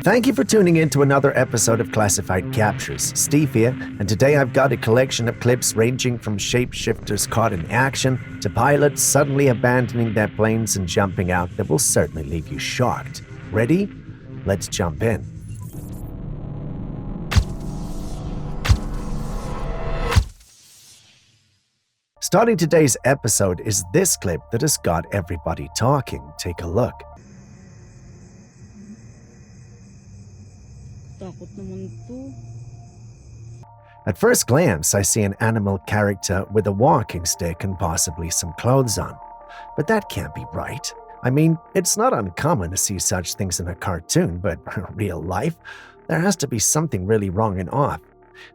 Thank you for tuning in to another episode of Classified Captures. Steve here, and today I've got a collection of clips ranging from shapeshifters caught in action to pilots suddenly abandoning their planes and jumping out that will certainly leave you shocked. Ready? Let's jump in. Starting today's episode is this clip that has got everybody talking. Take a look. At first glance, I see an animal character with a walking stick and possibly some clothes on. But that can't be right. I mean, it's not uncommon to see such things in a cartoon, but real life, there has to be something really wrong and off.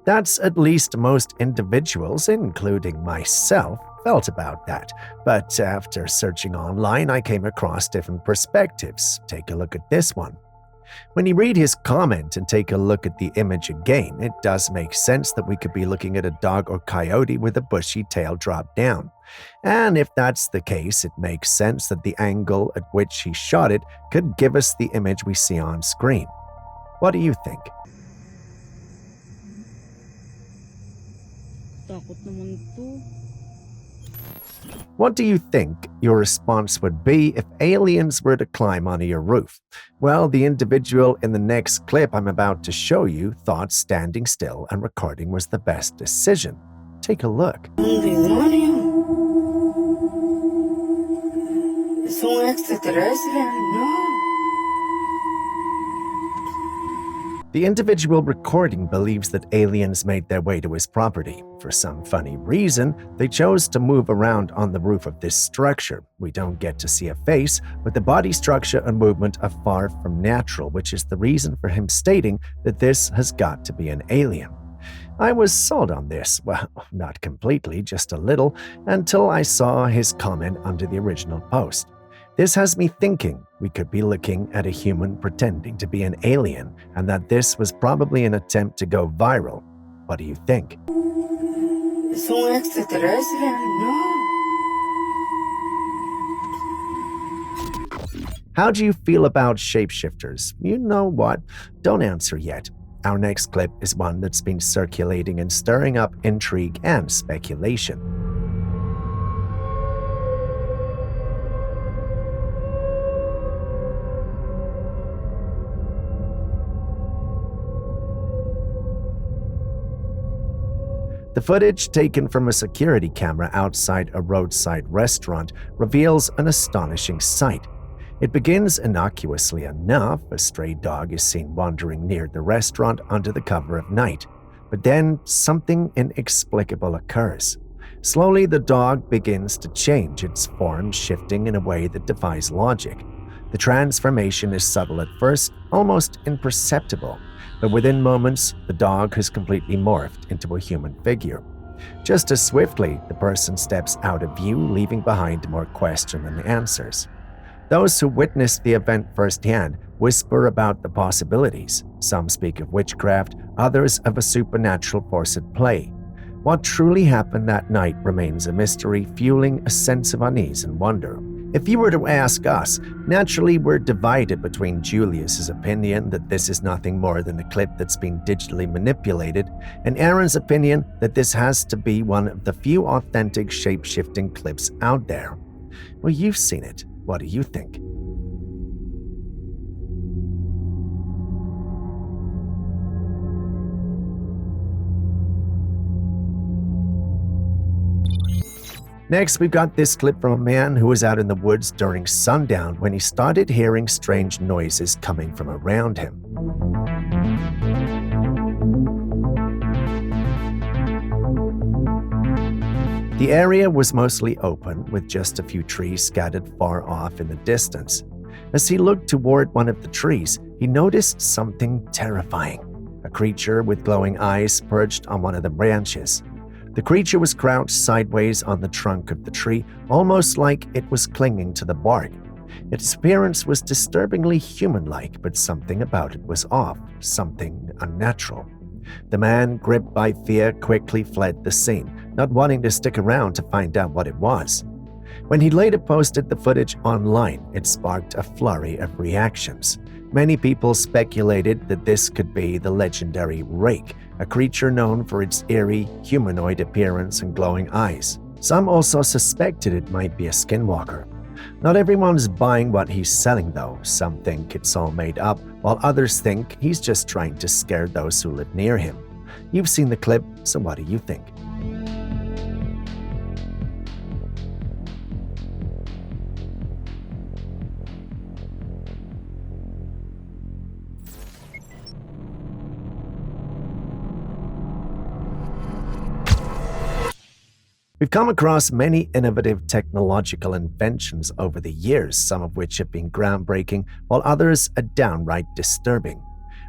That's at least most individuals, including myself, felt about that. But after searching online, I came across different perspectives. Take a look at this one. When you read his comment and take a look at the image again, it does make sense that we could be looking at a dog or coyote with a bushy tail dropped down. And if that's the case, it makes sense that the angle at which he shot it could give us the image we see on screen. What do you think? What do you think your response would be if aliens were to climb onto your roof? Well, the individual in the next clip I'm about to show you thought standing still and recording was the best decision. Take a look. The individual recording believes that aliens made their way to his property. For some funny reason, they chose to move around on the roof of this structure. We don't get to see a face, but the body structure and movement are far from natural, which is the reason for him stating that this has got to be an alien. I was sold on this, well, not completely, just a little, until I saw his comment under the original post. This has me thinking we could be looking at a human pretending to be an alien and that this was probably an attempt to go viral. What do you think? How do you feel about shapeshifters? You know what? Don't answer yet. Our next clip is one that's been circulating and stirring up intrigue and speculation. The footage taken from a security camera outside a roadside restaurant reveals an astonishing sight. It begins innocuously enough. A stray dog is seen wandering near the restaurant under the cover of night. But then something inexplicable occurs. Slowly, the dog begins to change, its form shifting in a way that defies logic. The transformation is subtle at first, almost imperceptible. But within moments, the dog has completely morphed into a human figure. Just as swiftly, the person steps out of view, leaving behind more question than answers. Those who witnessed the event firsthand whisper about the possibilities. Some speak of witchcraft, others of a supernatural force at play. What truly happened that night remains a mystery, fueling a sense of unease and wonder. If you were to ask us, naturally we're divided between Julius's opinion that this is nothing more than a clip that's been digitally manipulated, and Aaron's opinion that this has to be one of the few authentic shape-shifting clips out there. Well, you've seen it. What do you think? Next, we've got this clip from a man who was out in the woods during sundown when he started hearing strange noises coming from around him. The area was mostly open, with just a few trees scattered far off in the distance. As he looked toward one of the trees, he noticed something terrifying. A creature with glowing eyes perched on one of the branches. The creature was crouched sideways on the trunk of the tree, almost like it was clinging to the bark. Its appearance was disturbingly human-like, but something about it was off, something unnatural. The man, gripped by fear, quickly fled the scene, not wanting to stick around to find out what it was. When he later posted the footage online, it sparked a flurry of reactions. Many people speculated that this could be the legendary rake, a creature known for its eerie, humanoid appearance and glowing eyes. Some also suspected it might be a skinwalker. Not everyone's buying what he's selling though. Some think it's all made up, while others think he's just trying to scare those who live near him. You've seen the clip, so what do you think? We've come across many innovative technological inventions over the years, some of which have been groundbreaking, while others are downright disturbing.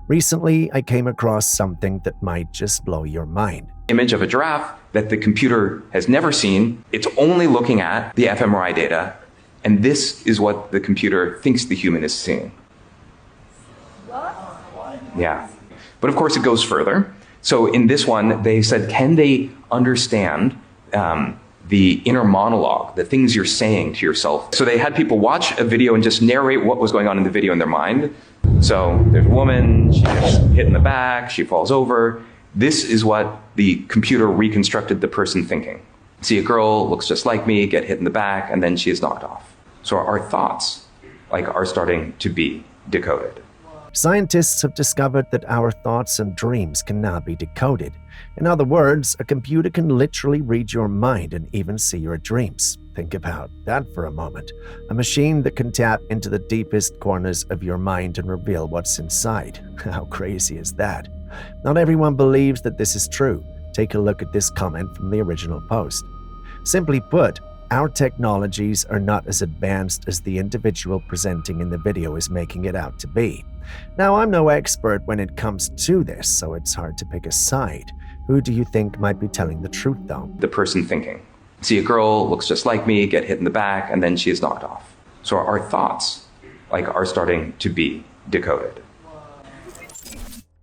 Recently, I came across something that might just blow your mind. Image of a giraffe that the computer has never seen. It's only looking at the fMRI data, and this is what the computer thinks the human is seeing. Yeah. But of course, it goes further. So in this one, they said, can they understand the inner monologue, the things you're saying to yourself? So they had people watch a video and just narrate what was going on in the video in their mind. So there's a woman, she gets hit in the back, she falls over. This is what the computer reconstructed the person thinking. See a girl, looks just like me, get hit in the back, and then she is knocked off. So our thoughts are starting to be decoded. Scientists have discovered that our thoughts and dreams can now be decoded. In other words, a computer can literally read your mind and even see your dreams. Think about that for a moment. A machine that can tap into the deepest corners of your mind and reveal what's inside. How crazy is that? Not everyone believes that this is true. Take a look at this comment from the original post. Simply put, our technologies are not as advanced as the individual presenting in the video is making it out to be. Now, I'm no expert when it comes to this, so it's hard to pick a side. Who do you think might be telling the truth, though? The person thinking. See a girl, looks just like me, get hit in the back, and then she is knocked off. So our thoughts are starting to be decoded.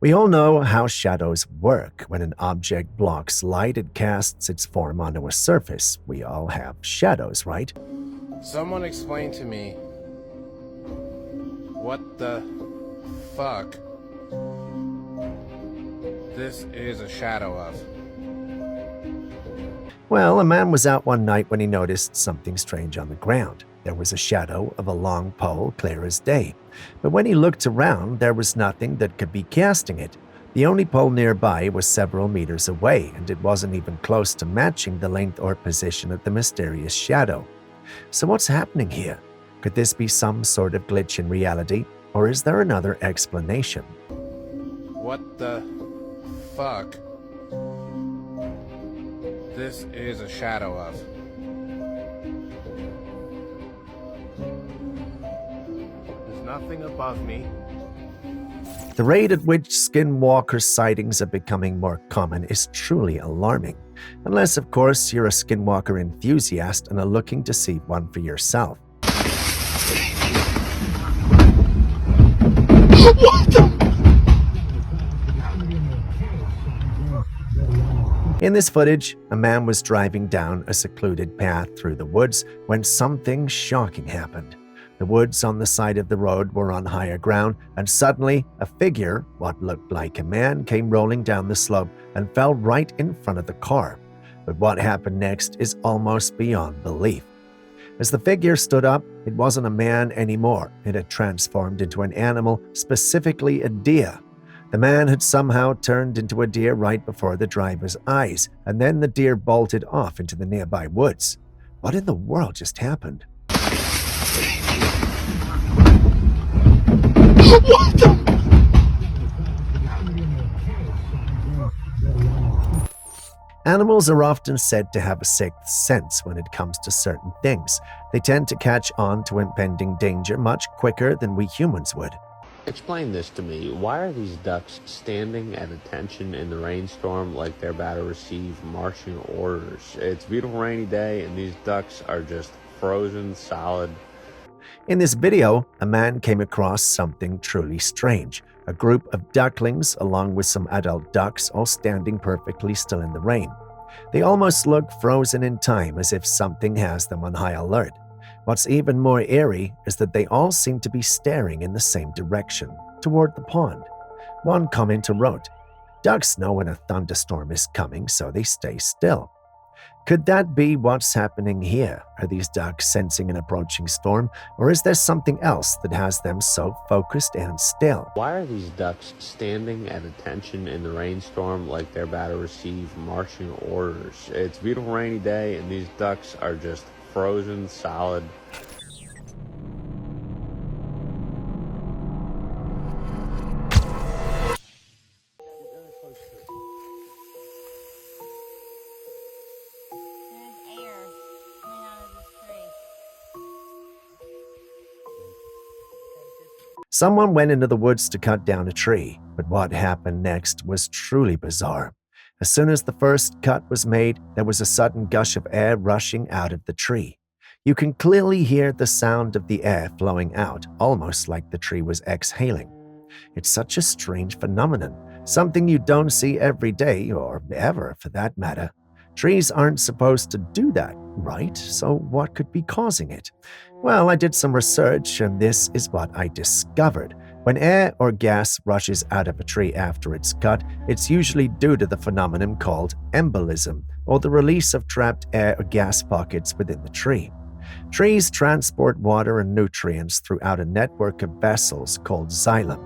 We all know how shadows work. When an object blocks light, it casts its form onto a surface. We all have shadows, right? Someone explain to me what the fuck this is a shadow of. Well, a man was out one night when he noticed something strange on the ground. There was a shadow of a long pole, clear as day. But when he looked around, there was nothing that could be casting it. The only pole nearby was several meters away, and it wasn't even close to matching the length or position of the mysterious shadow. So what's happening here? Could this be some sort of glitch in reality, or is there another explanation? What the fuck this is a shadow of. There's nothing above me. The rate at which skinwalker sightings are becoming more common is truly alarming. Unless, of course, you're a skinwalker enthusiast and are looking to see one for yourself. What the? In this footage, a man was driving down a secluded path through the woods when something shocking happened. The woods on the side of the road were on higher ground, and suddenly a figure, what looked like a man, came rolling down the slope and fell right in front of the car. But what happened next is almost beyond belief. As the figure stood up, it wasn't a man anymore. It had transformed into an animal, specifically a deer. The man had somehow turned into a deer right before the driver's eyes, and then the deer bolted off into the nearby woods. What in the world just happened? What the? Animals are often said to have a sixth sense when it comes to certain things. They tend to catch on to impending danger much quicker than we humans would. Explain this to me. Why are these ducks standing at attention in the rainstorm like they're about to receive marching orders? It's a beautiful rainy day and these ducks are just frozen solid. In this video, a man came across something truly strange. A group of ducklings along with some adult ducks all standing perfectly still in the rain. They almost look frozen in time, as if something has them on high alert. What's even more eerie is that they all seem to be staring in the same direction, toward the pond. One commenter wrote, "Ducks know when a thunderstorm is coming, so they stay still." Could that be what's happening here? Are these ducks sensing an approaching storm, or is there something else that has them so focused and still? Why are these ducks standing at attention in the rainstorm like they're about to receive marching orders? It's a beautiful rainy day, and these ducks are just frozen solid. Someone went into the woods to cut down a tree, but what happened next was truly bizarre. As soon as the first cut was made, there was a sudden gush of air rushing out of the tree. You can clearly hear the sound of the air flowing out, almost like the tree was exhaling. It's such a strange phenomenon, something you don't see every day, or ever for that matter. Trees aren't supposed to do that, right? So what could be causing it? Well, I did some research, and this is what I discovered. When air or gas rushes out of a tree after it's cut, it's usually due to the phenomenon called embolism, or the release of trapped air or gas pockets within the tree. Trees transport water and nutrients throughout a network of vessels called xylem.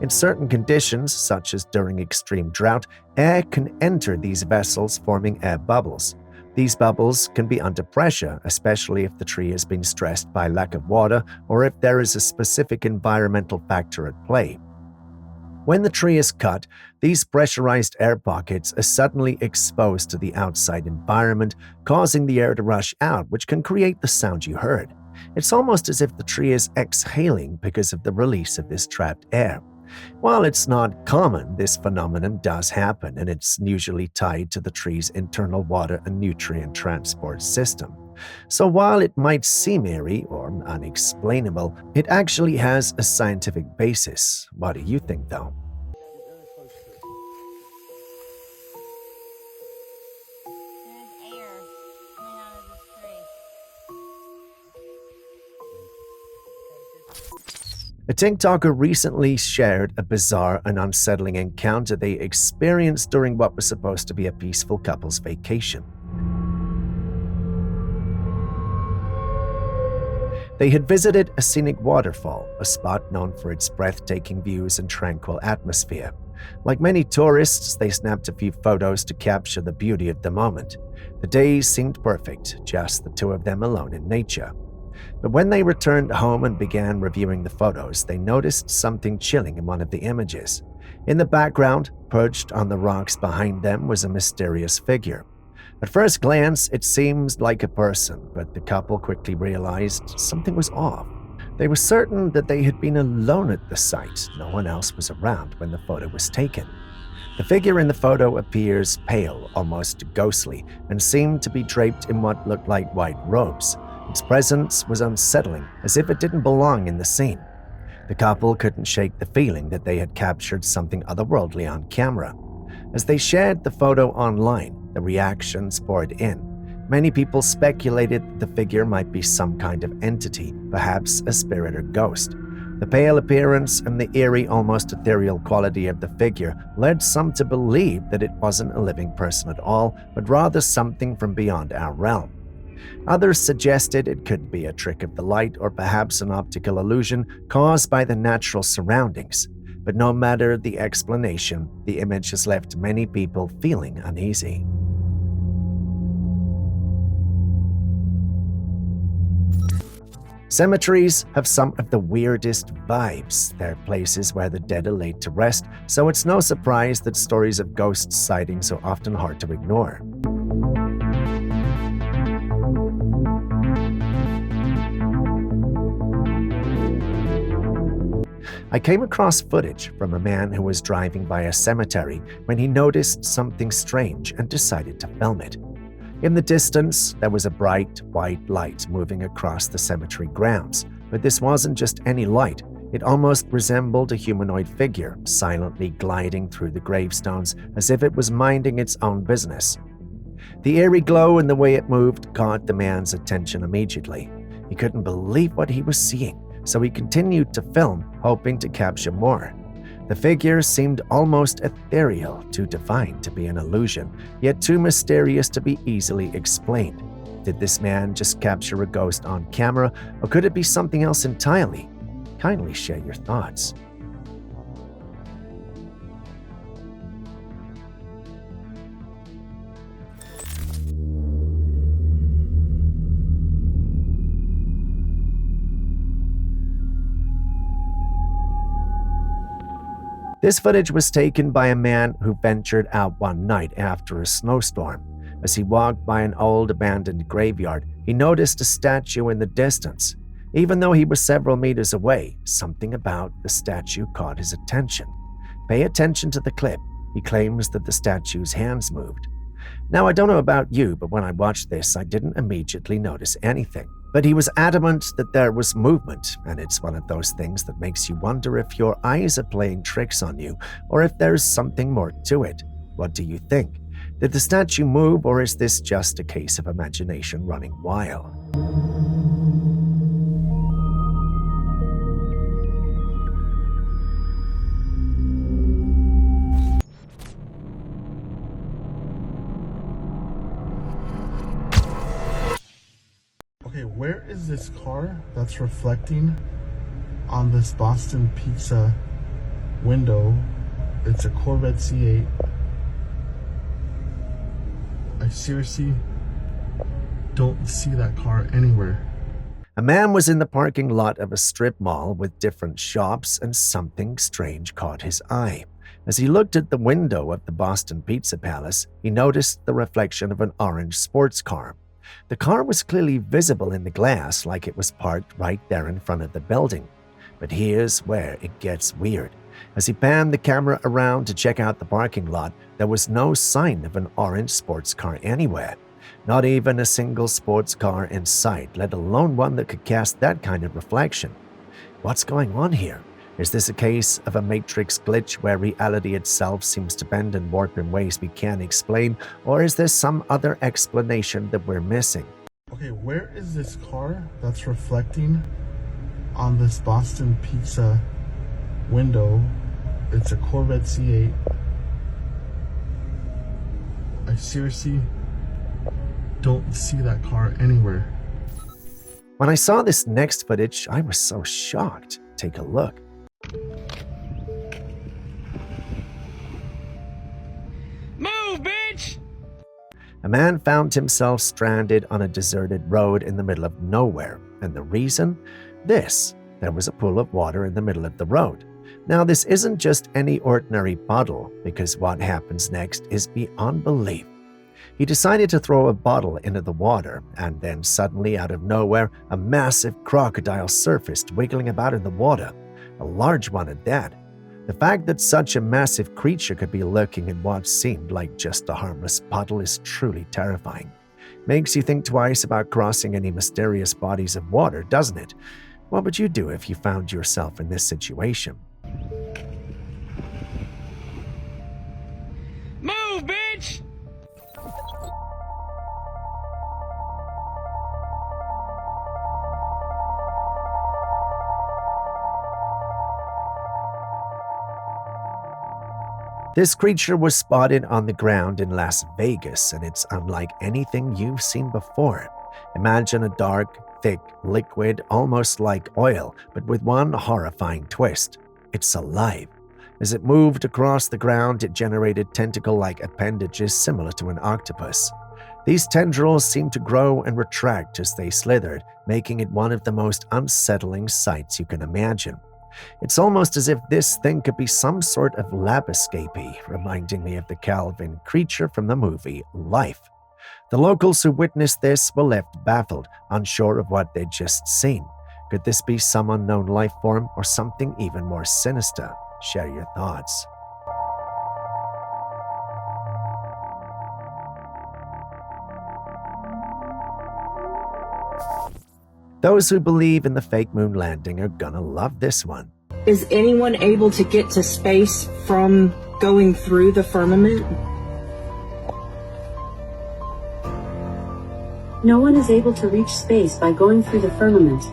In certain conditions, such as during extreme drought, air can enter these vessels, forming air bubbles. These bubbles can be under pressure, especially if the tree has been stressed by lack of water or if there is a specific environmental factor at play. When the tree is cut, these pressurized air pockets are suddenly exposed to the outside environment, causing the air to rush out, which can create the sound you heard. It's almost as if the tree is exhaling because of the release of this trapped air. While it's not common, this phenomenon does happen, and it's usually tied to the tree's internal water and nutrient transport system. So while it might seem eerie or unexplainable, it actually has a scientific basis. What do you think, though? A TikToker recently shared a bizarre and unsettling encounter they experienced during what was supposed to be a peaceful couple's vacation. They had visited a scenic waterfall, a spot known for its breathtaking views and tranquil atmosphere. Like many tourists, they snapped a few photos to capture the beauty of the moment. The days seemed perfect, just the two of them alone in nature. But when they returned home and began reviewing the photos, they noticed something chilling in one of the images. In the background, perched on the rocks behind them, was a mysterious figure. At first glance, it seemed like a person, but the couple quickly realized something was off. They were certain that they had been alone at the site. No one else was around when the photo was taken. The figure in the photo appears pale, almost ghostly, and seemed to be draped in what looked like white robes. Its presence was unsettling, as if it didn't belong in the scene. The couple couldn't shake the feeling that they had captured something otherworldly on camera. As they shared the photo online, the reactions poured in. Many people speculated that the figure might be some kind of entity, perhaps a spirit or ghost. The pale appearance and the eerie, almost ethereal quality of the figure led some to believe that it wasn't a living person at all, but rather something from beyond our realm. Others suggested it could be a trick of the light or perhaps an optical illusion caused by the natural surroundings. But no matter the explanation, the image has left many people feeling uneasy. Cemeteries have some of the weirdest vibes. They're places where the dead are laid to rest, so it's no surprise that stories of ghost sightings are often hard to ignore. I came across footage from a man who was driving by a cemetery when he noticed something strange and decided to film it. In the distance, there was a bright white light moving across the cemetery grounds, but this wasn't just any light. It almost resembled a humanoid figure, silently gliding through the gravestones as if it was minding its own business. The eerie glow and the way it moved caught the man's attention immediately. He couldn't believe what he was seeing, so he continued to film, hoping to capture more. The figure seemed almost ethereal, too divine to be an illusion, yet too mysterious to be easily explained. Did this man just capture a ghost on camera, or could it be something else entirely? Kindly share your thoughts. This footage was taken by a man who ventured out one night after a snowstorm. As he walked by an old abandoned graveyard, he noticed a statue in the distance. Even though he was several meters away, something about the statue caught his attention. Pay attention to the clip. He claims that the statue's hands moved. Now, I don't know about you, but when I watched this, I didn't immediately notice anything. But he was adamant that there was movement, and it's one of those things that makes you wonder if your eyes are playing tricks on you, or if there's something more to it. What do you think? Did the statue move, or is this just a case of imagination running wild? Okay, where is this car that's reflecting on this Boston Pizza window? It's a Corvette C8. I seriously don't see that car anywhere. A man was in the parking lot of a strip mall with different shops, and something strange caught his eye. As he looked at the window of the Boston Pizza Palace, he noticed the reflection of an orange sports car. The car was clearly visible in the glass, like it was parked right there in front of the building. But here's where it gets weird. As he panned the camera around to check out the parking lot, there was no sign of an orange sports car anywhere. Not even a single sports car in sight, let alone one that could cast that kind of reflection. What's going on here? Is this a case of a matrix glitch where reality itself seems to bend and warp in ways we can't explain, or is there some other explanation that we're missing? Okay, where is this car that's reflecting on this Boston Pizza window? It's a Corvette C8. I seriously don't see that car anywhere. When I saw this next footage, I was so shocked. Take a look. Move, bitch! A man found himself stranded on a deserted road in the middle of nowhere. And the reason? There was a pool of water in the middle of the road. Now, this isn't just any ordinary puddle, because what happens next is beyond belief. He decided to throw a bottle into the water, and then suddenly, out of nowhere, a massive crocodile surfaced, wiggling about in the water. A large one at that. The fact that such a massive creature could be lurking in what seemed like just a harmless puddle is truly terrifying. Makes you think twice about crossing any mysterious bodies of water, doesn't it? What would you do if you found yourself in this situation? Move, bitch! This creature was spotted on the ground in Las Vegas, and it's unlike anything you've seen before. Imagine a dark, thick liquid, almost like oil, but with one horrifying twist. It's alive. As it moved across the ground, it generated tentacle-like appendages similar to an octopus. These tendrils seemed to grow and retract as they slithered, making it one of the most unsettling sights you can imagine. It's almost as if this thing could be some sort of lab escapee, reminding me of the Calvin creature from the movie Life. The locals who witnessed this were left baffled, unsure of what they'd just seen. Could this be some unknown life form or something even more sinister? Share your thoughts. Those who believe in the fake moon landing are gonna love this one. Is anyone able to get to space from going through the firmament? No one is able to reach space by going through the firmament.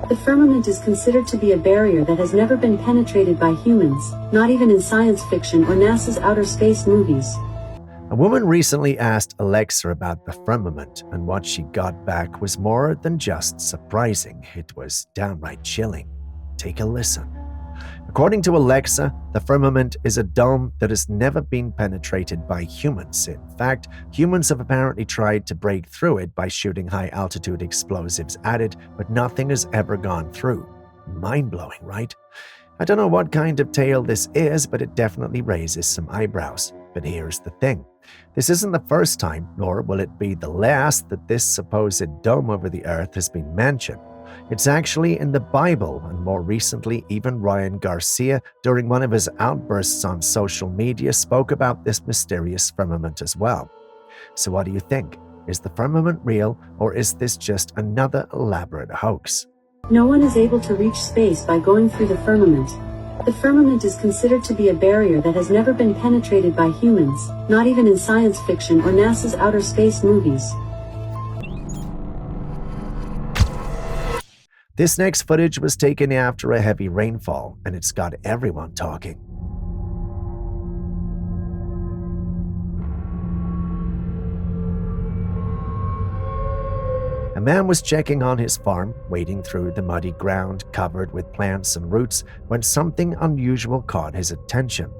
The firmament is considered to be a barrier that has never been penetrated by humans, not even in science fiction or NASA's outer space movies. A woman recently asked Alexa about the firmament, and what she got back was more than just surprising. It was downright chilling. Take a listen. According to Alexa, the firmament is a dome that has never been penetrated by humans. In fact, humans have apparently tried to break through it by shooting high-altitude explosives at it, but nothing has ever gone through. Mind-blowing, right? I don't know what kind of tale this is, but it definitely raises some eyebrows. But here's the thing. This isn't the first time, nor will it be the last, that this supposed dome over the earth has been mentioned. It's actually in the Bible, and more recently, even Ryan Garcia, during one of his outbursts on social media, spoke about this mysterious firmament as well. So what do you think? Is the firmament real, or is this just another elaborate hoax? No one is able to reach space by going through the firmament. The firmament is considered to be a barrier that has never been penetrated by humans, not even in science fiction or NASA's outer space movies. This next footage was taken after a heavy rainfall, and it's got everyone talking. A man was checking on his farm, wading through the muddy ground covered with plants and roots, when something unusual caught his attention.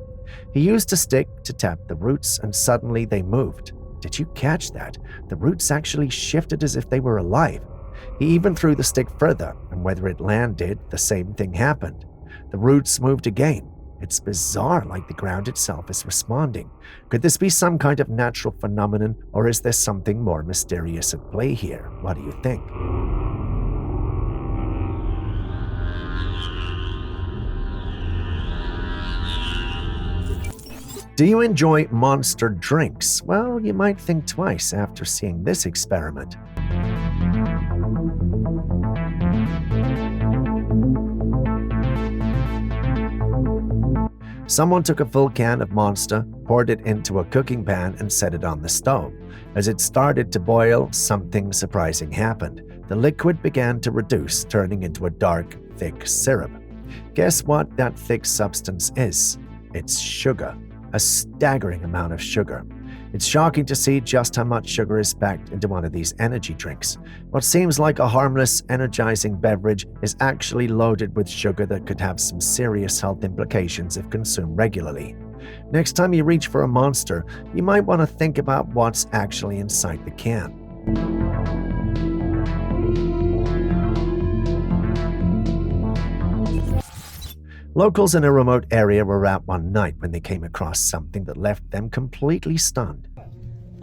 He used a stick to tap the roots, and suddenly they moved. Did you catch that? The roots actually shifted as if they were alive. He even threw the stick further, and whether it landed, the same thing happened. The roots moved again. It's bizarre, like the ground itself is responding. Could this be some kind of natural phenomenon, or is there something more mysterious at play here? What do you think? Do you enjoy monster drinks? Well, you might think twice after seeing this experiment. Someone took a full can of Monster, poured it into a cooking pan, and set it on the stove. As it started to boil, something surprising happened. The liquid began to reduce, turning into a dark, thick syrup. Guess what that thick substance is? It's sugar. A staggering amount of sugar. It's shocking to see just how much sugar is packed into one of these energy drinks. What seems like a harmless, energizing beverage is actually loaded with sugar that could have some serious health implications if consumed regularly. Next time you reach for a Monster, you might want to think about what's actually inside the can. Locals in a remote area were out one night when they came across something that left them completely stunned.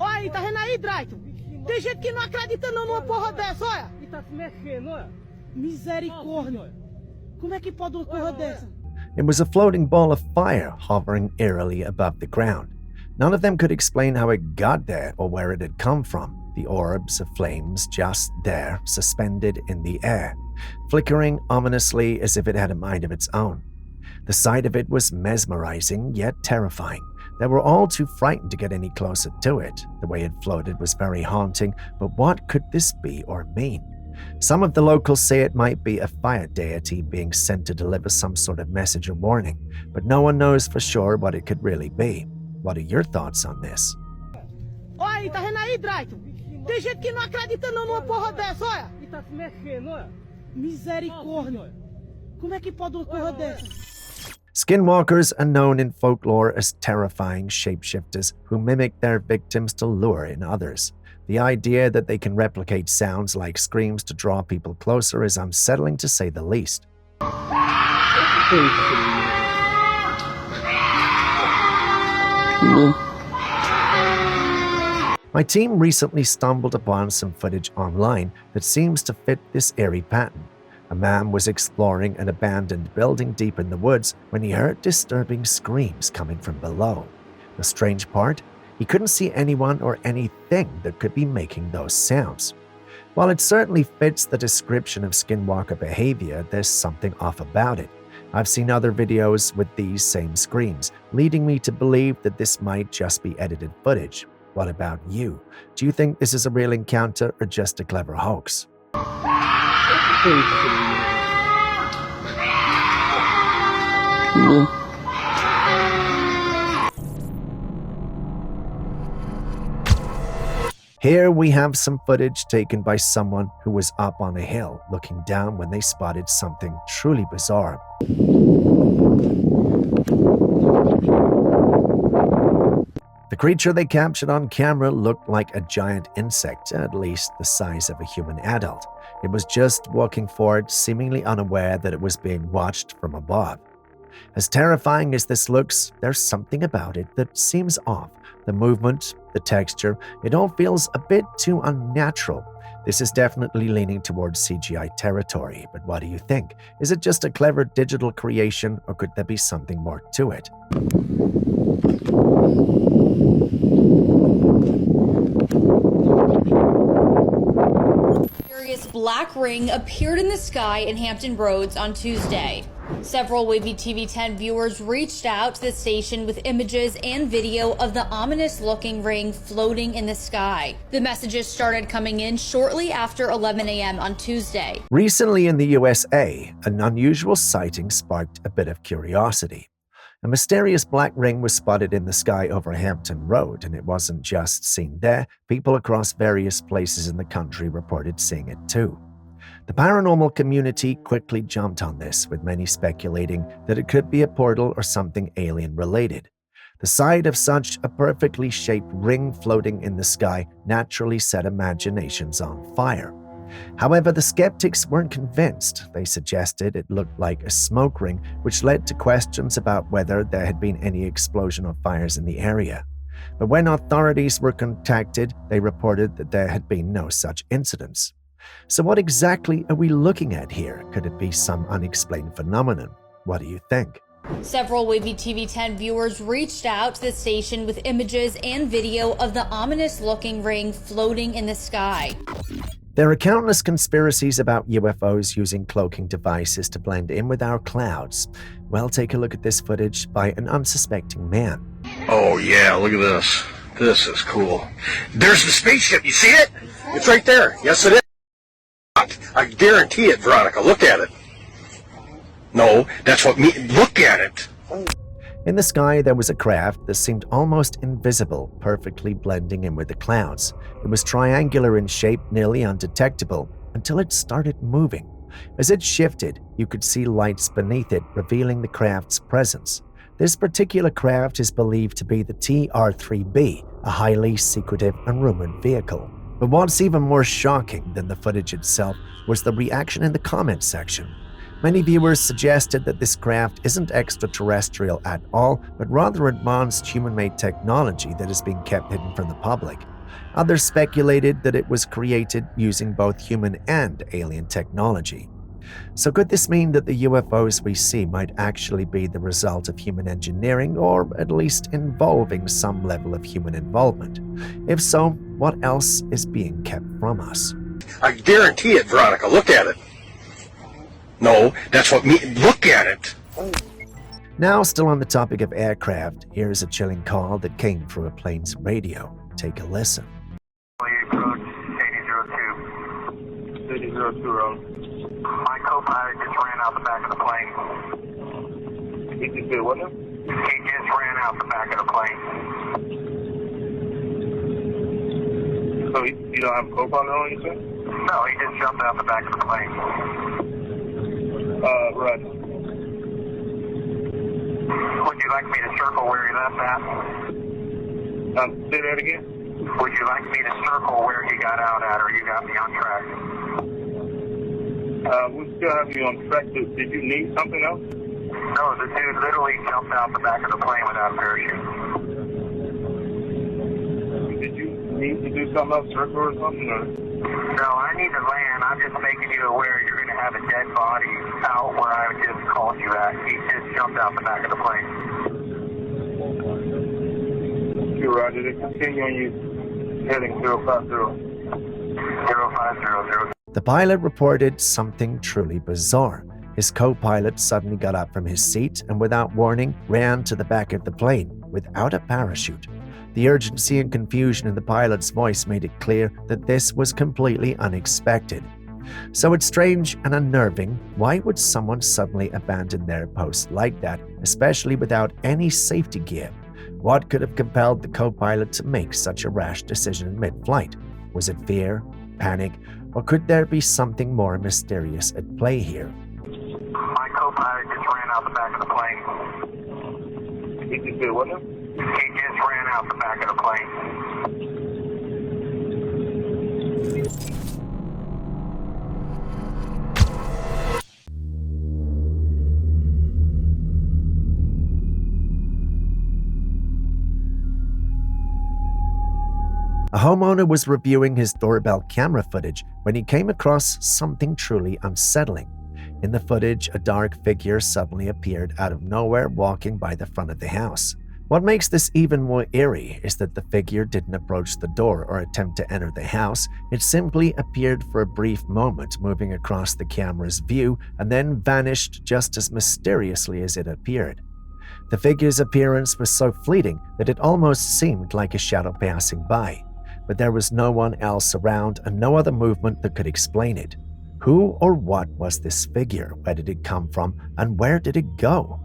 Olha, tá vendo aí, Drayton? Tem gente que não acredita não numa porra dessa, olha. E tá se mexendo, olha. Misericórdia. Como é que pode uma porra dessa? It was a floating ball of fire hovering eerily above the ground. None of them could explain how it got there or where it had come from. The orbs of flames just there, suspended in the air, flickering ominously as if it had a mind of its own. The sight of it was mesmerizing, yet terrifying. They were all too frightened to get any closer to it. The way it floated was very haunting, but what could this be or mean? Some of the locals say it might be a fire deity being sent to deliver some sort of message or warning, but no one knows for sure what it could really be. What are your thoughts on this? Olha, tá vendo aí, Drayton? Tem gente que não acredita não numa porra dessa, olha. E tá se mexendo, olha. Misericórdia. Como é que pode uma porra dessa? Skinwalkers are known in folklore as terrifying shapeshifters who mimic their victims to lure in others. The idea that they can replicate sounds like screams to draw people closer is unsettling to say the least. My team recently stumbled upon some footage online that seems to fit this eerie pattern. A man was exploring an abandoned building deep in the woods when he heard disturbing screams coming from below. The strange part? He couldn't see anyone or anything that could be making those sounds. While it certainly fits the description of skinwalker behavior, there's something off about it. I've seen other videos with these same screams, leading me to believe that this might just be edited footage. What about you? Do you think this is a real encounter or just a clever hoax? Here we have some footage taken by someone who was up on a hill looking down when they spotted something truly bizarre. The creature they captured on camera looked like a giant insect, at least the size of a human adult. It was just walking forward, seemingly unaware that it was being watched from above. As terrifying as this looks, there's something about it that seems off. The movement, the texture, it all feels a bit too unnatural. This is definitely leaning towards CGI territory, but what do you think? Is it just a clever digital creation, or could there be something more to it? Mysterious black ring appeared in the sky in Hampton Roads on Tuesday. Several Wavy TV 10 viewers reached out to the station with images and video of the ominous-looking ring floating in the sky. The messages started coming in shortly after 11 a.m. on Tuesday. Recently in the USA, an unusual sighting sparked a bit of curiosity. A mysterious black ring was spotted in the sky over Hampton Road, and it wasn't just seen there. People across various places in the country reported seeing it too. The paranormal community quickly jumped on this, with many speculating that it could be a portal or something alien-related. The sight of such a perfectly shaped ring floating in the sky naturally set imaginations on fire. However, the skeptics weren't convinced. They suggested it looked like a smoke ring, which led to questions about whether there had been any explosion or fires in the area. But when authorities were contacted, they reported that there had been no such incidents. So what exactly are we looking at here? Could it be some unexplained phenomenon? What do you think? Several Wavy TV 10 viewers reached out to the station with images and video of the ominous-looking ring floating in the sky. There are countless conspiracies about UFOs using cloaking devices to blend in with our clouds. Well, take a look at this footage by an unsuspecting man. Oh yeah, look at this. This is cool. There's the spaceship, you see it? It's right there. Yes, it is. I guarantee it, Veronica. Look at it. No, that's what me. Look at it. In the sky, there was a craft that seemed almost invisible, perfectly blending in with the clouds. It was triangular in shape, nearly undetectable, until it started moving. As it shifted, you could see lights beneath it, revealing the craft's presence. This particular craft is believed to be the TR-3B, a highly secretive and rumored vehicle. But what's even more shocking than the footage itself was the reaction in the comment section. Many viewers suggested that this craft isn't extraterrestrial at all, but rather advanced human-made technology that is being kept hidden from the public. Others speculated that it was created using both human and alien technology. So could this mean that the UFOs we see might actually be the result of human engineering, or at least involving some level of human involvement? If so, what else is being kept from us? I guarantee it, Veronica. Look at it. No, that's what me. Look at it. Now, still on the topic of aircraft, here's a chilling call that came through a plane's radio. Take a listen. Approach 8002. 8002 road. My co-pilot just ran out the back of the plane. He just did what now? He just ran out the back of the plane. So you don't have a co-pilot on, you said? No, he just jumped out the back of the plane. Right. Would you like me to circle where he left at? Say that again? Would you like me to circle where he got out at, or you got me on track? We still have you on track. Did you need something else? No, the dude literally jumped out the back of the plane without a parachute. Did you need to do something else, circle or something? Or? No, I need to land. I'm just making you aware you're going to have a dead body out where I just called you at. He just jumped out the back of the plane. You're right. Did it continue on you heading 050? 0500. The pilot reported something truly bizarre. His co-pilot suddenly got up from his seat and without warning ran to the back of the plane without a parachute. The urgency and confusion in the pilot's voice made it clear that this was completely unexpected. So it's strange and unnerving. Why would someone suddenly abandon their post like that, especially without any safety gear? What could have compelled the co-pilot to make such a rash decision mid-flight? Was it fear, panic, or could there be something more mysterious at play here? My co-pilot just ran out the back of the plane. He just did what? He just ran out the back of the plane. A homeowner was reviewing his doorbell camera footage when he came across something truly unsettling. In the footage, a dark figure suddenly appeared out of nowhere walking by the front of the house. What makes this even more eerie is that the figure didn't approach the door or attempt to enter the house. It simply appeared for a brief moment, moving across the camera's view, and then vanished just as mysteriously as it appeared. The figure's appearance was so fleeting that it almost seemed like a shadow passing by. But there was no one else around and no other movement that could explain it. Who or what was this figure? Where did it come from? And where did it go?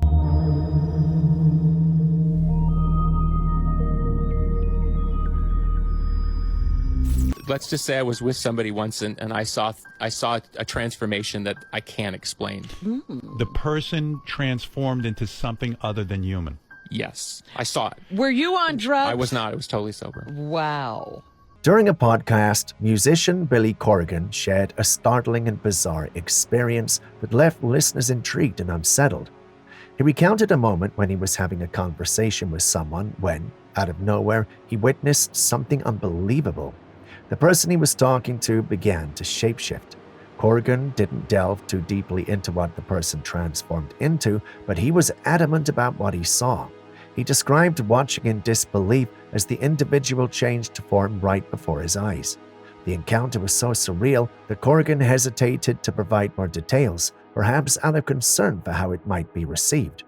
Let's just say I was with somebody once and I saw a transformation that I can't explain. The person transformed into something other than human. Yes, I saw it. Were you on drugs? I was not. I was totally sober. Wow. During a podcast, musician Billy Corrigan shared a startling and bizarre experience that left listeners intrigued and unsettled. He recounted a moment when he was having a conversation with someone when, out of nowhere, he witnessed something unbelievable. The person he was talking to began to shapeshift. Corrigan didn't delve too deeply into what the person transformed into, but he was adamant about what he saw. He described watching in disbelief as the individual changed form right before his eyes. The encounter was so surreal that Corrigan hesitated to provide more details, perhaps out of concern for how it might be received.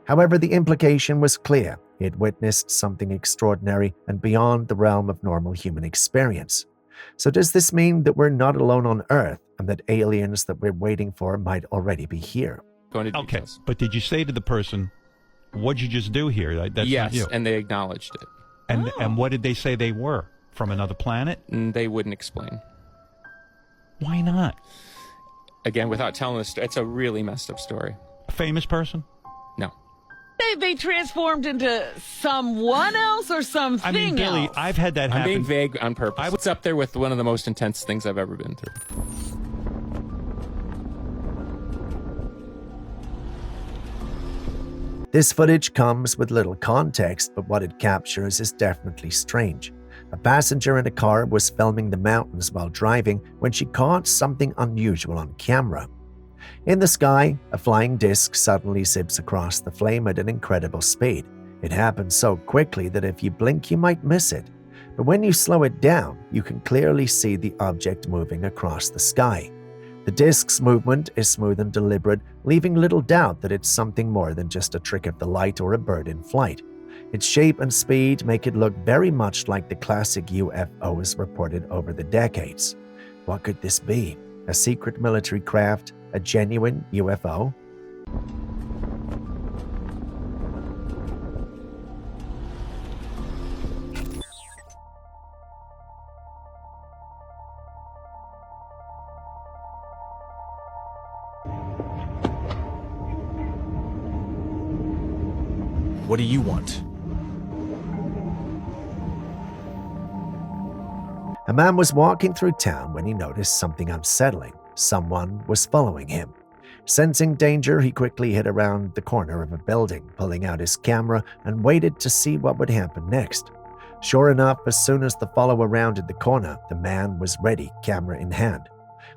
However, the implication was clear. He had witnessed something extraordinary and beyond the realm of normal human experience. So does this mean that we're not alone on Earth and that aliens that we're waiting for might already be here? Okay, but did you say to the person, what'd you just do here? That's yes, not you. and they acknowledged it. And what did they say they were? From another planet? They wouldn't explain. Why not? Again, without telling us, it's a really messed up story. A famous person? No. They transformed into someone else or something I mean, Billy, else? I've had that happen. I'm being vague on purpose. It's up there with one of the most intense things I've ever been through. This footage comes with little context, but what it captures is definitely strange. A passenger in a car was filming the mountains while driving when she caught something unusual on camera. In the sky, a flying disc suddenly zips across the flame at an incredible speed. It happens so quickly that if you blink, you might miss it. But when you slow it down, you can clearly see the object moving across the sky. The disc's movement is smooth and deliberate, leaving little doubt that it's something more than just a trick of the light or a bird in flight. Its shape and speed make it look very much like the classic UFOs reported over the decades. What could this be? A secret military craft? A genuine UFO? What do you want? A man was walking through town when he noticed something unsettling. Someone was following him. Sensing danger, he quickly hid around the corner of a building, pulling out his camera and waited to see what would happen next. Sure enough, as soon as the follower rounded the corner, the man was ready, camera in hand.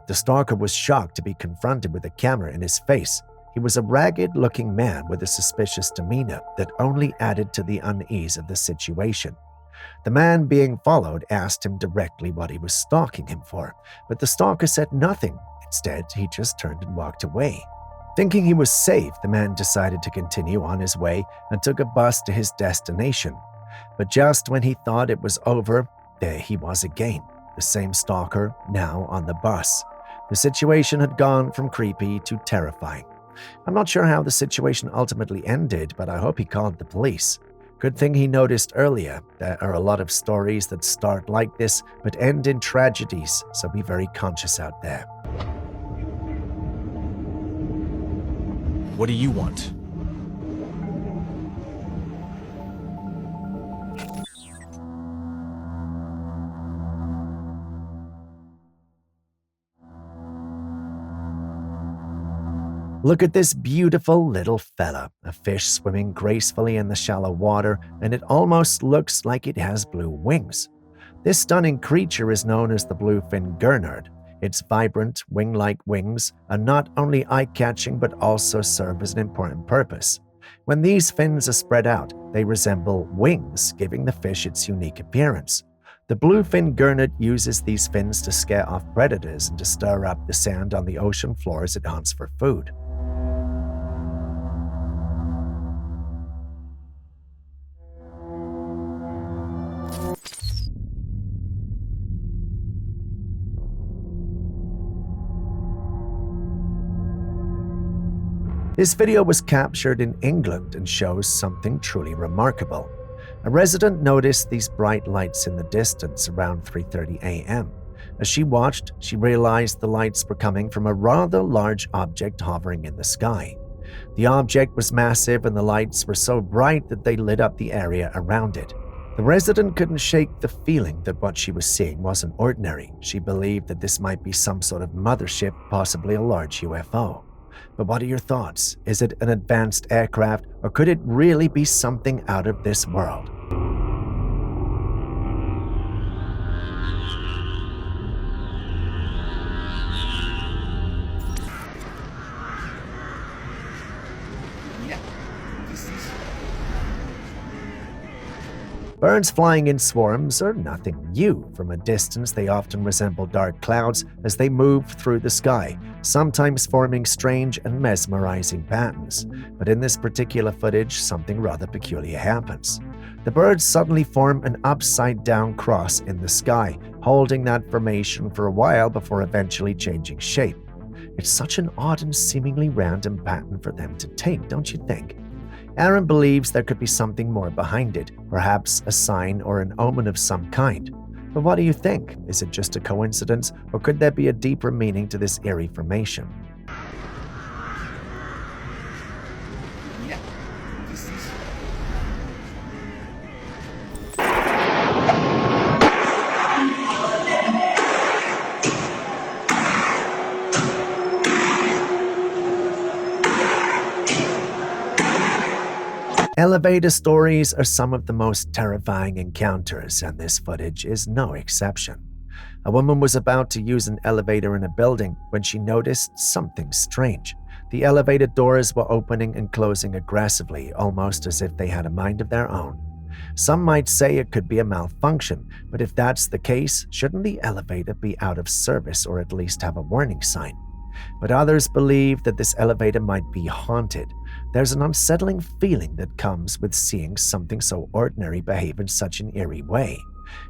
The stalker was shocked to be confronted with a camera in his face. He was a ragged-looking man with a suspicious demeanor that only added to the unease of the situation. The man being followed asked him directly what he was stalking him for, but the stalker said nothing. Instead, he just turned and walked away. Thinking he was safe, the man decided to continue on his way and took a bus to his destination. But just when he thought it was over, there he was again, the same stalker, now on the bus. The situation had gone from creepy to terrifying. I'm not sure how the situation ultimately ended, but I hope he called the police. Good thing he noticed earlier. There are a lot of stories that start like this but end in tragedies, so be very conscious out there. What do you want? Look at this beautiful little fella, a fish swimming gracefully in the shallow water, and it almost looks like it has blue wings. This stunning creature is known as the bluefin gurnard. Its vibrant, wing-like wings are not only eye-catching but also serve as an important purpose. When these fins are spread out, they resemble wings, giving the fish its unique appearance. The bluefin gurnard uses these fins to scare off predators and to stir up the sand on the ocean floor as it hunts for food. This video was captured in England and shows something truly remarkable. A resident noticed these bright lights in the distance around 3:30 a.m. As she watched, she realized the lights were coming from a rather large object hovering in the sky. The object was massive and the lights were so bright that they lit up the area around it. The resident couldn't shake the feeling that what she was seeing wasn't ordinary. She believed that this might be some sort of mothership, possibly a large UFO. But what are your thoughts? Is it an advanced aircraft, or could it really be something out of this world? Birds flying in swarms are nothing new. From a distance, they often resemble dark clouds as they move through the sky, sometimes forming strange and mesmerizing patterns. But in this particular footage, something rather peculiar happens. The birds suddenly form an upside-down cross in the sky, holding that formation for a while before eventually changing shape. It's such an odd and seemingly random pattern for them to take, don't you think? Aaron believes there could be something more behind it, perhaps a sign or an omen of some kind. But what do you think? Is it just a coincidence, or could there be a deeper meaning to this eerie formation? Elevator stories are some of the most terrifying encounters, and this footage is no exception. A woman was about to use an elevator in a building when she noticed something strange. The elevator doors were opening and closing aggressively, almost as if they had a mind of their own. Some might say it could be a malfunction, but if that's the case, shouldn't the elevator be out of service or at least have a warning sign? But others believe that this elevator might be haunted. There's an unsettling feeling that comes with seeing something so ordinary behave in such an eerie way.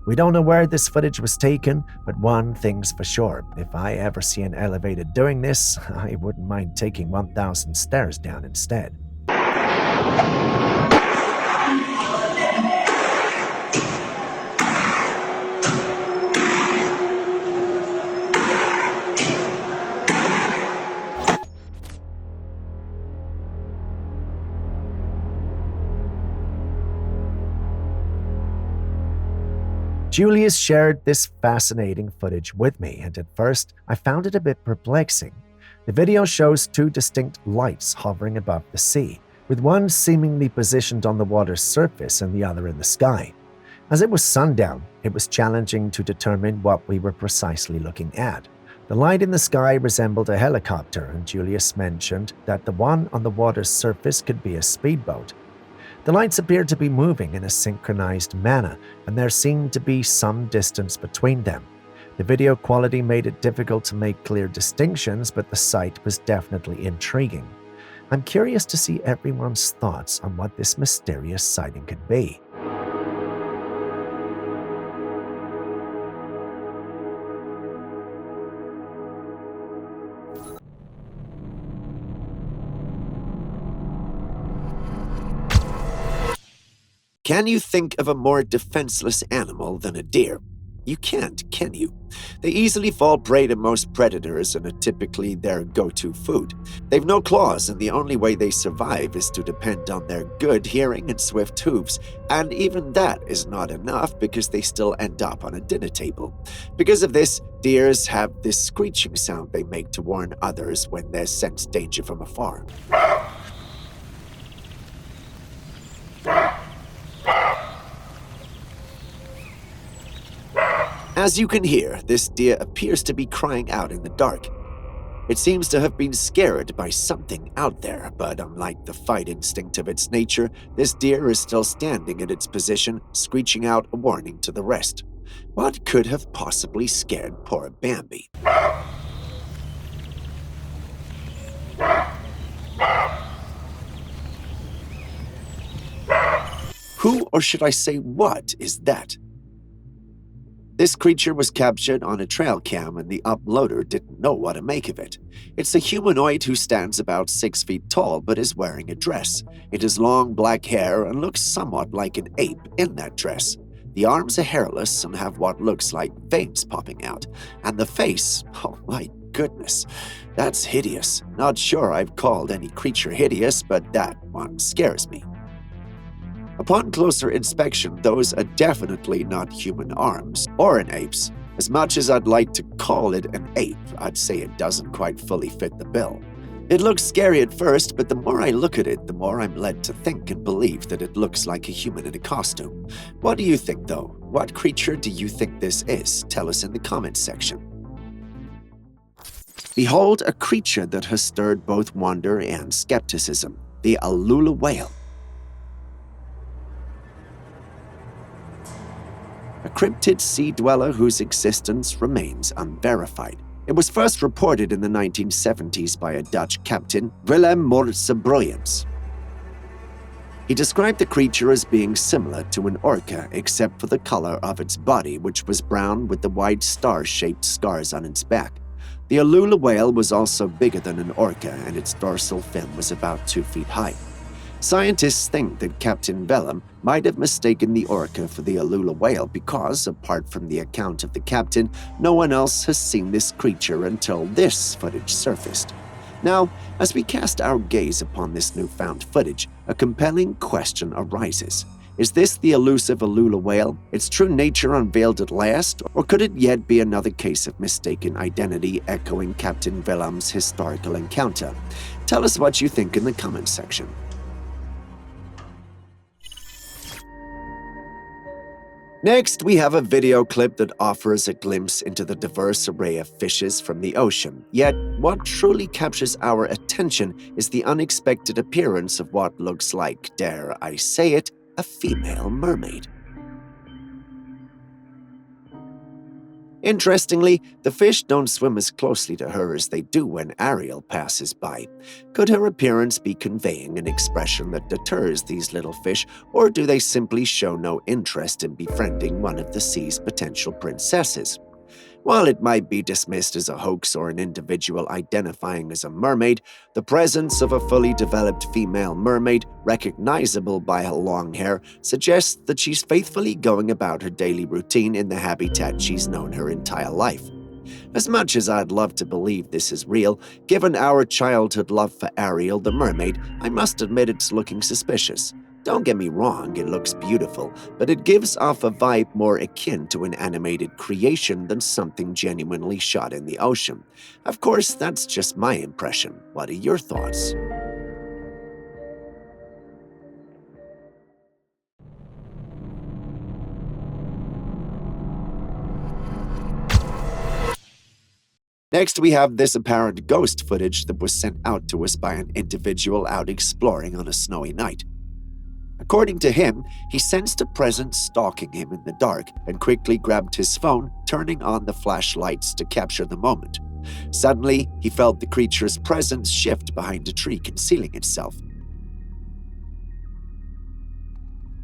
We don't know where this footage was taken, but one thing's for sure. If I ever see an elevator doing this, I wouldn't mind taking 1,000 stairs down instead. Julius shared this fascinating footage with me, and at first, I found it a bit perplexing. The video shows two distinct lights hovering above the sea, with one seemingly positioned on the water's surface and the other in the sky. As it was sundown, it was challenging to determine what we were precisely looking at. The light in the sky resembled a helicopter, and Julius mentioned that the one on the water's surface could be a speedboat. The lights appeared to be moving in a synchronized manner, and there seemed to be some distance between them. The video quality made it difficult to make clear distinctions, but the sight was definitely intriguing. I'm curious to see everyone's thoughts on what this mysterious sighting could be. Can you think of a more defenseless animal than a deer? You can't, can you? They easily fall prey to most predators and are typically their go-to food. They've no claws, and the only way they survive is to depend on their good hearing and swift hooves. And even that is not enough because they still end up on a dinner table. Because of this, deers have this screeching sound they make to warn others when they sense danger from afar. As you can hear, this deer appears to be crying out in the dark. It seems to have been scared by something out there, but unlike the fight instinct of its nature, this deer is still standing in its position, screeching out a warning to the rest. What could have possibly scared poor Bambi? Who, or should I say what, is that? This creature was captured on a Trailcam and the uploader didn't know what to make of it. It's a humanoid who stands about 6 feet tall but is wearing a dress. It has long black hair and looks somewhat like an ape in that dress. The arms are hairless and have what looks like veins popping out. And the face, oh my goodness, that's hideous. Not sure I've called any creature hideous, but that one scares me. Upon closer inspection, those are definitely not human arms or an ape's. As much as I'd like to call it an ape, I'd say it doesn't quite fully fit the bill. It looks scary at first, but the more I look at it, the more I'm led to think and believe that it looks like a human in a costume. What do you think, though? What creature do you think this is? Tell us in the comments section. Behold a creature that has stirred both wonder and skepticism, the Alula whale. A cryptid sea dweller whose existence remains unverified. It was first reported in the 1970s by a Dutch captain, Willem Moritz. He described the creature as being similar to an orca except for the color of its body, which was brown with the wide star-shaped scars on its back. The Alula whale was also bigger than an orca and its dorsal fin was about 2 feet high. Scientists think that Captain Willem might have mistaken the orca for the Alula whale because, apart from the account of the captain, no one else has seen this creature until this footage surfaced. Now, as we cast our gaze upon this newfound footage, a compelling question arises. Is this the elusive Alula whale, its true nature unveiled at last, or could it yet be another case of mistaken identity echoing Captain Willem's historical encounter? Tell us what you think in the comments section. Next, we have a video clip that offers a glimpse into the diverse array of fishes from the ocean. Yet, what truly captures our attention is the unexpected appearance of what looks like, dare I say it, a female mermaid. Interestingly, the fish don't swim as closely to her as they do when Ariel passes by. Could her appearance be conveying an expression that deters these little fish, or do they simply show no interest in befriending one of the sea's potential princesses? While it might be dismissed as a hoax or an individual identifying as a mermaid, the presence of a fully developed female mermaid, recognizable by her long hair, suggests that she's faithfully going about her daily routine in the habitat she's known her entire life. As much as I'd love to believe this is real, given our childhood love for Ariel the mermaid, I must admit it's looking suspicious. Don't get me wrong, it looks beautiful, but it gives off a vibe more akin to an animated creation than something genuinely shot in the ocean. Of course, that's just my impression. What are your thoughts? Next, we have this apparent ghost footage that was sent out to us by an individual out exploring on a snowy night. According to him, he sensed a presence stalking him in the dark and quickly grabbed his phone, turning on the flashlights to capture the moment. Suddenly, he felt the creature's presence shift behind a tree, concealing itself.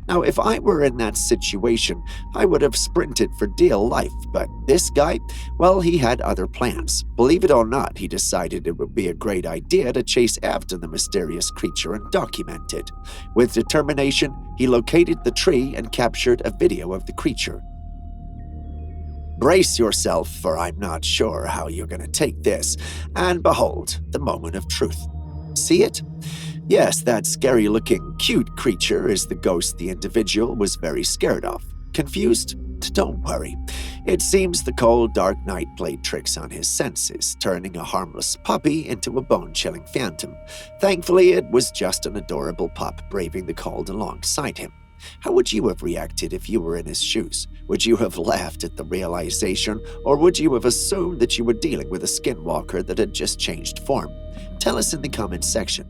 Now, if I were in that situation, I would have sprinted for dear life, but this guy, well, he had other plans. Believe it or not, he decided it would be a great idea to chase after the mysterious creature and document it. With determination, he located the tree and captured a video of the creature. Brace yourself, for I'm not sure how you're going to take this, and behold, the moment of truth. See it? Yes, that scary-looking, cute creature is the ghost the individual was very scared of. Confused? Don't worry. It seems the cold, dark night played tricks on his senses, turning a harmless puppy into a bone-chilling phantom. Thankfully, it was just an adorable pup braving the cold alongside him. How would you have reacted if you were in his shoes? Would you have laughed at the realization, or would you have assumed that you were dealing with a skinwalker that had just changed form? Tell us in the comments section.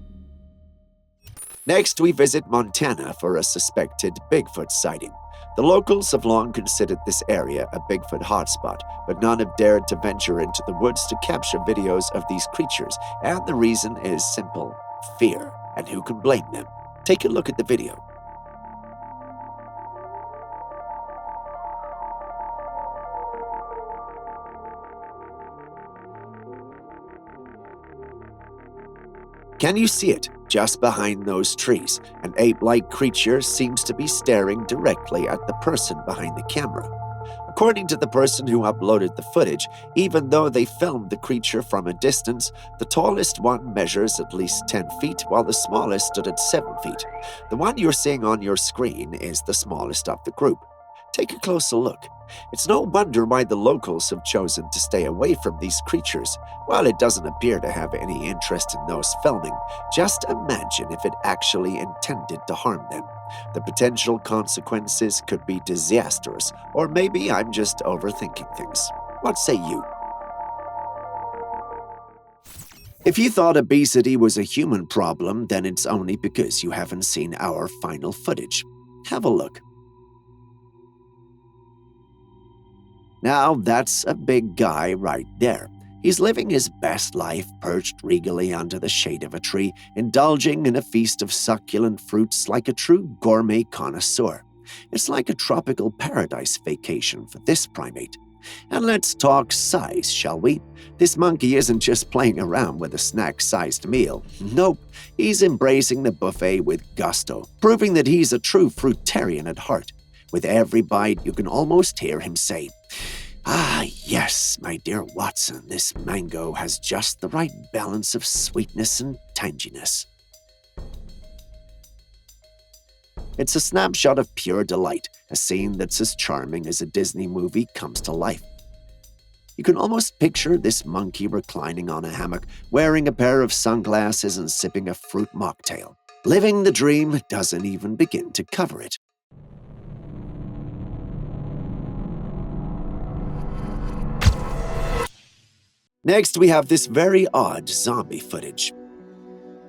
Next, we visit Montana for a suspected Bigfoot sighting. The locals have long considered this area a Bigfoot hotspot, but none have dared to venture into the woods to capture videos of these creatures, and the reason is simple: fear. And who can blame them? Take a look at the video. Can you see it? Just behind those trees, an ape-like creature seems to be staring directly at the person behind the camera. According to the person who uploaded the footage, even though they filmed the creature from a distance, the tallest one measures at least 10 feet, while the smallest stood at 7 feet. The one you're seeing on your screen is the smallest of the group. Take a closer look. It's no wonder why the locals have chosen to stay away from these creatures. While it doesn't appear to have any interest in those filming, just imagine if it actually intended to harm them. The potential consequences could be disastrous, or maybe I'm just overthinking things. What say you? If you thought obesity was a human problem, then it's only because you haven't seen our final footage. Have a look. Now, that's a big guy right there. He's living his best life, perched regally under the shade of a tree, indulging in a feast of succulent fruits like a true gourmet connoisseur. It's like a tropical paradise vacation for this primate. And let's talk size, shall we? This monkey isn't just playing around with a snack-sized meal. Nope, he's embracing the buffet with gusto, proving that he's a true fruitarian at heart. With every bite, you can almost hear him say, "Ah, yes, my dear Watson, this mango has just the right balance of sweetness and tanginess." It's a snapshot of pure delight, a scene that's as charming as a Disney movie comes to life. You can almost picture this monkey reclining on a hammock, wearing a pair of sunglasses and sipping a fruit mocktail. Living the dream doesn't even begin to cover it. Next, we have this very odd zombie footage.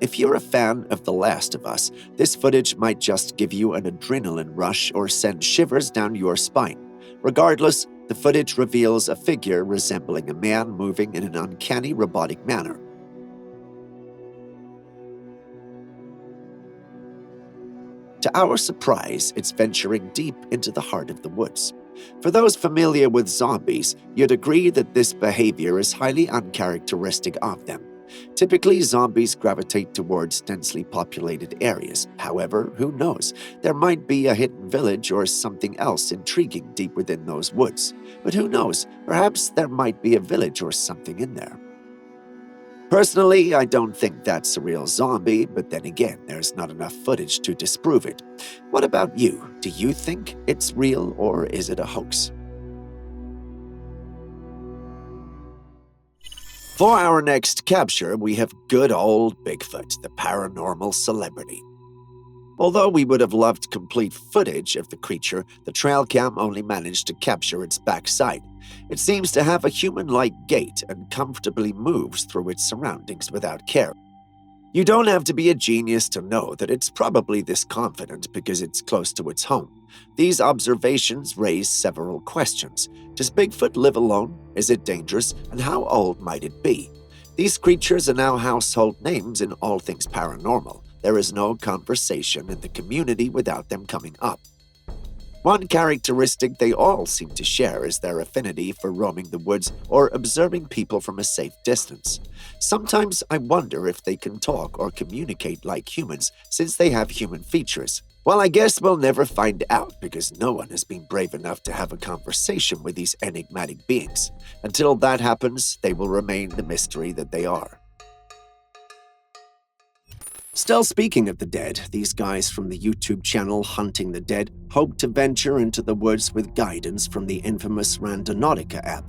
If you're a fan of The Last of Us, this footage might just give you an adrenaline rush or send shivers down your spine. Regardless, the footage reveals a figure resembling a man moving in an uncanny robotic manner. To our surprise, it's venturing deep into the heart of the woods. For those familiar with zombies, you'd agree that this behavior is highly uncharacteristic of them. Typically, zombies gravitate towards densely populated areas. However, who knows? There might be a hidden village or something else intriguing deep within those woods. But who knows? Perhaps there might be a village or something in there. Personally, I don't think that's a real zombie, but then again, there's not enough footage to disprove it. What about you? Do you think it's real or is it a hoax? For our next capture, we have good old Bigfoot, the paranormal celebrity. Although we would have loved complete footage of the creature, the Trailcam only managed to capture its backside. It seems to have a human-like gait and comfortably moves through its surroundings without care. You don't have to be a genius to know that it's probably this confident because it's close to its home. These observations raise several questions. Does Bigfoot live alone? Is it dangerous? And how old might it be? These creatures are now household names in all things paranormal. there is no conversation in the community without them coming up. One characteristic they all seem to share is their affinity for roaming the woods or observing people from a safe distance. Sometimes I wonder if they can talk or communicate like humans, since they have human features. Well, I guess we'll never find out because no one has been brave enough to have a conversation with these enigmatic beings. Until that happens, they will remain the mystery that they are. Still speaking of the dead, these guys from the YouTube channel Hunting the Dead hope to venture into the woods with guidance from the infamous Randonautica app.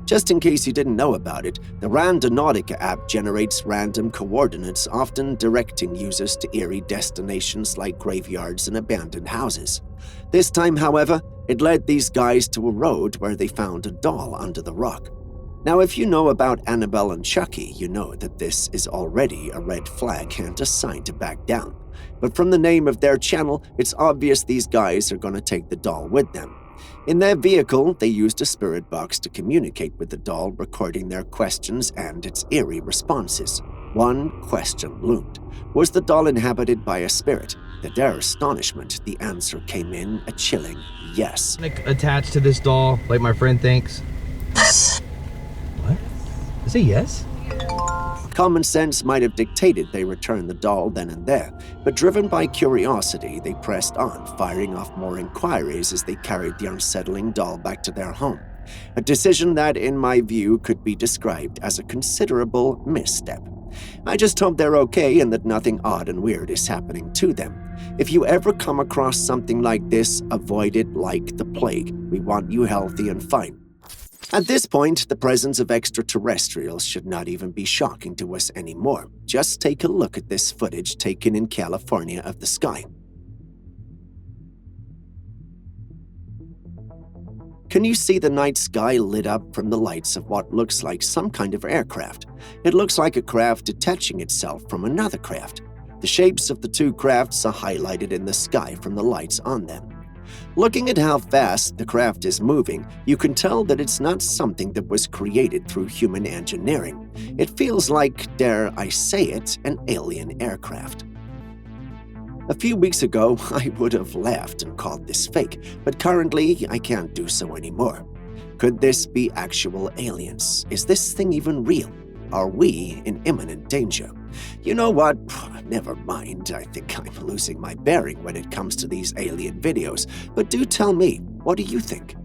Just in case you didn't know about it, the Randonautica app generates random coordinates, often directing users to eerie destinations like graveyards and abandoned houses. This time, however, it led these guys to a road where they found a doll under the rock. Now, if you know about Annabelle and Chucky, you know that this is already a red flag and a sign to back down. But from the name of their channel, it's obvious these guys are going to take the doll with them. In their vehicle, they used a spirit box to communicate with the doll, recording their questions and its eerie responses. One question loomed. Was the doll inhabited by a spirit? To their astonishment, the answer came in a chilling yes. Attached to this doll, like my friend thinks. What? Is it yes? Common sense might have dictated they return the doll then and there, but driven by curiosity, they pressed on, firing off more inquiries as they carried the unsettling doll back to their home. A decision that, in my view, could be described as a considerable misstep. I just hope they're okay and that nothing odd and weird is happening to them. If you ever come across something like this, avoid it like the plague. We want you healthy and fine. At this point, the presence of extraterrestrials should not even be shocking to us anymore. Just take a look at this footage taken in California of the sky. Can you see the night sky lit up from the lights of what looks like some kind of aircraft? It looks like a craft detaching itself from another craft. The shapes of the two crafts are highlighted in the sky from the lights on them. Looking at how fast the craft is moving, you can tell that it's not something that was created through human engineering. It feels like, dare I say it, an alien aircraft. A few weeks ago, I would have laughed and called this fake, but currently I can't do so anymore. Could this be actual aliens? Is this thing even real? Are we in imminent danger? You know what? Never mind. I think I'm losing my bearing when it comes to these alien videos. But do tell me, what do you think?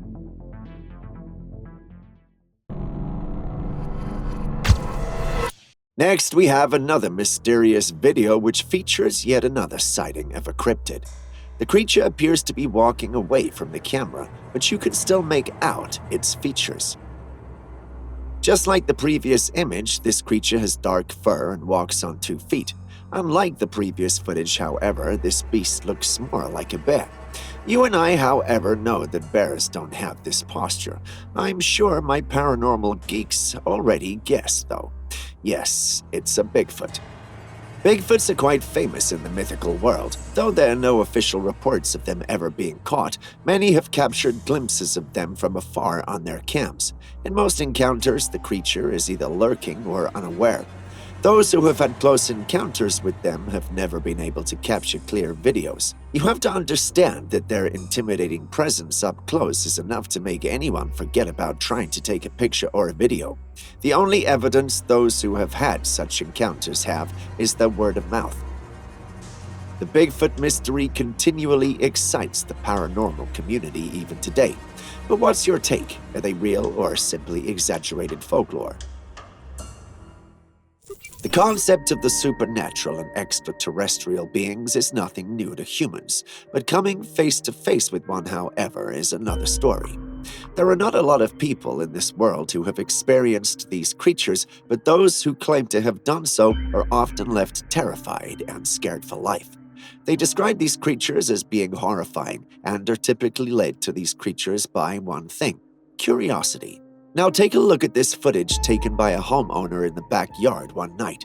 Next, we have another mysterious video which features yet another sighting of a cryptid. The creature appears to be walking away from the camera, but you can still make out its features. Just like the previous image, this creature has dark fur and walks on 2 feet. Unlike the previous footage, however, this beast looks more like a bear. You and I, however, know that bears don't have this posture. I'm sure my paranormal geeks already guessed, though. Yes, it's a Bigfoot. Bigfoots are quite famous in the mythical world. Though there are no official reports of them ever being caught, many have captured glimpses of them from afar on their cams. In most encounters, the creature is either lurking or unaware. Those who have had close encounters with them have never been able to capture clear videos. You have to understand that their intimidating presence up close is enough to make anyone forget about trying to take a picture or a video. The only evidence those who have had such encounters have is the word of mouth. The Bigfoot mystery continually excites the paranormal community even today. But what's your take? Are they real or simply exaggerated folklore? The concept of the supernatural and extraterrestrial beings is nothing new to humans, but coming face to face with one, however, is another story. There are not a lot of people in this world who have experienced these creatures, but those who claim to have done so are often left terrified and scared for life. They describe these creatures as being horrifying and are typically led to these creatures by one thing: curiosity. Now take a look at this footage taken by a homeowner in the backyard one night.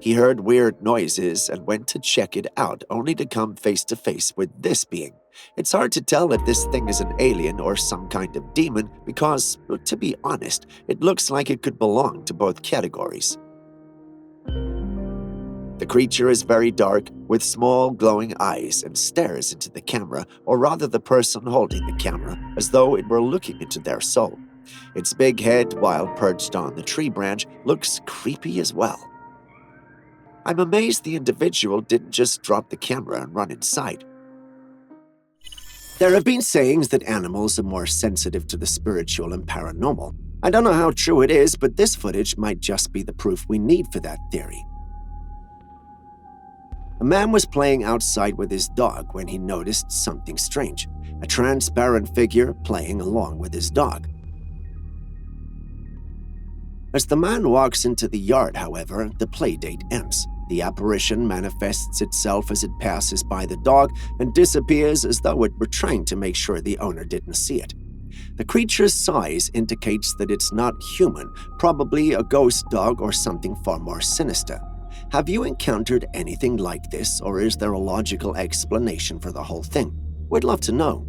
He heard weird noises and went to check it out, only to come face to face with this being. It's hard to tell if this thing is an alien or some kind of demon because, to be honest, it looks like it could belong to both categories. The creature is very dark, with small glowing eyes, and stares into the camera, or rather the person holding the camera, as though it were looking into their soul. Its big head, while perched on the tree branch, looks creepy as well. I'm amazed the individual didn't just drop the camera and run inside. There have been sayings that animals are more sensitive to the spiritual and paranormal. I don't know how true it is, but this footage might just be the proof we need for that theory. A man was playing outside with his dog when he noticed something strange, a transparent figure playing along with his dog. As the man walks into the yard, however, the playdate ends. The apparition manifests itself as it passes by the dog and disappears as though it were trying to make sure the owner didn't see it. The creature's size indicates that it's not human, probably a ghost dog or something far more sinister. Have you encountered anything like this, or is there a logical explanation for the whole thing? We'd love to know.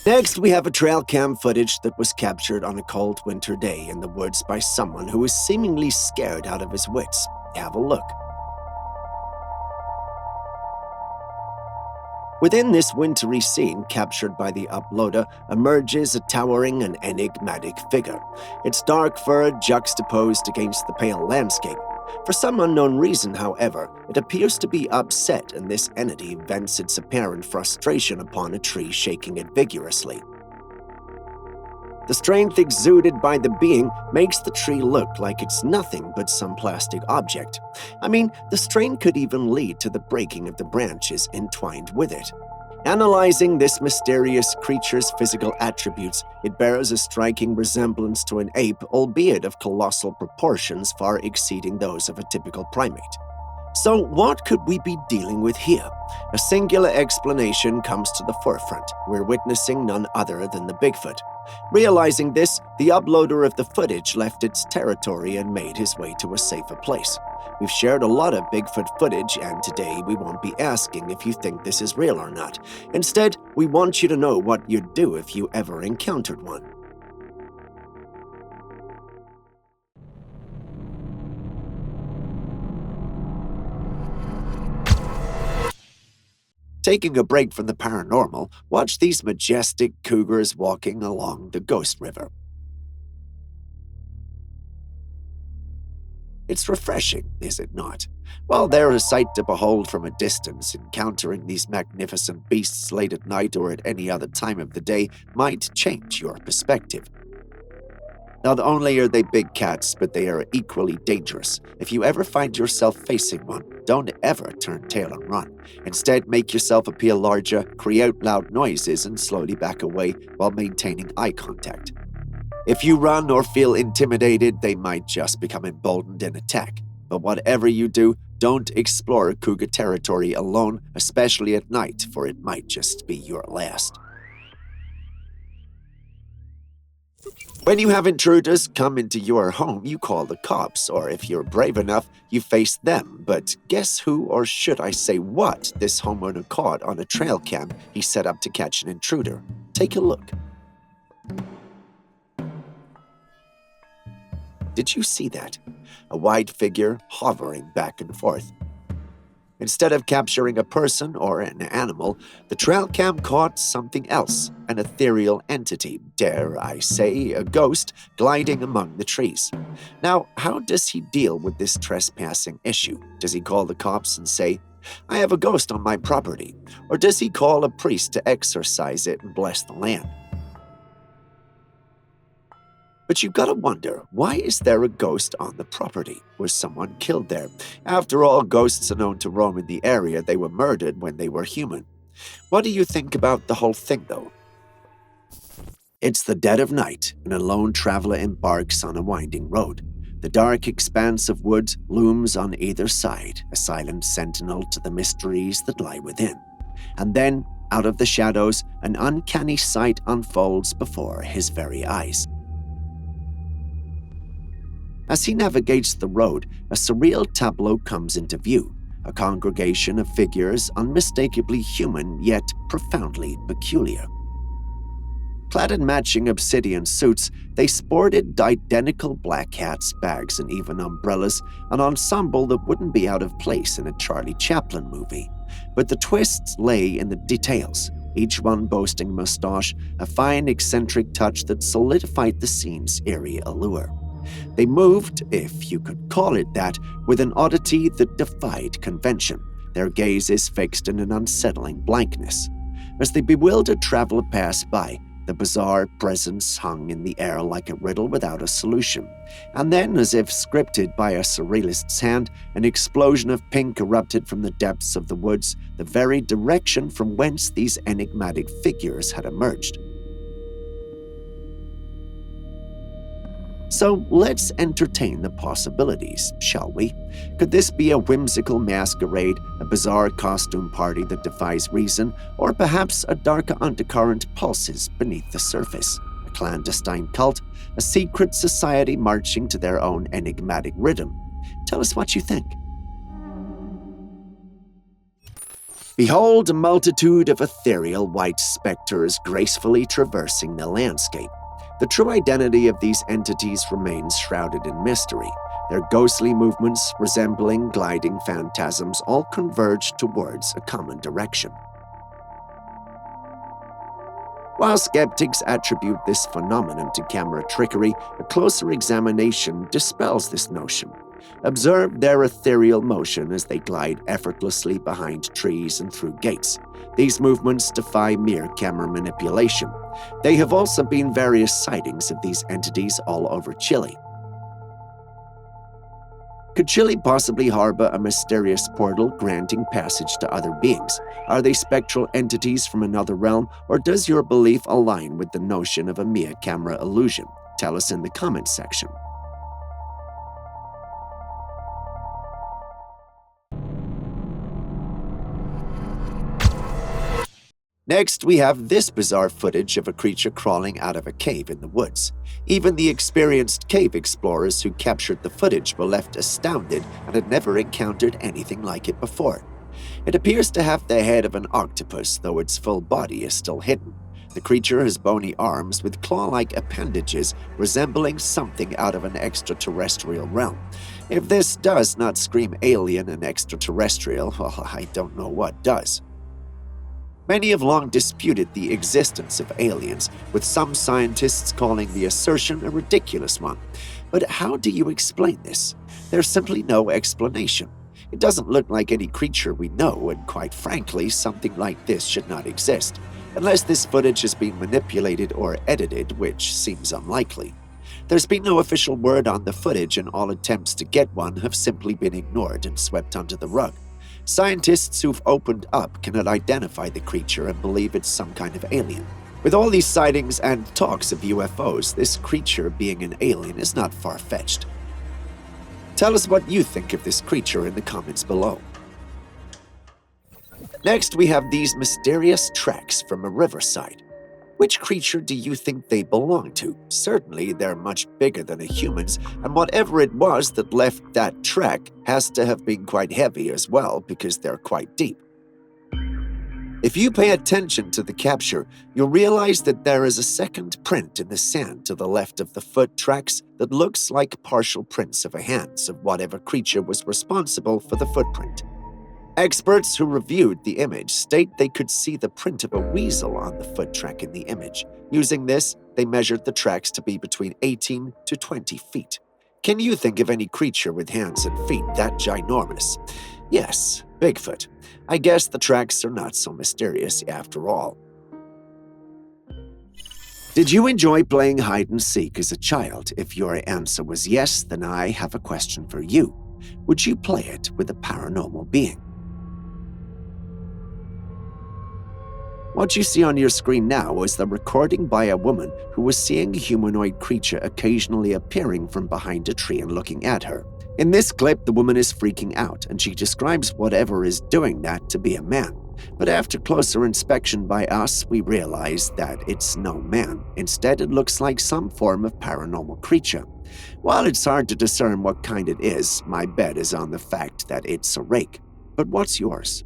Next, we have a Trailcam footage that was captured on a cold winter day in the woods by someone who was seemingly scared out of his wits. Have a look. Within this wintry scene captured by the uploader emerges a towering and enigmatic figure, its dark fur juxtaposed against the pale landscape. For some unknown reason, however, it appears to be upset, and this entity vents its apparent frustration upon a tree, shaking it vigorously. The strength exuded by the being makes the tree look like it's nothing but some plastic object. I mean, the strain could even lead to the breaking of the branches entwined with it. Analyzing this mysterious creature's physical attributes, it bears a striking resemblance to an ape, albeit of colossal proportions far exceeding those of a typical primate. So what could we be dealing with here? A singular explanation comes to the forefront. We're witnessing none other than the Bigfoot. Realizing this, the uploader of the footage left its territory and made his way to a safer place. We've shared a lot of Bigfoot footage, and today we won't be asking if you think this is real or not. Instead, we want you to know what you'd do if you ever encountered one. Taking a break from the paranormal, watch these majestic cougars walking along the Ghost River. It's refreshing, is it not? While they're a sight to behold from a distance, encountering these magnificent beasts late at night or at any other time of the day might change your perspective. Not only are they big cats, but they are equally dangerous. If you ever find yourself facing one, don't ever turn tail and run. Instead, make yourself appear larger, create loud noises, and slowly back away while maintaining eye contact. If you run or feel intimidated, they might just become emboldened and attack. But whatever you do, don't explore cougar territory alone, especially at night, for it might just be your last. When you have intruders come into your home, you call the cops, or if you're brave enough, you face them. But guess who, or should I say what, this homeowner caught on a trail cam he set up to catch an intruder? Take a look. Did you see that? A white figure hovering back and forth. Instead of capturing a person or an animal, the trail cam caught something else, an ethereal entity, dare I say, a ghost, gliding among the trees. Now, how does he deal with this trespassing issue? Does he call the cops and say, "I have a ghost on my property"? Or does he call a priest to exorcise it and bless the land? But you've got to wonder, why is there a ghost on the property? Was someone killed there? After all, ghosts are known to roam in the area. They were murdered when they were human. What do you think about the whole thing, though? It's the dead of night, and a lone traveler embarks on a winding road. The dark expanse of woods looms on either side, a silent sentinel to the mysteries that lie within. And then, out of the shadows, an uncanny sight unfolds before his very eyes. As he navigates the road, a surreal tableau comes into view, a congregation of figures unmistakably human yet profoundly peculiar. Clad in matching obsidian suits, they sported identical black hats, bags, and even umbrellas, an ensemble that wouldn't be out of place in a Charlie Chaplin movie. But the twists lay in the details, each one boasting a mustache, a fine eccentric touch that solidified the scene's eerie allure. They moved, if you could call it that, with an oddity that defied convention, their gazes fixed in an unsettling blankness. As the bewildered traveler passed by, the bizarre presence hung in the air like a riddle without a solution. And then, as if scripted by a surrealist's hand, an explosion of pink erupted from the depths of the woods, the very direction from whence these enigmatic figures had emerged. So let's entertain the possibilities, shall we? Could this be a whimsical masquerade, a bizarre costume party that defies reason, or perhaps a darker undercurrent pulses beneath the surface? A clandestine cult, a secret society marching to their own enigmatic rhythm? Tell us what you think. Behold a multitude of ethereal white specters gracefully traversing the landscape. The true identity of these entities remains shrouded in mystery. Their ghostly movements, resembling gliding phantasms, all converge towards a common direction. While skeptics attribute this phenomenon to camera trickery, a closer examination dispels this notion. Observe their ethereal motion as they glide effortlessly behind trees and through gates. These movements defy mere camera manipulation. There have also been various sightings of these entities all over Chile. Could Chile possibly harbor a mysterious portal granting passage to other beings? Are they spectral entities from another realm, or does your belief align with the notion of a mere camera illusion? Tell us in the comments section. Next, we have this bizarre footage of a creature crawling out of a cave in the woods. Even the experienced cave explorers who captured the footage were left astounded and had never encountered anything like it before. It appears to have the head of an octopus, though its full body is still hidden. The creature has bony arms with claw-like appendages resembling something out of an extraterrestrial realm. If this does not scream alien and extraterrestrial, well, I don't know what does. Many have long disputed the existence of aliens, with some scientists calling the assertion a ridiculous one. But how do you explain this? There's simply no explanation. It doesn't look like any creature we know, and quite frankly, something like this should not exist, unless this footage has been manipulated or edited, which seems unlikely. There's been no official word on the footage, and all attempts to get one have simply been ignored and swept under the rug. Scientists who've opened up cannot identify the creature and believe it's some kind of alien. With all these sightings and talks of UFOs, this creature being an alien is not far-fetched. Tell us what you think of this creature in the comments below. Next, we have these mysterious tracks from a riverside. Which creature do you think they belong to? Certainly, they're much bigger than a human's, and whatever it was that left that track has to have been quite heavy as well, because they're quite deep. If you pay attention to the capture, you'll realize that there is a second print in the sand to the left of the foot tracks that looks like partial prints of a hands of whatever creature was responsible for the footprint. Experts who reviewed the image state they could see the print of a weasel on the foot track in the image. Using this, they measured the tracks to be between 18 to 20 feet. Can you think of any creature with hands and feet that ginormous? Yes, Bigfoot. I guess the tracks are not so mysterious after all. Did you enjoy playing hide and seek as a child? If your answer was yes, then I have a question for you. Would you play it with a paranormal being? What you see on your screen now is the recording by a woman who was seeing a humanoid creature occasionally appearing from behind a tree and looking at her. In this clip, the woman is freaking out, and she describes whatever is doing that to be a man. But after closer inspection by us, we realize that it's no man. Instead, it looks like some form of paranormal creature. While it's hard to discern what kind it is, my bet is on the fact that it's a rake. But what's yours?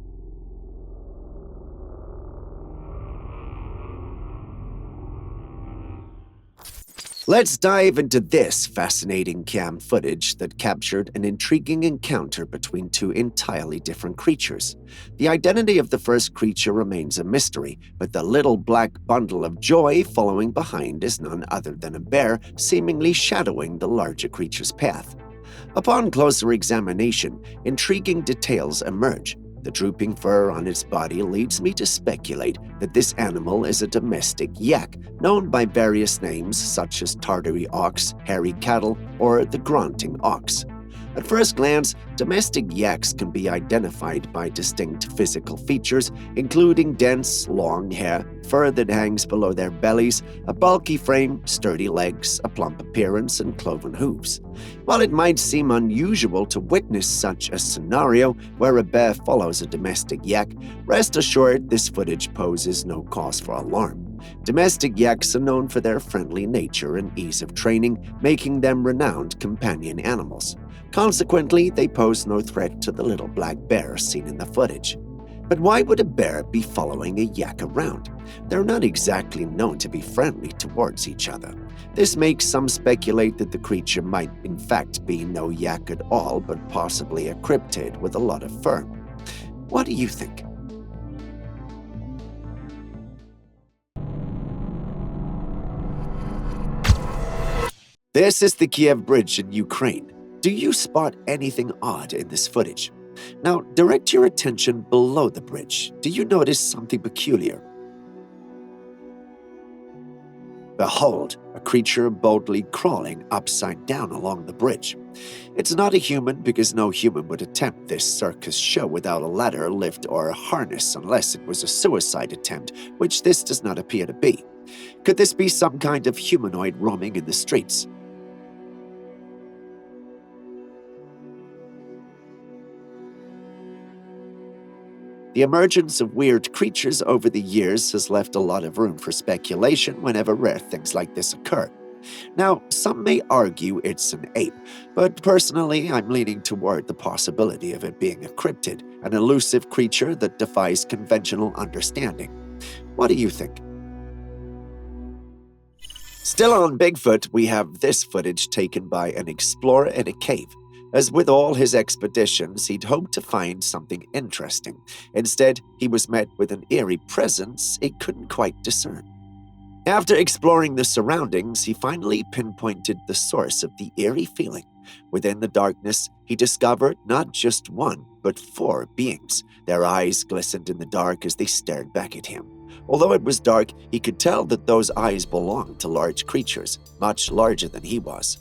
Let's dive into this fascinating cam footage that captured an intriguing encounter between two entirely different creatures. The identity of the first creature remains a mystery, but the little black bundle of joy following behind is none other than a bear, seemingly shadowing the larger creature's path. Upon closer examination, intriguing details emerge. The drooping fur on its body leads me to speculate that this animal is a domestic yak, known by various names such as Tartary ox, hairy cattle, or the grunting ox. At first glance, domestic yaks can be identified by distinct physical features, including dense, long hair, fur that hangs below their bellies, a bulky frame, sturdy legs, a plump appearance, and cloven hooves. While it might seem unusual to witness such a scenario where a bear follows a domestic yak, rest assured this footage poses no cause for alarm. Domestic yaks are known for their friendly nature and ease of training, making them renowned companion animals. Consequently, they pose no threat to the little black bear seen in the footage. But why would a bear be following a yak around? They're not exactly known to be friendly towards each other. This makes some speculate that the creature might in fact be no yak at all, but possibly a cryptid with a lot of fur. What do you think? This is the Kiev Bridge in Ukraine. Do you spot anything odd in this footage? Now, direct your attention below the bridge. Do you notice something peculiar? Behold, a creature boldly crawling upside down along the bridge. It's not a human because no human would attempt this circus show without a ladder, lift, or a harness unless it was a suicide attempt, which this does not appear to be. Could this be some kind of humanoid roaming in the streets? The emergence of weird creatures over the years has left a lot of room for speculation whenever rare things like this occur. Now, some may argue it's an ape, but personally I'm leaning toward the possibility of it being a cryptid, an elusive creature that defies conventional understanding. What do you think? Still on Bigfoot, we have this footage taken by an explorer in a cave. As with all his expeditions, he'd hoped to find something interesting. Instead, he was met with an eerie presence he couldn't quite discern. After exploring the surroundings, he finally pinpointed the source of the eerie feeling. Within the darkness, he discovered not just one, but 4 beings. Their eyes glistened in the dark as they stared back at him. Although it was dark, he could tell that those eyes belonged to large creatures, much larger than he was.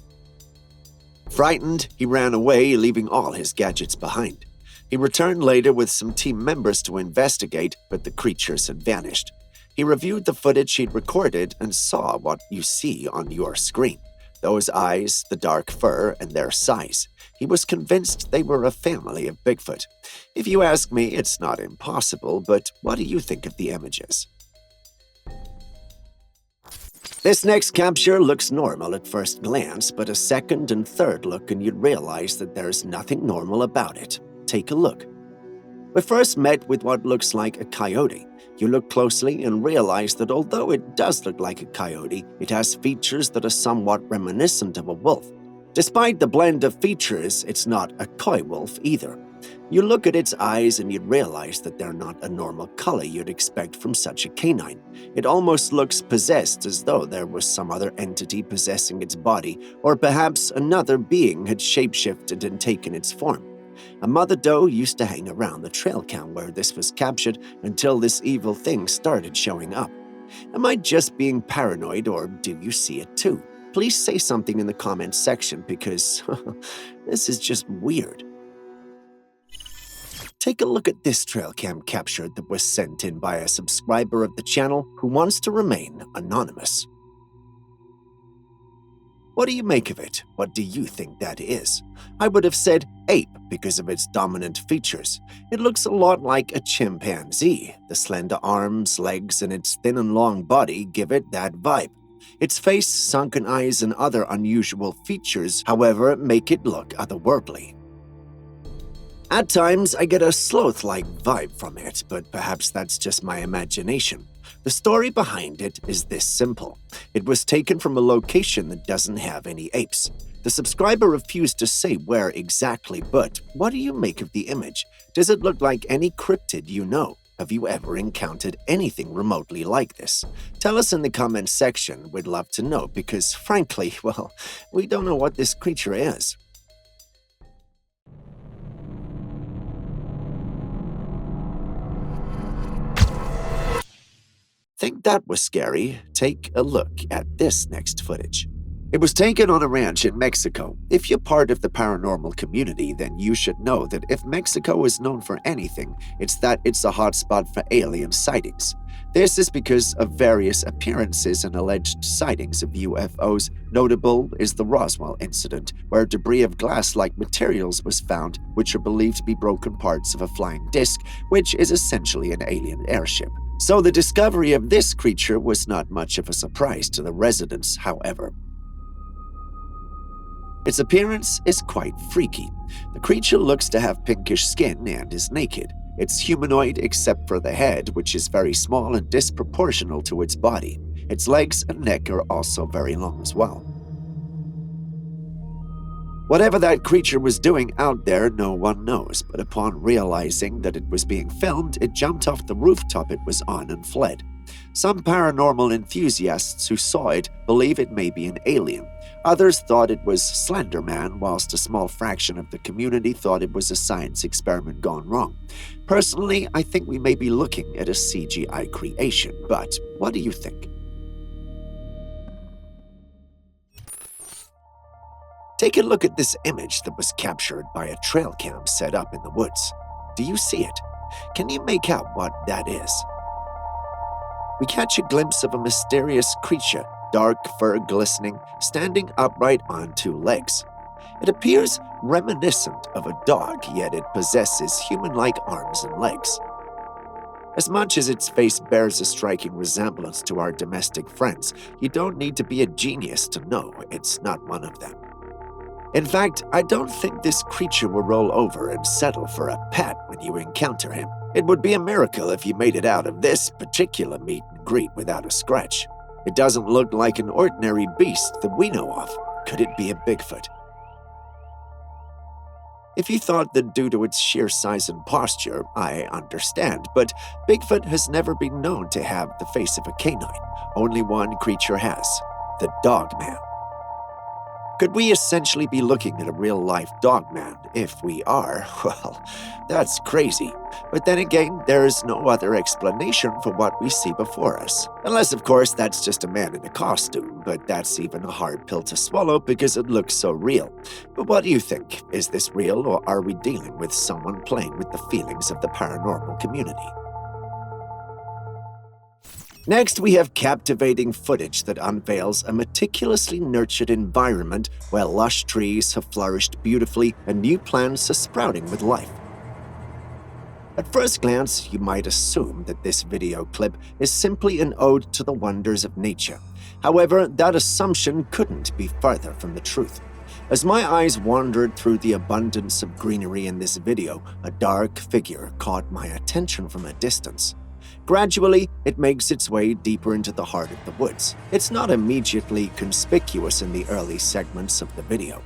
Frightened, he ran away, leaving all his gadgets behind. He returned later with some team members to investigate, but the creatures had vanished. He reviewed the footage he'd recorded and saw what you see on your screen. Those eyes, the dark fur, and their size. He was convinced they were a family of Bigfoot. If you ask me, it's not impossible, but what do you think of the images? This next capture looks normal at first glance, but a second and third look and you'd realize that there's nothing normal about it. Take a look. We're first met with what looks like a coyote. You look closely and realize that although it does look like a coyote, it has features that are somewhat reminiscent of a wolf. Despite the blend of features, it's not a coy wolf either. You look at its eyes and you'd realize that they're not a normal color you'd expect from such a canine. It almost looks possessed, as though there was some other entity possessing its body, or perhaps another being had shapeshifted and taken its form. A mother doe used to hang around the Trailcam where this was captured until this evil thing started showing up. Am I just being paranoid, or do you see it too? Please say something in the comments section because this is just weird. Take a look at this Trailcam capture that was sent in by a subscriber of the channel who wants to remain anonymous. What do you make of it? What do you think that is? I would have said ape because of its dominant features. It looks a lot like a chimpanzee. The slender arms, legs, and its thin and long body give it that vibe. Its face, sunken eyes, and other unusual features, however, make it look otherworldly. At times, I get a sloth-like vibe from it, but perhaps that's just my imagination. The story behind it is this simple. It was taken from a location that doesn't have any apes. The subscriber refused to say where exactly, but what do you make of the image? Does it look like any cryptid you know? Have you ever encountered anything remotely like this? Tell us in the comments section. We'd love to know because, frankly, well, we don't know what this creature is. Think that was scary? Take a look at this next footage. It was taken on a ranch in Mexico. If you're part of the paranormal community, then you should know that if Mexico is known for anything, it's that it's a hotspot for alien sightings. This is because of various appearances and alleged sightings of UFOs. Notable is the Roswell incident, where debris of glass-like materials was found, which are believed to be broken parts of a flying disc, which is essentially an alien airship. So the discovery of this creature was not much of a surprise to the residents, however. Its appearance is quite freaky. The creature looks to have pinkish skin and is naked. It's humanoid except for the head, which is very small and disproportional to its body. Its legs and neck are also very long as well. Whatever that creature was doing out there, no one knows, but upon realizing that it was being filmed, it jumped off the rooftop it was on and fled. Some paranormal enthusiasts who saw it believe it may be an alien. Others thought it was Slender Man, whilst a small fraction of the community thought it was a science experiment gone wrong. Personally, I think we may be looking at a CGI creation, but what do you think? Take a look at this image that was captured by a trail cam set up in the woods. Do you see it? Can you make out what that is? We catch a glimpse of a mysterious creature, dark fur glistening, standing upright on two legs. It appears reminiscent of a dog, yet it possesses human-like arms and legs. As much as its face bears a striking resemblance to our domestic friends, you don't need to be a genius to know it's not one of them. In fact, I don't think this creature will roll over and settle for a pet when you encounter him. It would be a miracle if you made it out of this particular meet and greet without a scratch. It doesn't look like an ordinary beast that we know of. Could it be a Bigfoot? If you thought that due to its sheer size and posture, I understand, but Bigfoot has never been known to have the face of a canine. Only one creature has, the Dogman. Could we essentially be looking at a real-life dogman? If we are, well, that's crazy. But then again, there is no other explanation for what we see before us. Unless, of course, that's just a man in a costume, but that's even a hard pill to swallow because it looks so real. But what do you think? Is this real, or are we dealing with someone playing with the feelings of the paranormal community? Next, we have captivating footage that unveils a meticulously nurtured environment where lush trees have flourished beautifully and new plants are sprouting with life. At first glance, you might assume that this video clip is simply an ode to the wonders of nature. However, that assumption couldn't be further from the truth. As my eyes wandered through the abundance of greenery in this video, a dark figure caught my attention from a distance. Gradually, it makes its way deeper into the heart of the woods. It's not immediately conspicuous in the early segments of the video.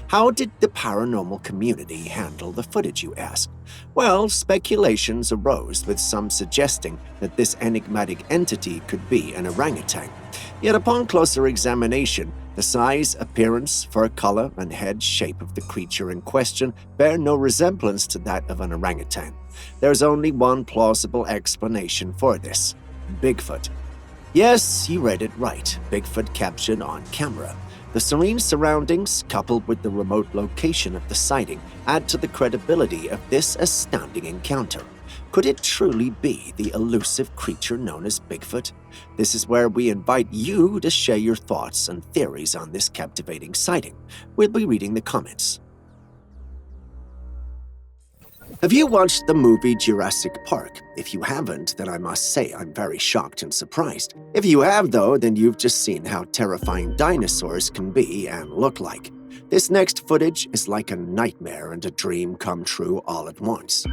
How did the paranormal community handle the footage, you ask? Well, speculations arose, with some suggesting that this enigmatic entity could be an orangutan. Yet upon closer examination, the size, appearance, fur color, and head shape of the creature in question bear no resemblance to that of an orangutan. There's only one plausible explanation for this: Bigfoot. Yes, you read it right. Bigfoot captured on camera. The serene surroundings, coupled with the remote location of the sighting, add to the credibility of this astounding encounter. Could it truly be the elusive creature known as Bigfoot? This is where we invite you to share your thoughts and theories on this captivating sighting. We'll be reading the comments. Have you watched the movie Jurassic Park? If you haven't, then I must say I'm very shocked and surprised. If you have, though, then you've just seen how terrifying dinosaurs can be and look like. This next footage is like a nightmare and a dream come true all at once.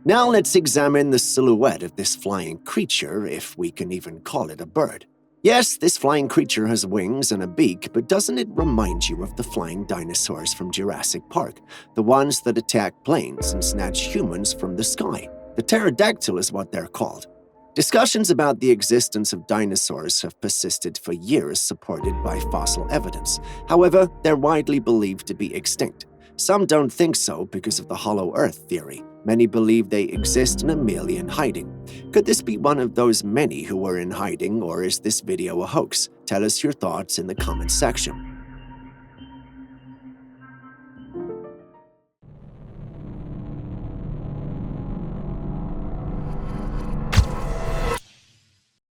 Now let's examine the silhouette of this flying creature, if we can even call it a bird. Yes, this flying creature has wings and a beak, but doesn't it remind you of the flying dinosaurs from Jurassic Park, the ones that attack planes and snatch humans from the sky? The pterodactyl is what they're called. Discussions about the existence of dinosaurs have persisted for years, supported by fossil evidence. However, they're widely believed to be extinct. Some don't think so because of the hollow earth theory. Many believe they exist and are merely in hiding. Could this be one of those many who were in hiding, or is this video a hoax? Tell us your thoughts in the comments section.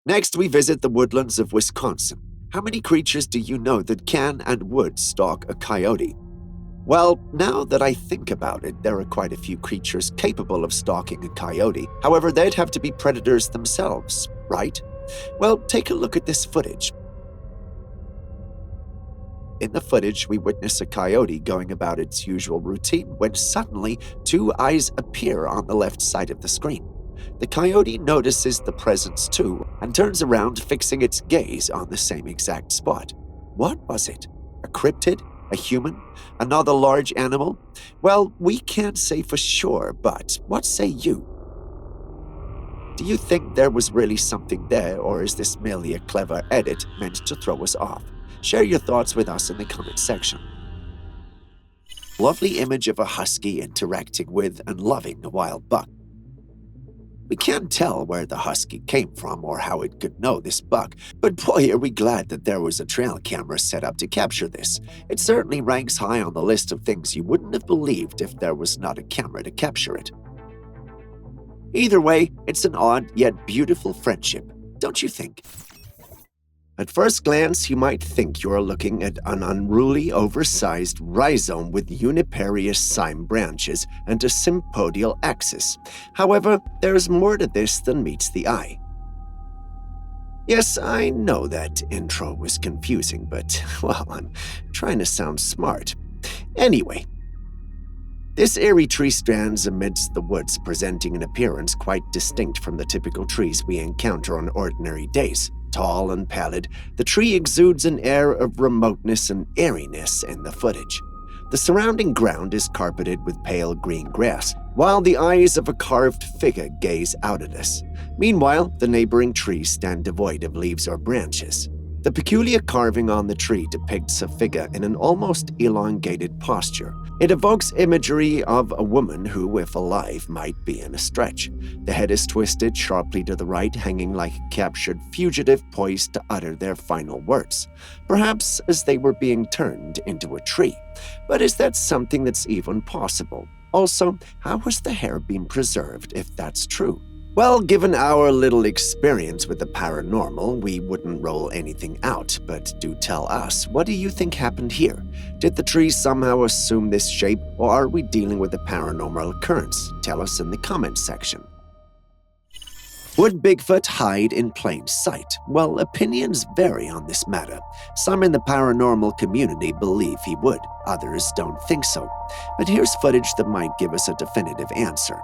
Next, we visit the woodlands of Wisconsin. How many creatures do you know that can and would stalk a coyote? Well, now that I think about it, there are quite a few creatures capable of stalking a coyote. However, they'd have to be predators themselves, right? Well, take a look at this footage. In the footage, we witness a coyote going about its usual routine when suddenly 2 eyes appear on the left side of the screen. The coyote notices the presence too and turns around, fixing its gaze on the same exact spot. What was it? A cryptid? A human? Another large animal? Well, we can't say for sure, but what say you? Do you think there was really something there, or is this merely a clever edit meant to throw us off? Share your thoughts with us in the comment section. Lovely image of a husky interacting with and loving a wild buck. We can't tell where the husky came from or how it could know this buck, but boy, are we glad that there was a trail camera set up to capture this. It certainly ranks high on the list of things you wouldn't have believed if there was not a camera to capture it. Either way, it's an odd yet beautiful friendship, don't you think? At first glance, you might think you're looking at an unruly, oversized rhizome with uniparious cyme branches and a sympodial axis. However, there's more to this than meets the eye. Yes, I know that intro was confusing, but, well, I'm trying to sound smart. Anyway, this airy tree stands amidst the woods, presenting an appearance quite distinct from the typical trees we encounter on ordinary days. Tall and pallid, the tree exudes an air of remoteness and airiness in the footage. The surrounding ground is carpeted with pale green grass, while the eyes of a carved figure gaze out at us. Meanwhile, the neighboring trees stand devoid of leaves or branches. The peculiar carving on the tree depicts a figure in an almost elongated posture. It evokes imagery of a woman who, if alive, might be in a stretch. The head is twisted sharply to the right, hanging like a captured fugitive poised to utter their final words, perhaps as they were being turned into a tree. But is that something that's even possible? Also, how has the hair been preserved if that's true? Well, given our little experience with the paranormal, we wouldn't roll anything out, but do tell us, what do you think happened here? Did the tree somehow assume this shape, or are we dealing with a paranormal occurrence? Tell us in the comments section. Would Bigfoot hide in plain sight? Well, opinions vary on this matter. Some in the paranormal community believe he would, others don't think so. But here's footage that might give us a definitive answer.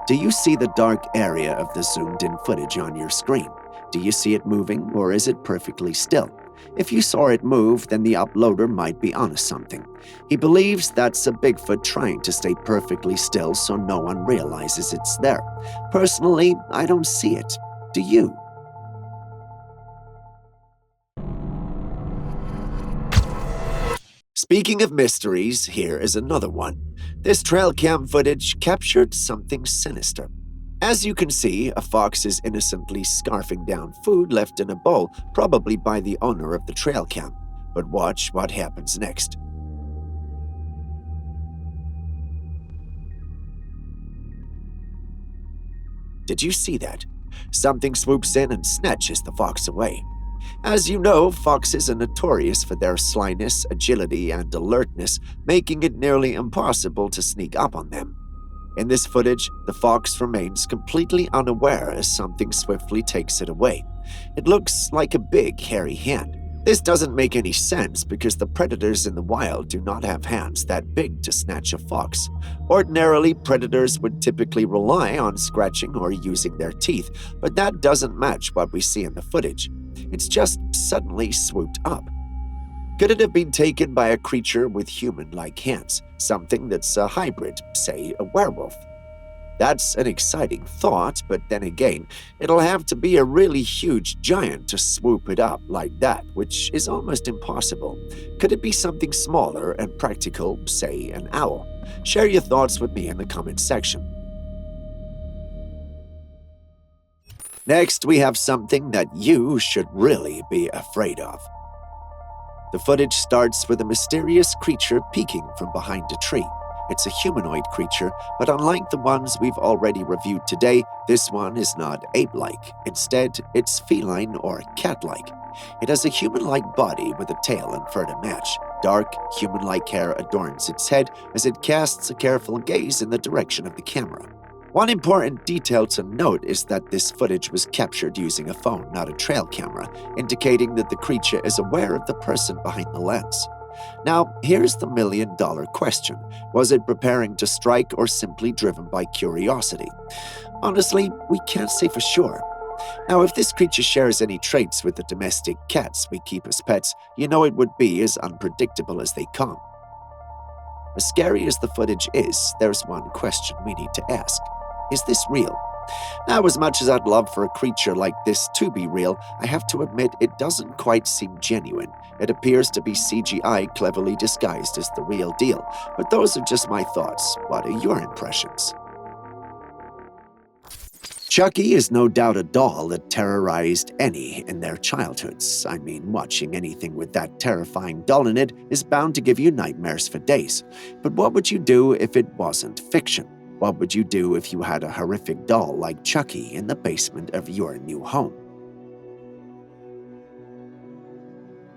Do you see the dark area of the zoomed-in footage on your screen? Do you see it moving, or is it perfectly still? If you saw it move, then the uploader might be onto something. He believes that's a Bigfoot trying to stay perfectly still so no one realizes it's there. Personally, I don't see it. Do you? Speaking of mysteries, here is another one. This trail cam footage captured something sinister. As you can see, a fox is innocently scarfing down food left in a bowl, probably by the owner of the trail cam. But watch what happens next. Did you see that? Something swoops in and snatches the fox away. As you know, foxes are notorious for their slyness, agility, and alertness, making it nearly impossible to sneak up on them. In this footage, the fox remains completely unaware as something swiftly takes it away. It looks like a big, hairy hand. This doesn't make any sense because the predators in the wild do not have hands that big to snatch a fox. Ordinarily, predators would typically rely on scratching or using their teeth, but that doesn't match what we see in the footage. It's just suddenly swooped up. Could it have been taken by a creature with human-like hands, something that's a hybrid, say a werewolf? That's an exciting thought, but then again, it'll have to be a really huge giant to swoop it up like that, which is almost impossible. Could it be something smaller and practical, say an owl? Share your thoughts with me in the comments section. Next, we have something that you should really be afraid of. The footage starts with a mysterious creature peeking from behind a tree. It's a humanoid creature, but unlike the ones we've already reviewed today, this one is not ape-like. Instead, it's feline or cat-like. It has a human-like body with a tail and fur to match. Dark, human-like hair adorns its head as it casts a careful gaze in the direction of the camera. One important detail to note is that this footage was captured using a phone, not a trail camera, indicating that the creature is aware of the person behind the lens. Now, here's the million-dollar question. Was it preparing to strike or simply driven by curiosity? Honestly, we can't say for sure. Now, if this creature shares any traits with the domestic cats we keep as pets, you know it would be as unpredictable as they come. As scary as the footage is, there's one question we need to ask. Is this real? Now, as much as I'd love for a creature like this to be real, I have to admit it doesn't quite seem genuine. It appears to be CGI cleverly disguised as the real deal. But those are just my thoughts. What are your impressions? Chucky is no doubt a doll that terrorized any in their childhoods. I mean, watching anything with that terrifying doll in it is bound to give you nightmares for days. But what would you do if it wasn't fiction? What would you do if you had a horrific doll like Chucky in the basement of your new home?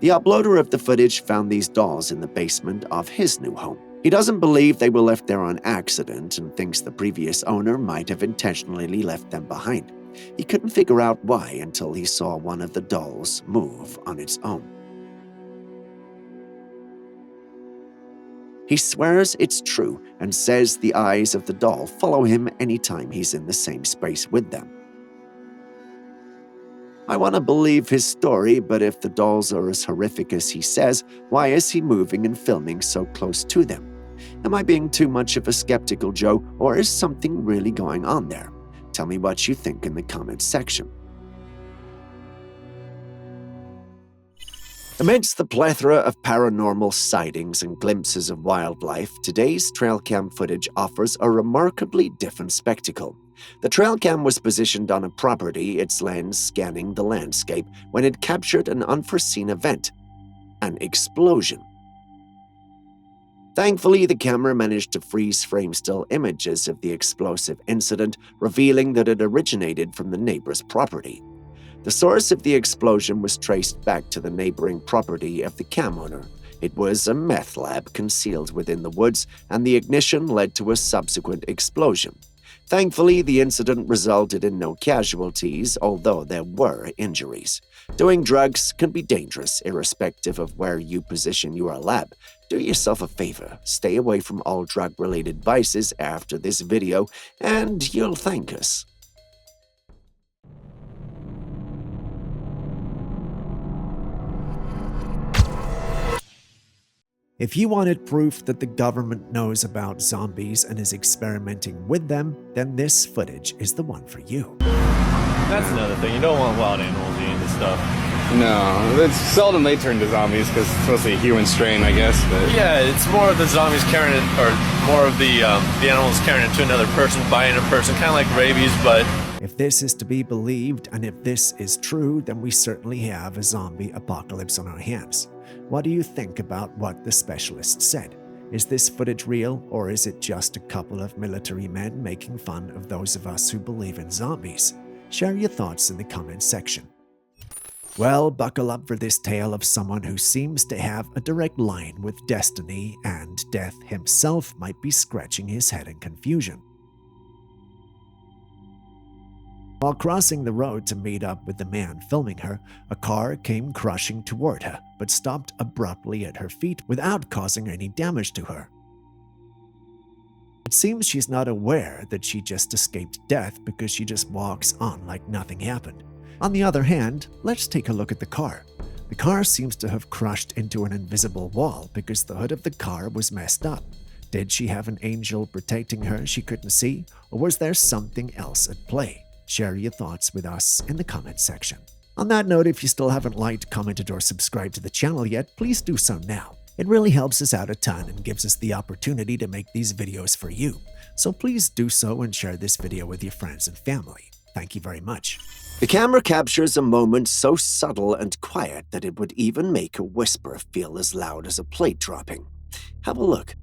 The uploader of the footage found these dolls in the basement of his new home. He doesn't believe they were left there on accident and thinks the previous owner might have intentionally left them behind. He couldn't figure out why until he saw one of the dolls move on its own. He swears it's true and says the eyes of the doll follow him anytime he's in the same space with them. I want to believe his story, but if the dolls are as horrific as he says, why is he moving and filming so close to them? Am I being too much of a skeptical Joe, or is something really going on there? Tell me what you think in the comments section. Amidst the plethora of paranormal sightings and glimpses of wildlife, today's Trailcam footage offers a remarkably different spectacle. The Trailcam was positioned on a property, its lens scanning the landscape, when it captured an unforeseen event: an explosion. Thankfully, the camera managed to freeze frame-still images of the explosive incident, revealing that it originated from the neighbor's property. The source of the explosion was traced back to the neighboring property of the cam owner. It was a meth lab concealed within the woods, and the ignition led to a subsequent explosion. Thankfully, the incident resulted in no casualties, although there were injuries. Doing drugs can be dangerous, irrespective of where you position your lab. Do yourself a favor, stay away from all drug-related vices after this video, and you'll thank us. If you wanted proof that the government knows about zombies and is experimenting with them, then this footage is the one for you. That's another thing. You don't want wild animals eating this stuff. No, it's seldom they turn to zombies because it's supposed to be a human strain, I guess. But yeah, it's more of the zombies carrying it, or more of the animals carrying it to another person, biting a person, kind of like rabies, but... If this is to be believed, and if this is true, then we certainly have a zombie apocalypse on our hands. What do you think about what the specialist said? Is this footage real, or is it just a couple of military men making fun of those of us who believe in zombies? Share your thoughts in the comments section. Well, buckle up for this tale of someone who seems to have a direct line with destiny, and Death himself might be scratching his head in confusion. While crossing the road to meet up with the man filming her, a car came crushing toward her, but stopped abruptly at her feet without causing any damage to her. It seems she's not aware that she just escaped death because she just walks on like nothing happened. On the other hand, let's take a look at the car. The car seems to have crushed into an invisible wall because the hood of the car was messed up. Did she have an angel protecting her she couldn't see, or was there something else at play? Share your thoughts with us in the comment section. On that note, if you still haven't liked, commented, or subscribed to the channel yet, please do so now. It really helps us out a ton and gives us the opportunity to make these videos for you. So please do so and share this video with your friends and family. Thank you very much. The camera captures a moment so subtle and quiet that it would even make a whisper feel as loud as a plate dropping. Have a look.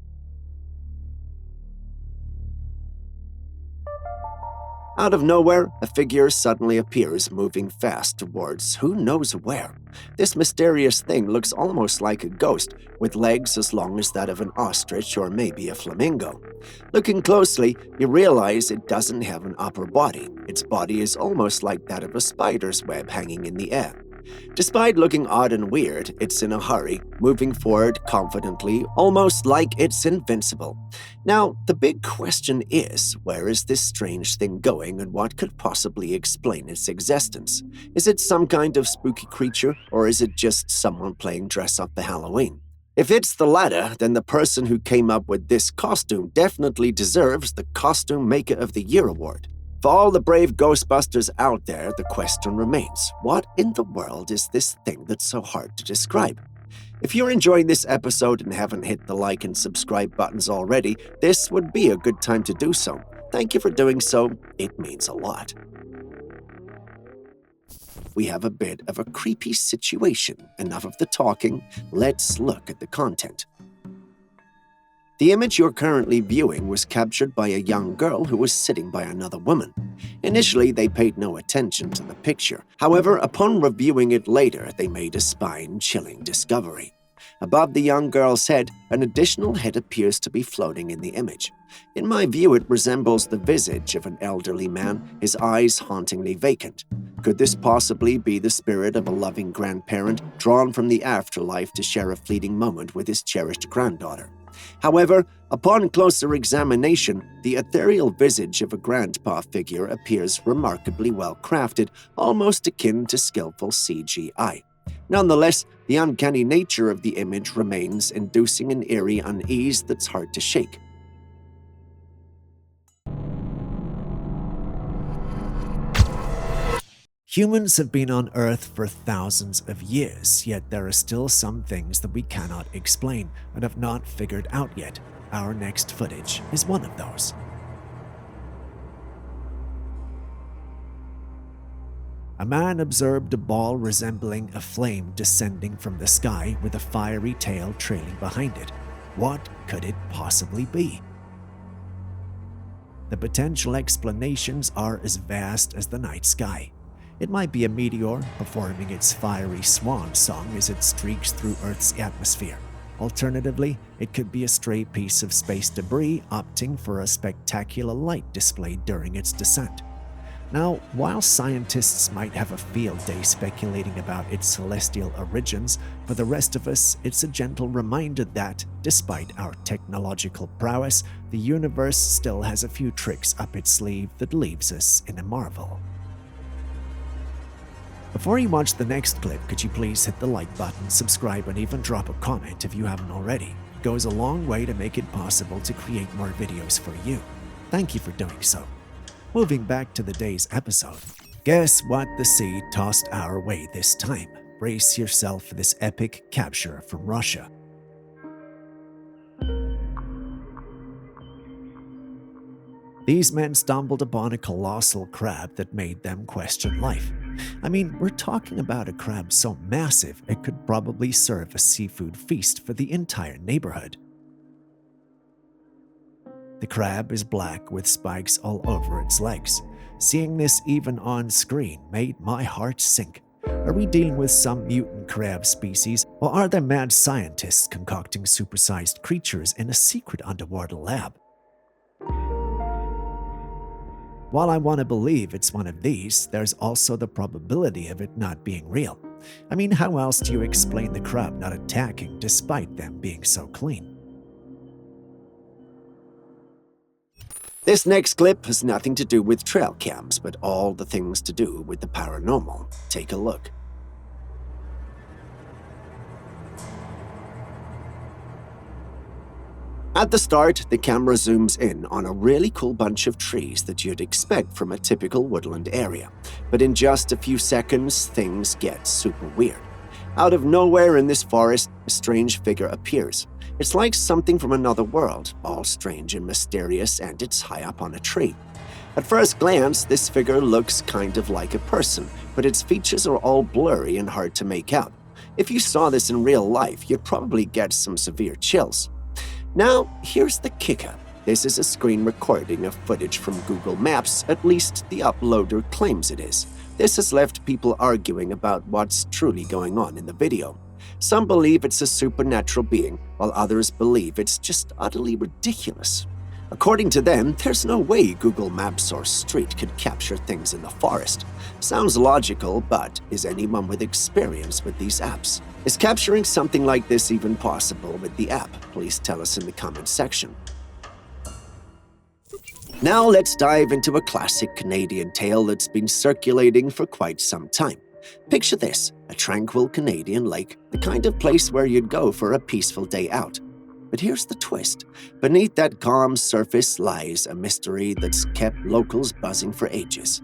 Out of nowhere, a figure suddenly appears moving fast towards who knows where. This mysterious thing looks almost like a ghost, with legs as long as that of an ostrich or maybe a flamingo. Looking closely, you realize it doesn't have an upper body. Its body is almost like that of a spider's web hanging in the air. Despite looking odd and weird, it's in a hurry, moving forward confidently, almost like it's invincible. Now, the big question is, where is this strange thing going and what could possibly explain its existence? Is it some kind of spooky creature, or is it just someone playing dress up for Halloween? If it's the latter, then the person who came up with this costume definitely deserves the Costume Maker of the Year award. For all the brave Ghostbusters out there, the question remains, what in the world is this thing that's so hard to describe? If you're enjoying this episode and haven't hit the like and subscribe buttons already, this would be a good time to do so. Thank you for doing so, it means a lot. We have a bit of a creepy situation. Enough of the talking, let's look at the content. The image you're currently viewing was captured by a young girl who was sitting by another woman. Initially, they paid no attention to the picture. However, upon reviewing it later, they made a spine-chilling discovery. Above the young girl's head, an additional head appears to be floating in the image. In my view, it resembles the visage of an elderly man, his eyes hauntingly vacant. Could this possibly be the spirit of a loving grandparent drawn from the afterlife to share a fleeting moment with his cherished granddaughter? However, upon closer examination, the ethereal visage of a grandpa figure appears remarkably well crafted, almost akin to skillful CGI. Nonetheless, the uncanny nature of the image remains, inducing an eerie unease that's hard to shake. Humans have been on Earth for thousands of years, yet there are still some things that we cannot explain and have not figured out yet. Our next footage is one of those. A man observed a ball resembling a flame descending from the sky with a fiery tail trailing behind it. What could it possibly be? The potential explanations are as vast as the night sky. It might be a meteor performing its fiery swan song as it streaks through Earth's atmosphere. Alternatively, it could be a stray piece of space debris opting for a spectacular light displayed during its descent. Now, while scientists might have a field day speculating about its celestial origins, for the rest of us, it's a gentle reminder that, despite our technological prowess, the universe still has a few tricks up its sleeve that leaves us in a marvel. Before you watch the next clip, could you please hit the like button, subscribe, and even drop a comment if you haven't already? It goes a long way to make it possible to create more videos for you. Thank you for doing so. Moving back to the day's episode. Guess what the sea tossed our way this time? Brace yourself for this epic capture from Russia. These men stumbled upon a colossal crab that made them question life. I mean, we're talking about a crab so massive it could probably serve a seafood feast for the entire neighborhood. The crab is black with spikes all over its legs. Seeing this even on screen made my heart sink. Are we dealing with some mutant crab species, or are there mad scientists concocting supersized creatures in a secret underwater lab? While I want to believe it's one of these, there's also the probability of it not being real. I mean, how else do you explain the crowd not attacking despite them being so clean? This next clip has nothing to do with trail cams, but all the things to do with the paranormal. Take a look. At the start, the camera zooms in on a really cool bunch of trees that you'd expect from a typical woodland area. But in just a few seconds, things get super weird. Out of nowhere in this forest, a strange figure appears. It's like something from another world, all strange and mysterious, and it's high up on a tree. At first glance, this figure looks kind of like a person, but its features are all blurry and hard to make out. If you saw this in real life, you'd probably get some severe chills. Now, here's the kicker. This is a screen recording of footage from Google Maps, at least the uploader claims it is. This has left people arguing about what's truly going on in the video. Some believe it's a supernatural being, while others believe it's just utterly ridiculous. According to them, there's no way Google Maps or Street could capture things in the forest. Sounds logical, but is anyone with experience with these apps? Is capturing something like this even possible with the app? Please tell us in the comment section. Now let's dive into a classic Canadian tale that's been circulating for quite some time. Picture this, a tranquil Canadian lake, the kind of place where you'd go for a peaceful day out. But here's the twist. Beneath that calm surface lies a mystery that's kept locals buzzing for ages.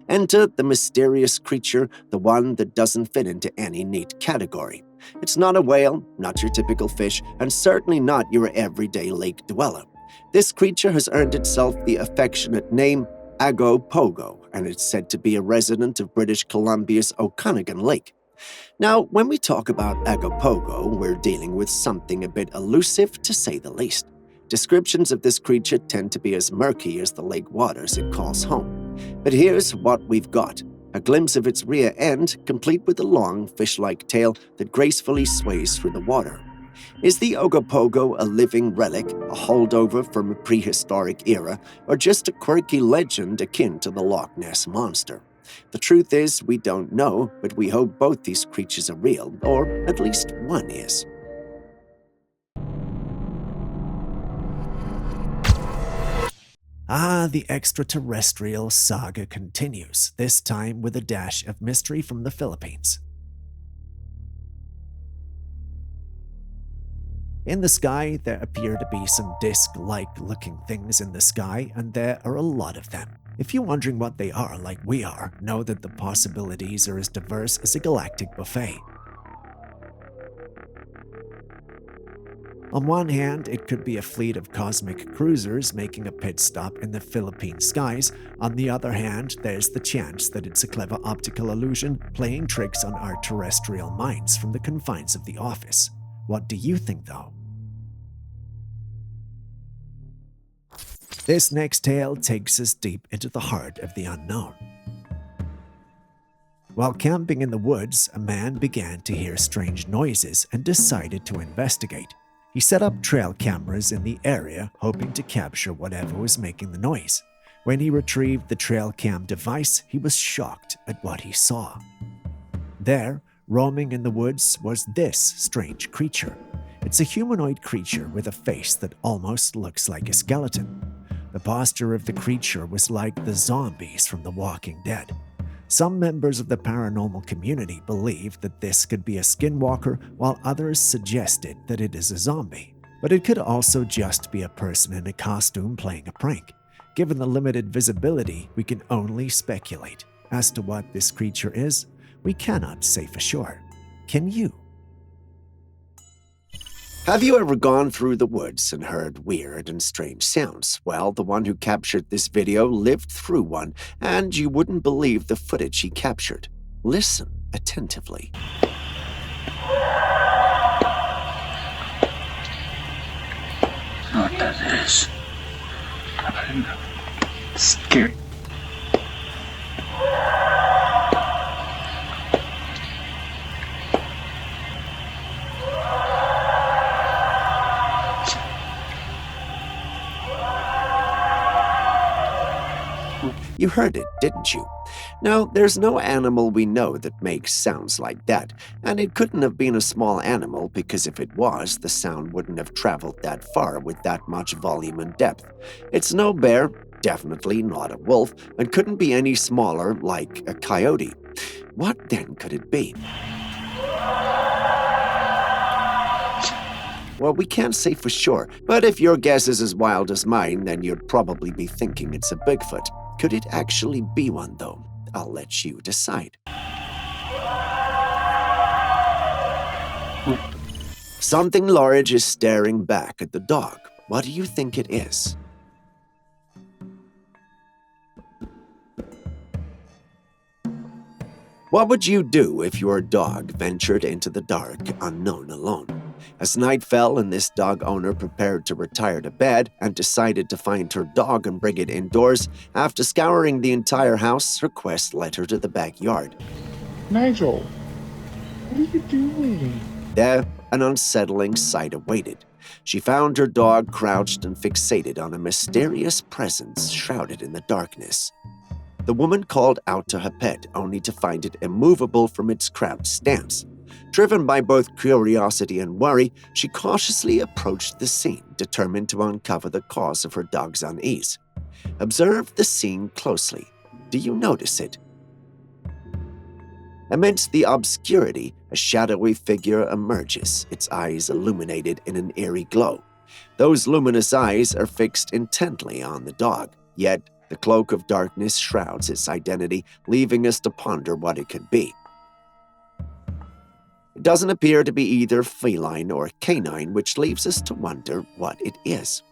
Enter the mysterious creature, the one that doesn't fit into any neat category. It's not a whale, not your typical fish, and certainly not your everyday lake dweller. This creature has earned itself the affectionate name Agopogo, and it's said to be a resident of British Columbia's Okanagan Lake. Now, when we talk about Agopogo, we're dealing with something a bit elusive, to say the least. Descriptions of this creature tend to be as murky as the lake waters it calls home. But here's what we've got. A glimpse of its rear end, complete with a long, fish-like tail that gracefully sways through the water. Is the Ogopogo a living relic, a holdover from a prehistoric era, or just a quirky legend akin to the Loch Ness Monster? The truth is, we don't know, but we hope both these creatures are real, or at least one is. The extraterrestrial saga continues, this time with a dash of mystery from the Philippines. In the sky, there appear to be some disc-like looking things in the sky, and there are a lot of them. If you're wondering what they are like we are, know that the possibilities are as diverse as a galactic buffet. On one hand, it could be a fleet of cosmic cruisers making a pit stop in the Philippine skies. On the other hand, there's the chance that it's a clever optical illusion playing tricks on our terrestrial minds from the confines of the office. What do you think, though? This next tale takes us deep into the heart of the unknown. While camping in the woods, a man began to hear strange noises and decided to investigate. He set up trail cameras in the area, hoping to capture whatever was making the noise. When he retrieved the trail cam device, he was shocked at what he saw. There, roaming in the woods, was this strange creature. It's a humanoid creature with a face that almost looks like a skeleton. The posture of the creature was like the zombies from The Walking Dead. Some members of the paranormal community believe that this could be a skinwalker, while others suggested that it is a zombie. But it could also just be a person in a costume playing a prank. Given the limited visibility, we can only speculate. As to what this creature is, we cannot say for sure. Can you? Have you ever gone through the woods and heard weird and strange sounds? Well, the one who captured this video lived through one, and you wouldn't believe the footage he captured. Listen attentively. What that is? Scary. You heard it, didn't you? Now, there's no animal we know that makes sounds like that, and it couldn't have been a small animal because if it was, the sound wouldn't have traveled that far with that much volume and depth. It's no bear, definitely not a wolf, and couldn't be any smaller like a coyote. What then could it be? Well, we can't say for sure, but if your guess is as wild as mine, then you'd probably be thinking it's a Bigfoot. Could it actually be one, though? I'll let you decide. Something large is staring back at the dog. What do you think it is? What would you do if your dog ventured into the dark, unknown, alone? As night fell and this dog owner prepared to retire to bed and decided to find her dog and bring it indoors, after scouring the entire house, her quest led her to the backyard. Nigel, what are you doing? There, an unsettling sight awaited. She found her dog crouched and fixated on a mysterious presence shrouded in the darkness. The woman called out to her pet, only to find it immovable from its crouched stance. Driven by both curiosity and worry, she cautiously approached the scene, determined to uncover the cause of her dog's unease. Observe the scene closely. Do you notice it? Amidst the obscurity, a shadowy figure emerges, its eyes illuminated in an eerie glow. Those luminous eyes are fixed intently on the dog, yet the cloak of darkness shrouds its identity, leaving us to ponder what it could be. It doesn't appear to be either feline or canine, which leaves us to wonder what it is.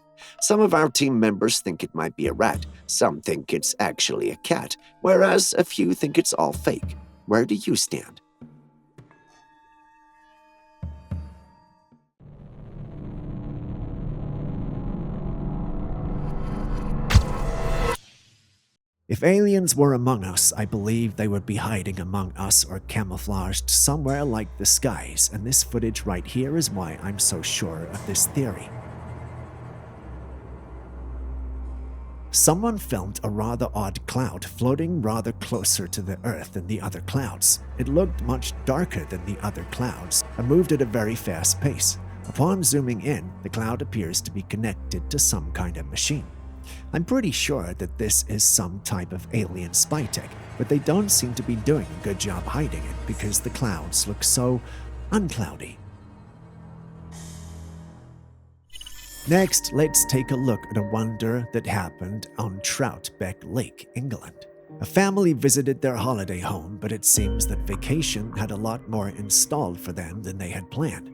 Some of our team members think it might be a rat, some think it's actually a cat, whereas a few think it's all fake. Where do you stand? If aliens were among us, I believe they would be hiding among us or camouflaged somewhere like the skies, and this footage right here is why I'm so sure of this theory. Someone filmed a rather odd cloud floating rather closer to the Earth than the other clouds. It looked much darker than the other clouds and moved at a very fast pace. Upon zooming in, the cloud appears to be connected to some kind of machine. I'm pretty sure that this is some type of alien spy tech, but they don't seem to be doing a good job hiding it because the clouds look so uncloudy. Next, let's take a look at a wonder that happened on Troutbeck Lake, England. A family visited their holiday home, but it seems that vacation had a lot more installed for them than they had planned.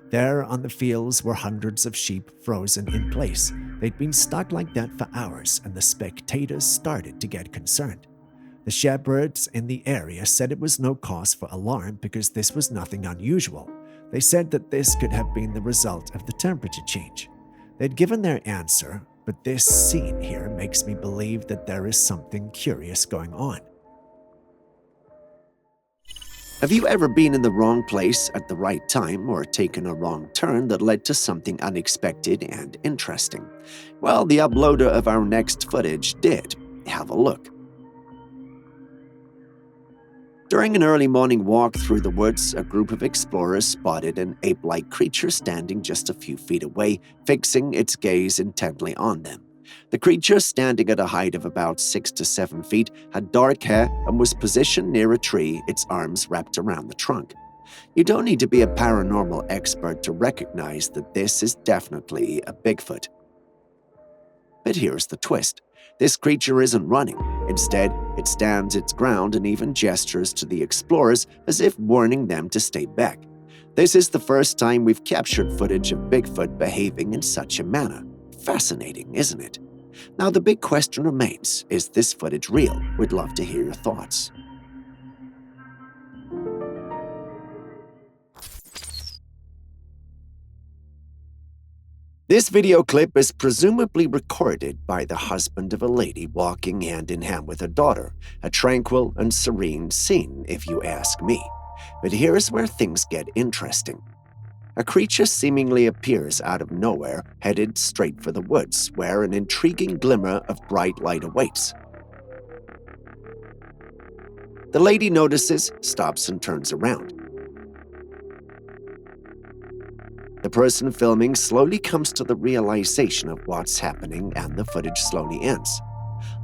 There on the fields were hundreds of sheep frozen in place. They'd been stuck like that for hours, and the spectators started to get concerned. The shepherds in the area said it was no cause for alarm because this was nothing unusual. They said that this could have been the result of the temperature change. They'd given their answer, but this scene here makes me believe that there is something curious going on. Have you ever been in the wrong place at the right time or taken a wrong turn that led to something unexpected and interesting? Well, the uploader of our next footage did. Have a look. During an early morning walk through the woods, a group of explorers spotted an ape-like creature standing just a few feet away, fixing its gaze intently on them. The creature, standing at a height of about 6 to 7 feet, had dark hair and was positioned near a tree, its arms wrapped around the trunk. You don't need to be a paranormal expert to recognize that this is definitely a Bigfoot. But here's the twist. This creature isn't running. Instead, it stands its ground and even gestures to the explorers as if warning them to stay back. This is the first time we've captured footage of Bigfoot behaving in such a manner. Fascinating, isn't it? Now the big question remains, is this footage real? We'd love to hear your thoughts. This video clip is presumably recorded by the husband of a lady walking hand in hand with her daughter. A tranquil and serene scene, if you ask me. But here's where things get interesting. A creature seemingly appears out of nowhere, headed straight for the woods, where an intriguing glimmer of bright light awaits. The lady notices, stops, and turns around. The person filming slowly comes to the realization of what's happening, and the footage slowly ends.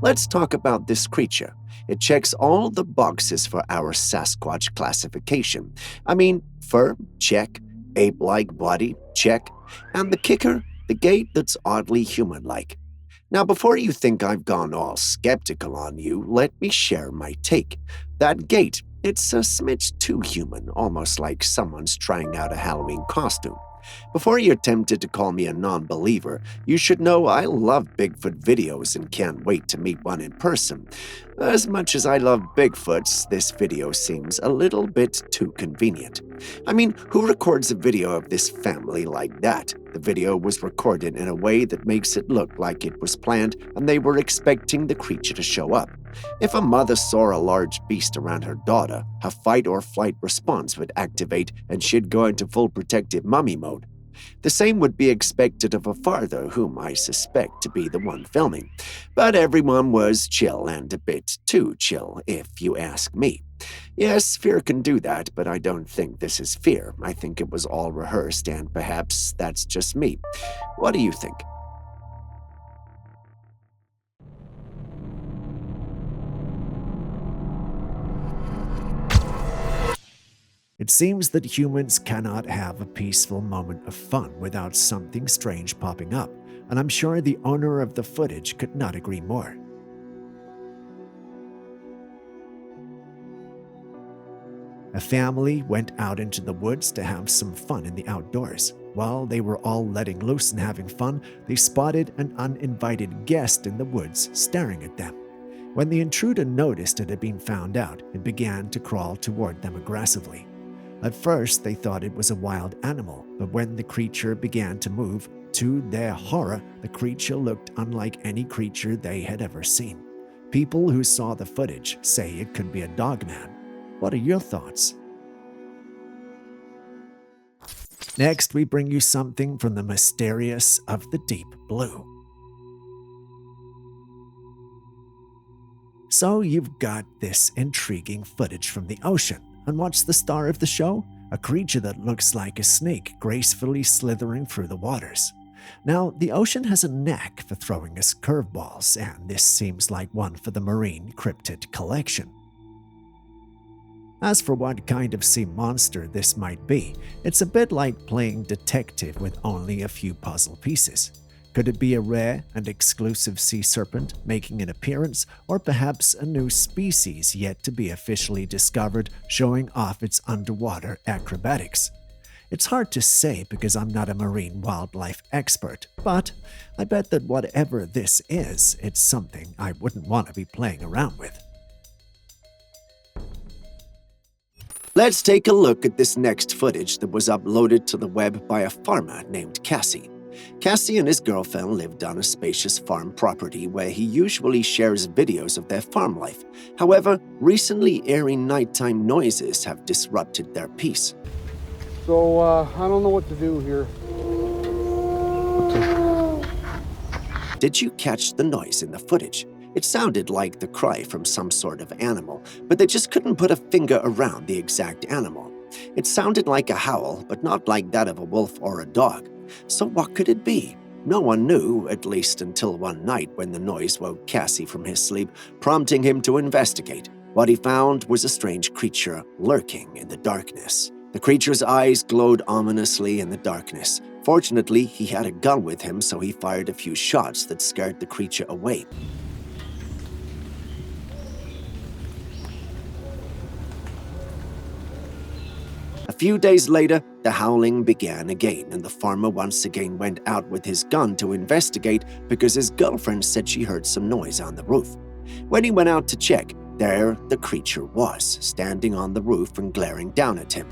Let's talk about this creature. It checks all the boxes for our Sasquatch classification. I mean, fur, check. Ape-like body, check. And the kicker, the gait that's oddly human-like. Now, before you think I've gone all skeptical on you, let me share my take. That gait, it's a smidge too human, almost like someone's trying out a Halloween costume. Before you're tempted to call me a non-believer, you should know I love Bigfoot videos and can't wait to meet one in person. As much as I love Bigfoots, this video seems a little bit too convenient. I mean, who records a video of this family like that? The video was recorded in a way that makes it look like it was planned and they were expecting the creature to show up. If a mother saw a large beast around her daughter, her fight or flight response would activate and she'd go into full protective mummy mode. The same would be expected of a father, whom I suspect to be the one filming. But everyone was chill, and a bit too chill, if you ask me. Yes, fear can do that, but I don't think this is fear. I think it was all rehearsed, and perhaps that's just me. What do you think? It seems that humans cannot have a peaceful moment of fun without something strange popping up, and I'm sure the owner of the footage could not agree more. A family went out into the woods to have some fun in the outdoors. While they were all letting loose and having fun, they spotted an uninvited guest in the woods staring at them. When the intruder noticed it had been found out, it began to crawl toward them aggressively. At first, they thought it was a wild animal, but when the creature began to move, to their horror, the creature looked unlike any creature they had ever seen. People who saw the footage say it could be a dogman. What are your thoughts? Next, we bring you something from the mysterious of the deep blue. So you've got this intriguing footage from the ocean. And what's the star of the show? A creature that looks like a snake gracefully slithering through the waters. Now, the ocean has a knack for throwing us curveballs, and this seems like one for the marine cryptid collection. As for what kind of sea monster this might be, it's a bit like playing detective with only a few puzzle pieces. Could it be a rare and exclusive sea serpent making an appearance, or perhaps a new species yet to be officially discovered showing off its underwater acrobatics? It's hard to say because I'm not a marine wildlife expert, but I bet that whatever this is, it's something I wouldn't want to be playing around with. Let's take a look at this next footage that was uploaded to the web by a farmer named Cassie. Cassie and his girlfriend lived on a spacious farm property where he usually shares videos of their farm life. However, recently eerie nighttime noises have disrupted their peace. So, I don't know what to do here. Did you catch the noise in the footage? It sounded like the cry from some sort of animal, but they just couldn't put a finger around the exact animal. It sounded like a howl, but not like that of a wolf or a dog. So what could it be? No one knew, at least until one night when the noise woke Cassie from his sleep, prompting him to investigate. What he found was a strange creature lurking in the darkness. The creature's eyes glowed ominously in the darkness. Fortunately, he had a gun with him, so he fired a few shots that scared the creature away. A few days later, the howling began again, and the farmer once again went out with his gun to investigate because his girlfriend said she heard some noise on the roof. When he went out to check, there the creature was, standing on the roof and glaring down at him.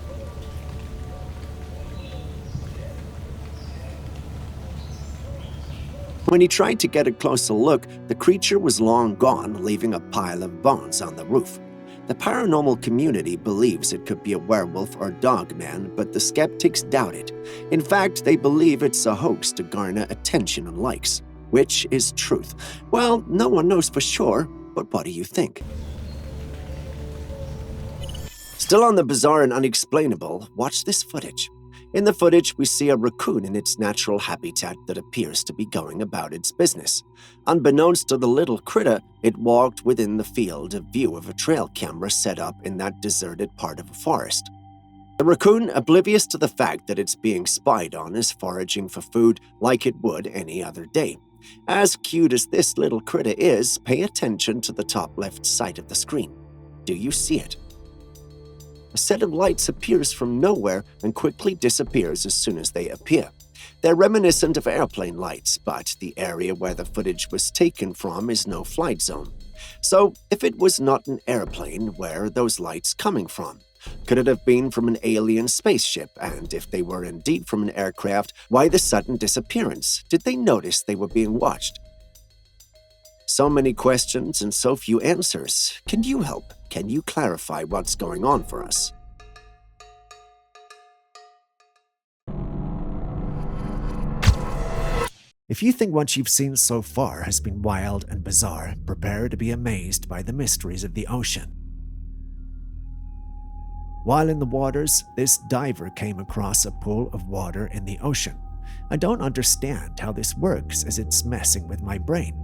When he tried to get a closer look, the creature was long gone, leaving a pile of bones on the roof. The paranormal community believes it could be a werewolf or dogman, but the skeptics doubt it. In fact, they believe it's a hoax to garner attention and likes. Which is truth? Well, no one knows for sure, but what do you think? Still on the bizarre and unexplainable, watch this footage. In the footage, we see a raccoon in its natural habitat that appears to be going about its business. Unbeknownst to the little critter, it walked within the field of view of a trail camera set up in that deserted part of a forest. The raccoon, oblivious to the fact that it's being spied on, is foraging for food like it would any other day. As cute as this little critter is, pay attention to the top left side of the screen. Do you see it? A set of lights appears from nowhere and quickly disappears as soon as they appear. They're reminiscent of airplane lights, but the area where the footage was taken from is no flight zone. So, if it was not an airplane, where are those lights coming from? Could it have been from an alien spaceship? And if they were indeed from an aircraft, why the sudden disappearance? Did they notice they were being watched? So many questions and so few answers. Can you help? Can you clarify what's going on for us? If you think what you've seen so far has been wild and bizarre, prepare to be amazed by the mysteries of the ocean. While in the waters, this diver came across a pool of water in the ocean. I don't understand how this works, as it's messing with my brain.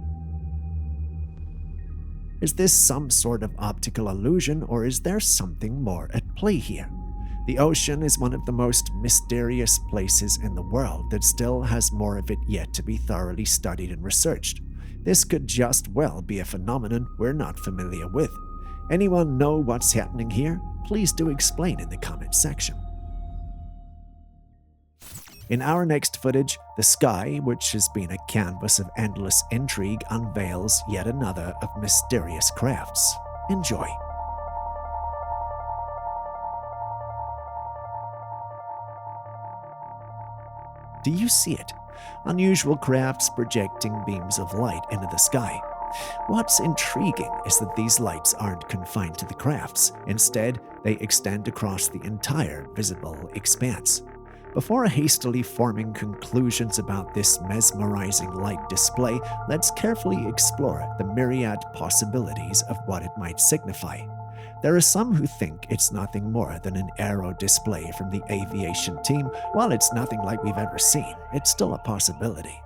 Is this some sort of optical illusion, or is there something more at play here? The ocean is one of the most mysterious places in the world that still has more of it yet to be thoroughly studied and researched. This could just well be a phenomenon we're not familiar with. Anyone know what's happening here? Please do explain in the comment section. In our next footage, the sky, which has been a canvas of endless intrigue, unveils yet another of mysterious crafts. Enjoy. Do you see it? Unusual crafts projecting beams of light into the sky. What's intriguing is that these lights aren't confined to the crafts. Instead, they extend across the entire visible expanse. Before hastily forming conclusions about this mesmerizing light display, let's carefully explore the myriad possibilities of what it might signify. There are some who think it's nothing more than an aero display from the aviation team. While it's nothing like we've ever seen, it's still a possibility.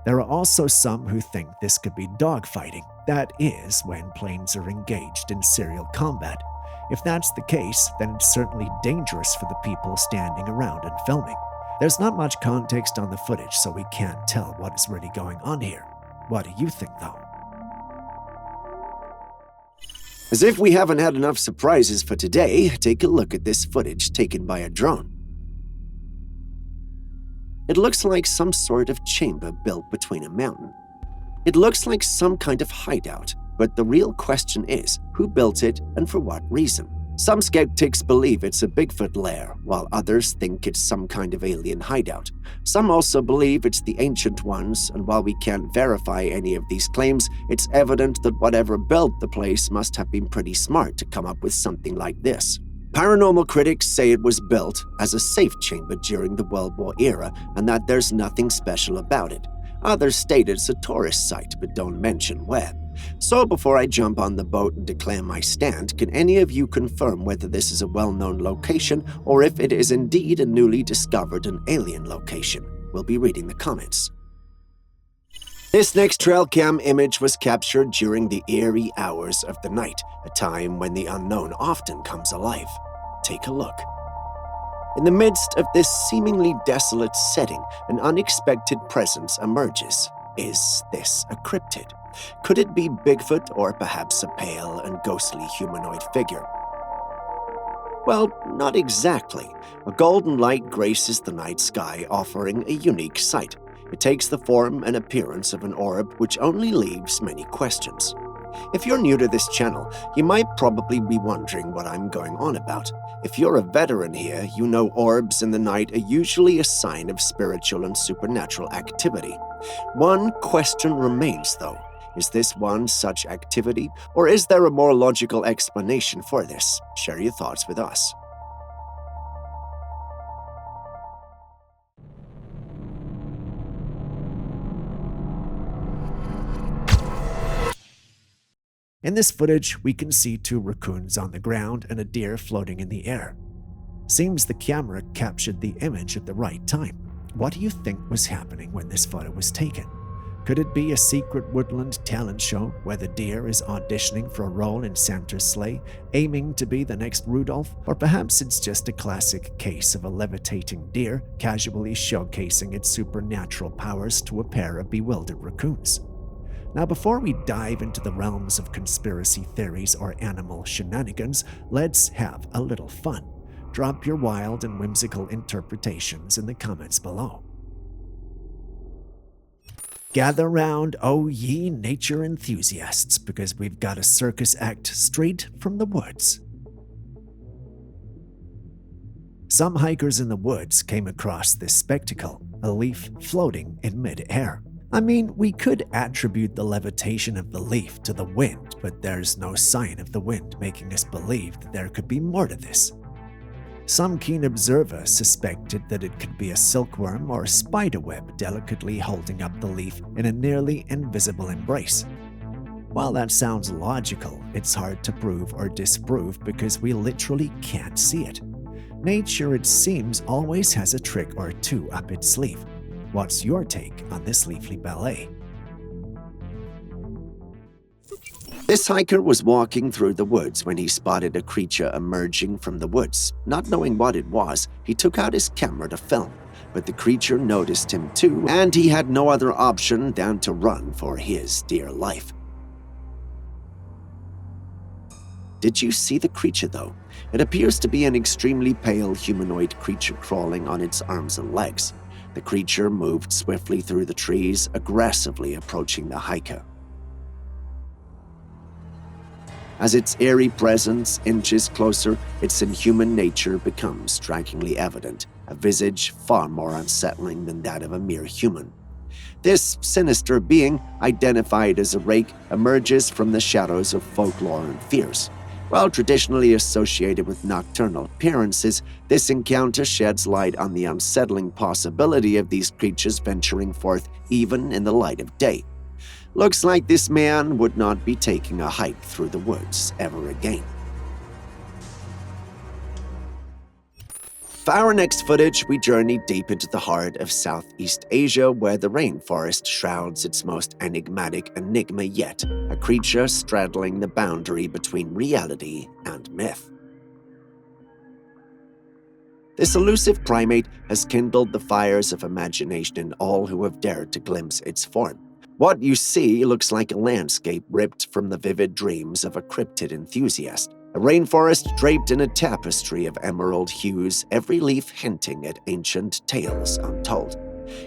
There are also some who think this could be dogfighting. That is, when planes are engaged in serial combat. If that's the case, then it's certainly dangerous for the people standing around and filming. There's not much context on the footage, so we can't tell what is really going on here. What do you think, though? As if we haven't had enough surprises for today, take a look at this footage taken by a drone. It looks like some sort of chamber built between a mountain. It looks like some kind of hideout, but the real question is, who built it and for what reason? Some skeptics believe it's a Bigfoot lair, while others think it's some kind of alien hideout. Some also believe it's the Ancient Ones, and while we can't verify any of these claims, it's evident that whatever built the place must have been pretty smart to come up with something like this. Paranormal critics say it was built as a safe chamber during the World War era, and that there's nothing special about it. Others state it's a tourist site, but don't mention where. So before I jump on the boat and declare my stand, can any of you confirm whether this is a well-known location or if it is indeed a newly discovered and alien location? We'll be reading the comments. This next Trailcam image was captured during the eerie hours of the night, a time when the unknown often comes alive. Take a look. In the midst of this seemingly desolate setting, an unexpected presence emerges. Is this a cryptid? Could it be Bigfoot or perhaps a pale and ghostly humanoid figure? Well, not exactly. A golden light graces the night sky, offering a unique sight. It takes the form and appearance of an orb, which only leaves many questions. If you're new to this channel, you might probably be wondering what I'm going on about. If you're a veteran here, you know orbs in the night are usually a sign of spiritual and supernatural activity. One question remains, though. Is this one such activity, or is there a more logical explanation for this? Share your thoughts with us. In this footage, we can see 2 raccoons on the ground and a deer floating in the air. Seems the camera captured the image at the right time. What do you think was happening when this photo was taken? Could it be a secret woodland talent show where the deer is auditioning for a role in Santa's sleigh, aiming to be the next Rudolph? Or perhaps it's just a classic case of a levitating deer casually showcasing its supernatural powers to a pair of bewildered raccoons. Now, before we dive into the realms of conspiracy theories or animal shenanigans, let's have a little fun. Drop your wild and whimsical interpretations in the comments below. Gather round, O ye nature enthusiasts, because we've got a circus act straight from the woods. Some hikers in the woods came across this spectacle, a leaf floating in mid-air. I mean, we could attribute the levitation of the leaf to the wind, but there's no sign of the wind making us believe that there could be more to this. Some keen observer suspected that it could be a silkworm or spiderweb delicately holding up the leaf in a nearly invisible embrace. While that sounds logical, it's hard to prove or disprove because we literally can't see it. Nature, it seems, always has a trick or two up its sleeve. What's your take on this leafly ballet? This hiker was walking through the woods when he spotted a creature emerging from the woods. Not knowing what it was, he took out his camera to film, but the creature noticed him too, and he had no other option than to run for his dear life. Did you see the creature though? It appears to be an extremely pale humanoid creature crawling on its arms and legs. The creature moved swiftly through the trees, aggressively approaching the hiker. As its eerie presence inches closer, its inhuman nature becomes strikingly evident, a visage far more unsettling than that of a mere human. This sinister being, identified as a rake, emerges from the shadows of folklore and fears. While traditionally associated with nocturnal appearances, this encounter sheds light on the unsettling possibility of these creatures venturing forth even in the light of day. Looks like this man would not be taking a hike through the woods ever again. For our next footage, we journey deep into the heart of Southeast Asia, where the rainforest shrouds its most enigmatic enigma yet, a creature straddling the boundary between reality and myth. This elusive primate has kindled the fires of imagination in all who have dared to glimpse its form. What you see looks like a landscape ripped from the vivid dreams of a cryptid enthusiast. A rainforest draped in a tapestry of emerald hues, every leaf hinting at ancient tales untold.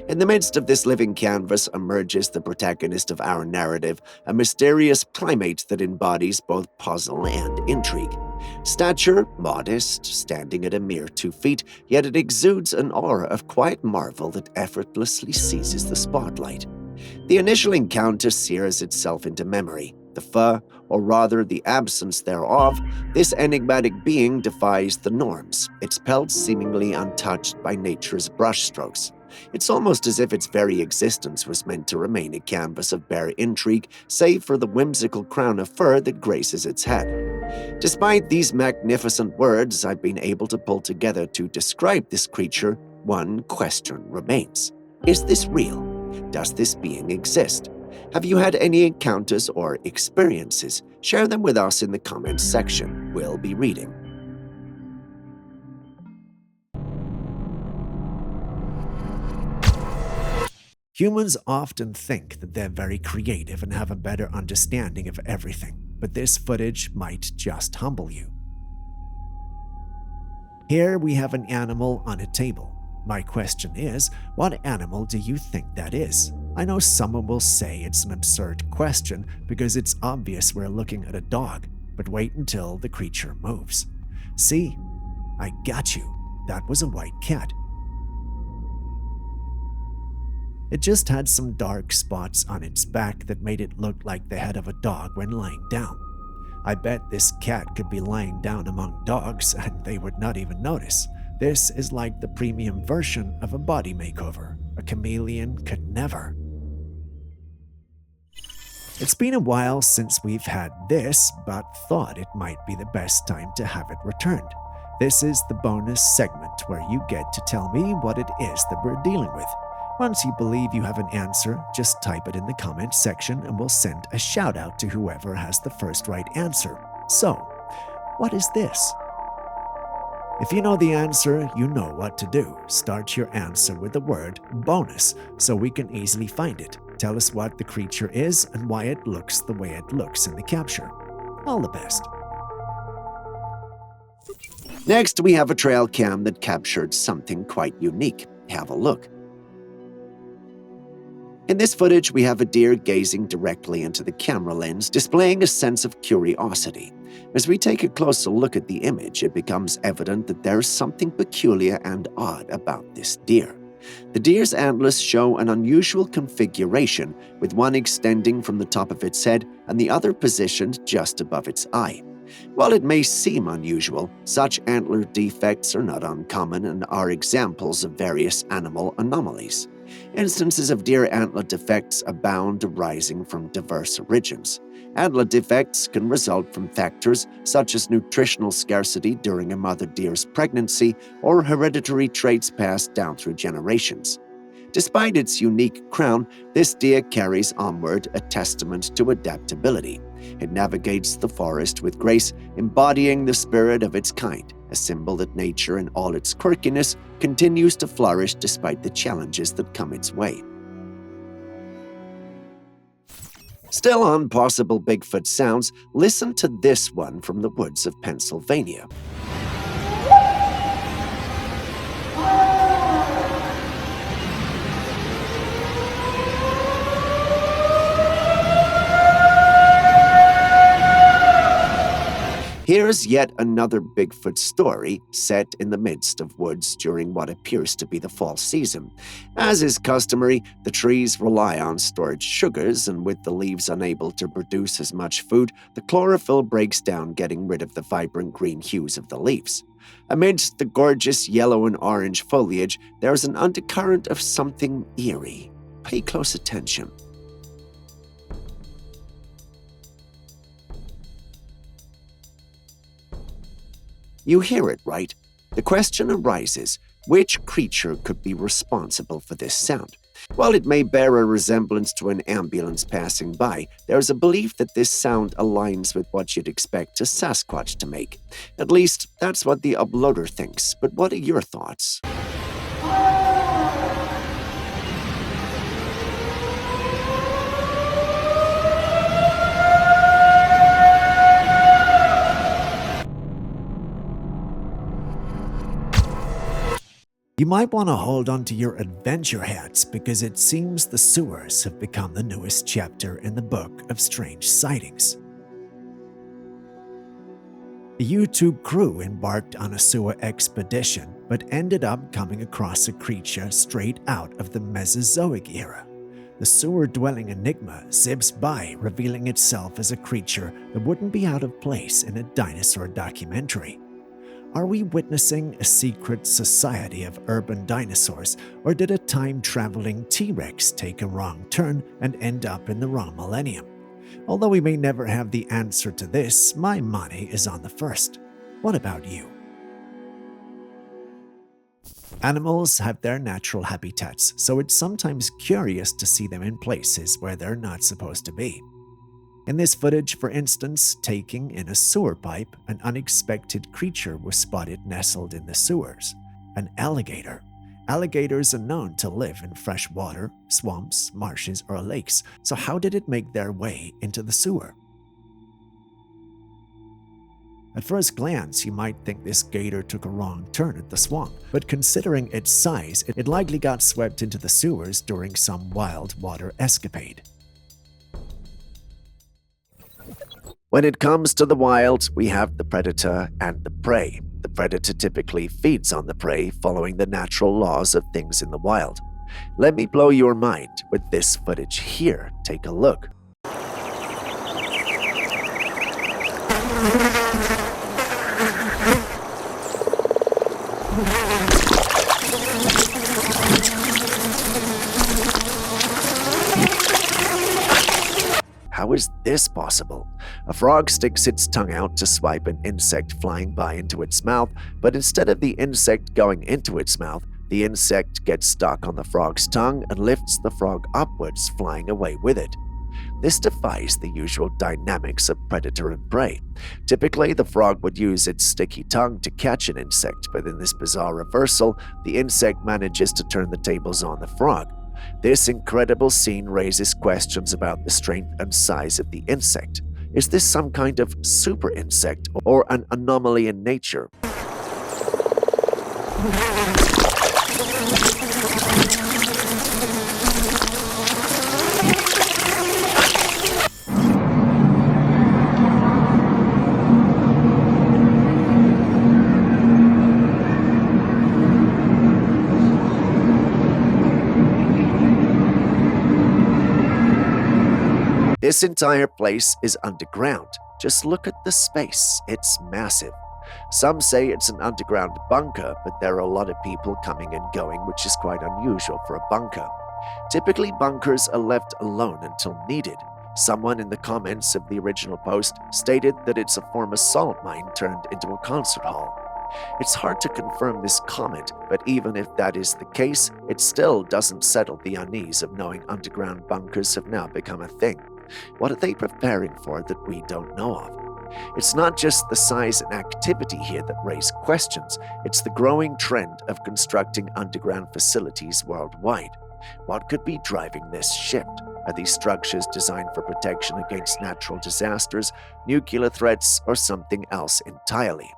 In the midst of this living canvas emerges the protagonist of our narrative, a mysterious primate that embodies both puzzle and intrigue. Stature modest, standing at a mere 2 feet, yet it exudes an aura of quiet marvel that effortlessly seizes the spotlight. The initial encounter sears itself into memory. The fur, or rather the absence thereof, this enigmatic being defies the norms, its pelts seemingly untouched by nature's brushstrokes. It's almost as if its very existence was meant to remain a canvas of bare intrigue, save for the whimsical crown of fur that graces its head. Despite these magnificent words I've been able to pull together to describe this creature, one question remains. Is this real? Does this being exist? Have you had any encounters or experiences? Share them with us in the comments section. We'll be reading. Humans often think that they're very creative and have a better understanding of everything, but this footage might just humble you. Here we have an animal on a table. My question is, what animal do you think that is? I know someone will say it's an absurd question because it's obvious we're looking at a dog, but wait until the creature moves. See? I got you. That was a white cat. It just had some dark spots on its back that made it look like the head of a dog when lying down. I bet this cat could be lying down among dogs and they would not even notice. This is like the premium version of a body makeover. A chameleon could never. It's been a while since we've had this, but thought it might be the best time to have it returned. This is the bonus segment where you get to tell me what it is that we're dealing with. Once you believe you have an answer, just type it in the comments section and we'll send a shout out to whoever has the first right answer. So, what is this? If you know the answer, you know what to do. Start your answer with the word bonus so we can easily find it. Tell us what the creature is and why it looks the way it looks in the capture. All the best. Next, we have a trail cam that captured something quite unique. Have a look. In this footage, we have a deer gazing directly into the camera lens, displaying a sense of curiosity. As we take a closer look at the image, it becomes evident that there is something peculiar and odd about this deer. The deer's antlers show an unusual configuration, with one extending from the top of its head and the other positioned just above its eye. While it may seem unusual, such antler defects are not uncommon and are examples of various animal anomalies. Instances of deer antler defects abound, arising from diverse origins. Antler defects can result from factors such as nutritional scarcity during a mother deer's pregnancy or hereditary traits passed down through generations. Despite its unique crown, this deer carries onward, a testament to adaptability. It navigates the forest with grace, embodying the spirit of its kind, a symbol that nature in all its quirkiness continues to flourish despite the challenges that come its way. Still on possible Bigfoot sounds, listen to this one from the woods of Pennsylvania. Here's yet another Bigfoot story set in the midst of woods during what appears to be the fall season. As is customary, the trees rely on stored sugars, and with the leaves unable to produce as much food, the chlorophyll breaks down, getting rid of the vibrant green hues of the leaves. Amidst the gorgeous yellow and orange foliage, there's an undercurrent of something eerie. Pay close attention. You hear it, right? The question arises, which creature could be responsible for this sound? While it may bear a resemblance to an ambulance passing by, there is a belief that this sound aligns with what you'd expect a Sasquatch to make. At least, that's what the uploader thinks, but what are your thoughts? You might want to hold on to your adventure hats because it seems the sewers have become the newest chapter in the book of strange sightings. A YouTube crew embarked on a sewer expedition but ended up coming across a creature straight out of the Mesozoic era. The sewer-dwelling enigma zips by, revealing itself as a creature that wouldn't be out of place in a dinosaur documentary. Are we witnessing a secret society of urban dinosaurs, or did a time-traveling T-Rex take a wrong turn and end up in the wrong millennium? Although we may never have the answer to this, my money is on the first. What about you? Animals have their natural habitats, so it's sometimes curious to see them in places where they're not supposed to be. In this footage, for instance, taking in a sewer pipe, an unexpected creature was spotted nestled in the sewers. An alligator. Alligators are known to live in fresh water, swamps, marshes, or lakes, so how did it make their way into the sewer? At first glance, you might think this gator took a wrong turn at the swamp, but considering its size, it likely got swept into the sewers during some wild water escapade. When it comes to the wild, we have the predator and the prey. The predator typically feeds on the prey, following the natural laws of things in the wild. Let me blow your mind with this footage here. Take a look. how is this possible? A frog sticks its tongue out to swipe an insect flying by into its mouth, but instead of the insect going into its mouth, the insect gets stuck on the frog's tongue and lifts the frog upwards, flying away with it. This defies the usual dynamics of predator and prey. Typically, the frog would use its sticky tongue to catch an insect, but in this bizarre reversal, the insect manages to turn the tables on the frog. This incredible scene raises questions about the strength and size of the insect. Is this some kind of super insect or an anomaly in nature? This entire place is underground. Just look at the space. It's massive. Some say it's an underground bunker, but there are a lot of people coming and going, which is quite unusual for a bunker. Typically, bunkers are left alone until needed. Someone in the comments of the original post stated that it's a former salt mine turned into a concert hall. It's hard to confirm this comment, but even if that is the case, it still doesn't settle the unease of knowing underground bunkers have now become a thing. What are they preparing for that we don't know of? It's not just the size and activity here that raise questions, it's the growing trend of constructing underground facilities worldwide. What could be driving this shift? Are these structures designed for protection against natural disasters, nuclear threats, or something else entirely?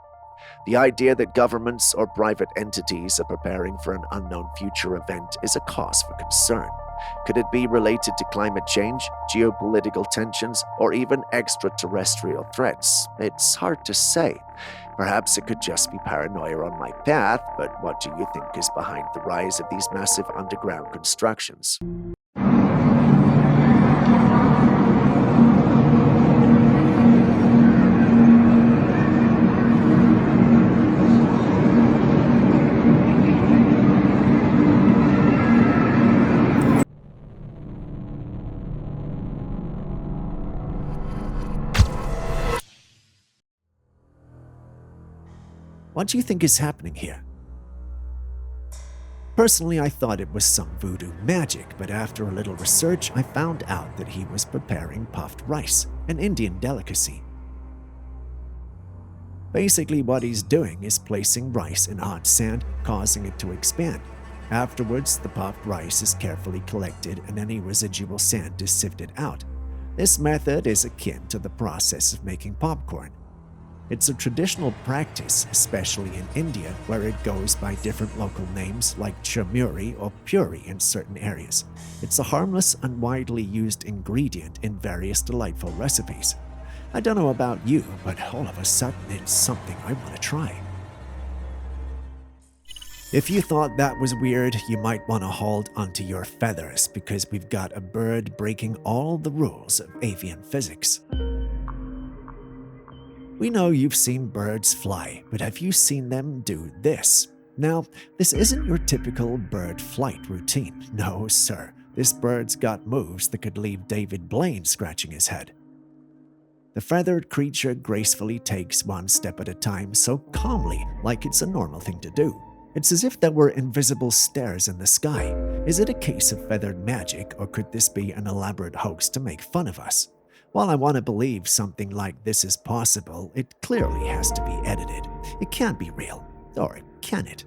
The idea that governments or private entities are preparing for an unknown future event is a cause for concern. Could it be related to climate change, geopolitical tensions, or even extraterrestrial threats? It's hard to say. Perhaps it could just be paranoia on my path, but what do you think is behind the rise of these massive underground constructions? What do you think is happening here? Personally, I thought it was some voodoo magic, but after a little research, I found out that he was preparing puffed rice, an Indian delicacy. Basically, what he's doing is placing rice in hot sand, causing it to expand. Afterwards, the puffed rice is carefully collected and any residual sand is sifted out. This method is akin to the process of making popcorn. It's a traditional practice, especially in India, where it goes by different local names like churmuri or puri in certain areas. It's a harmless and widely used ingredient in various delightful recipes. I don't know about you, but all of a sudden it's something I want to try. If you thought that was weird, you might want to hold onto your feathers because we've got a bird breaking all the rules of avian physics. We know you've seen birds fly, but have you seen them do this? Now, this isn't your typical bird flight routine. No, sir. This bird's got moves that could leave David Blaine scratching his head. The feathered creature gracefully takes one step at a time so calmly, like it's a normal thing to do. It's as if there were invisible stairs in the sky. Is it a case of feathered magic, or could this be an elaborate hoax to make fun of us? While I want to believe something like this is possible, it clearly has to be edited. It can't be real, or can it?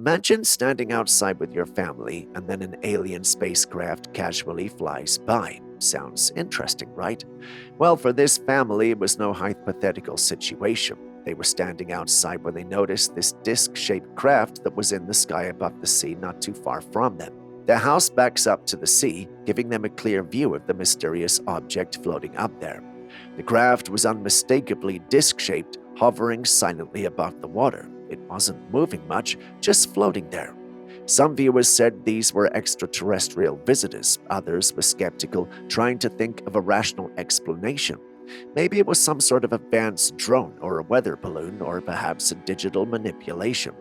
Imagine standing outside with your family and then an alien spacecraft casually flies by. Sounds interesting, right? Well, for this family, it was no hypothetical situation. They were standing outside when they noticed this disc-shaped craft that was in the sky above the sea not too far from them. Their house backs up to the sea, giving them a clear view of the mysterious object floating up there. The craft was unmistakably disc-shaped, hovering silently above the water. It wasn't moving much, just floating there. Some viewers said these were extraterrestrial visitors, others were skeptical, trying to think of a rational explanation. Maybe it was some sort of advanced drone or a weather balloon or perhaps a digital manipulation.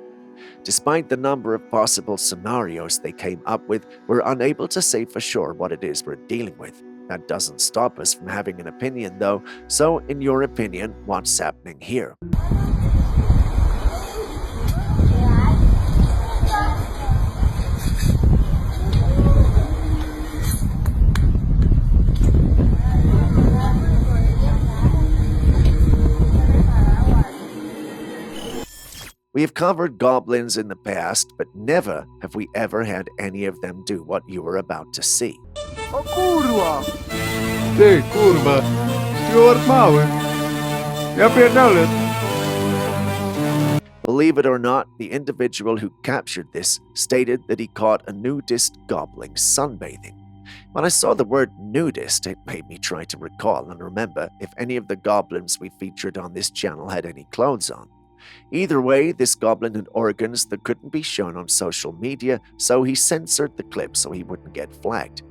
Despite the number of possible scenarios they came up with, we're unable to say for sure what it is we're dealing with. That doesn't stop us from having an opinion though, so in your opinion, what's happening here? We have covered goblins in the past, but never have we ever had any of them do what you were about to see. O kurwa! Ty, kurwa! Stuart mały! Ja pierdolę! Believe it or not, the individual who captured this stated that he caught a nudist goblin sunbathing. When I saw the word nudist, it made me try to recall and remember if any of the goblins we featured on this channel had any clothes on. Either way, this goblin had organs that couldn't be shown on social media, so he censored the clip so he wouldn't get flagged.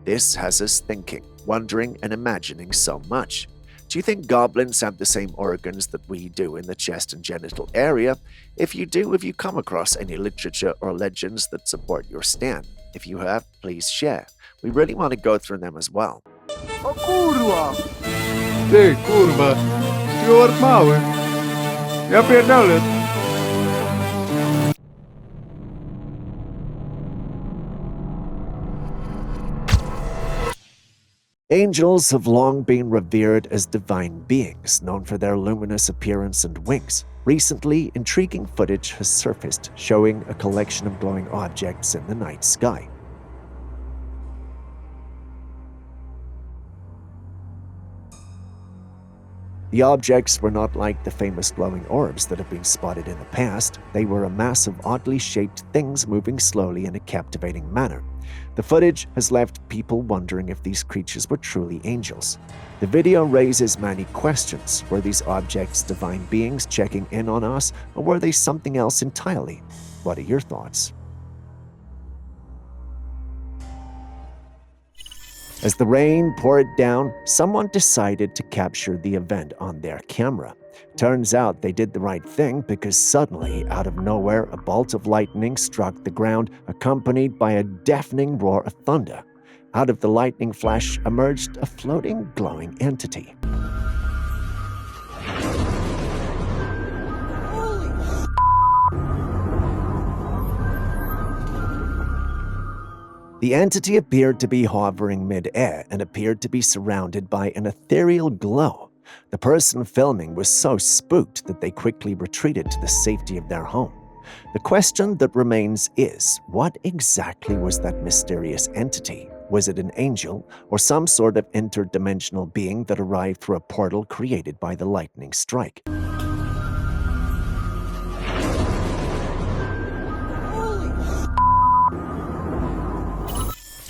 This has us thinking, wondering, and imagining so much. Do you think goblins have the same organs that we do in the chest and genital area? If you do, have you come across any literature or legends that support your stand? If you have, please share. We really want to go through them as well. O kurwa! Ty, kurwa! Stuart mały! Ja pierdolę! Angels have long been revered as divine beings, known for their luminous appearance and wings. Recently, intriguing footage has surfaced showing a collection of glowing objects in the night sky. The objects were not like the famous glowing orbs that have been spotted in the past. They were a mass of oddly shaped things moving slowly in a captivating manner. The footage has left people wondering if these creatures were truly angels. The video raises many questions. Were these objects divine beings checking in on us, or were they something else entirely? What are your thoughts? As the rain poured down, someone decided to capture the event on their camera. Turns out they did the right thing because suddenly, out of nowhere, a bolt of lightning struck the ground, accompanied by a deafening roar of thunder. Out of the lightning flash emerged a floating, glowing entity. The entity appeared to be hovering mid-air and appeared to be surrounded by an ethereal glow. The person filming was so spooked that they quickly retreated to the safety of their home. The question that remains is, what exactly was that mysterious entity? Was it an angel or some sort of interdimensional being that arrived through a portal created by the lightning strike?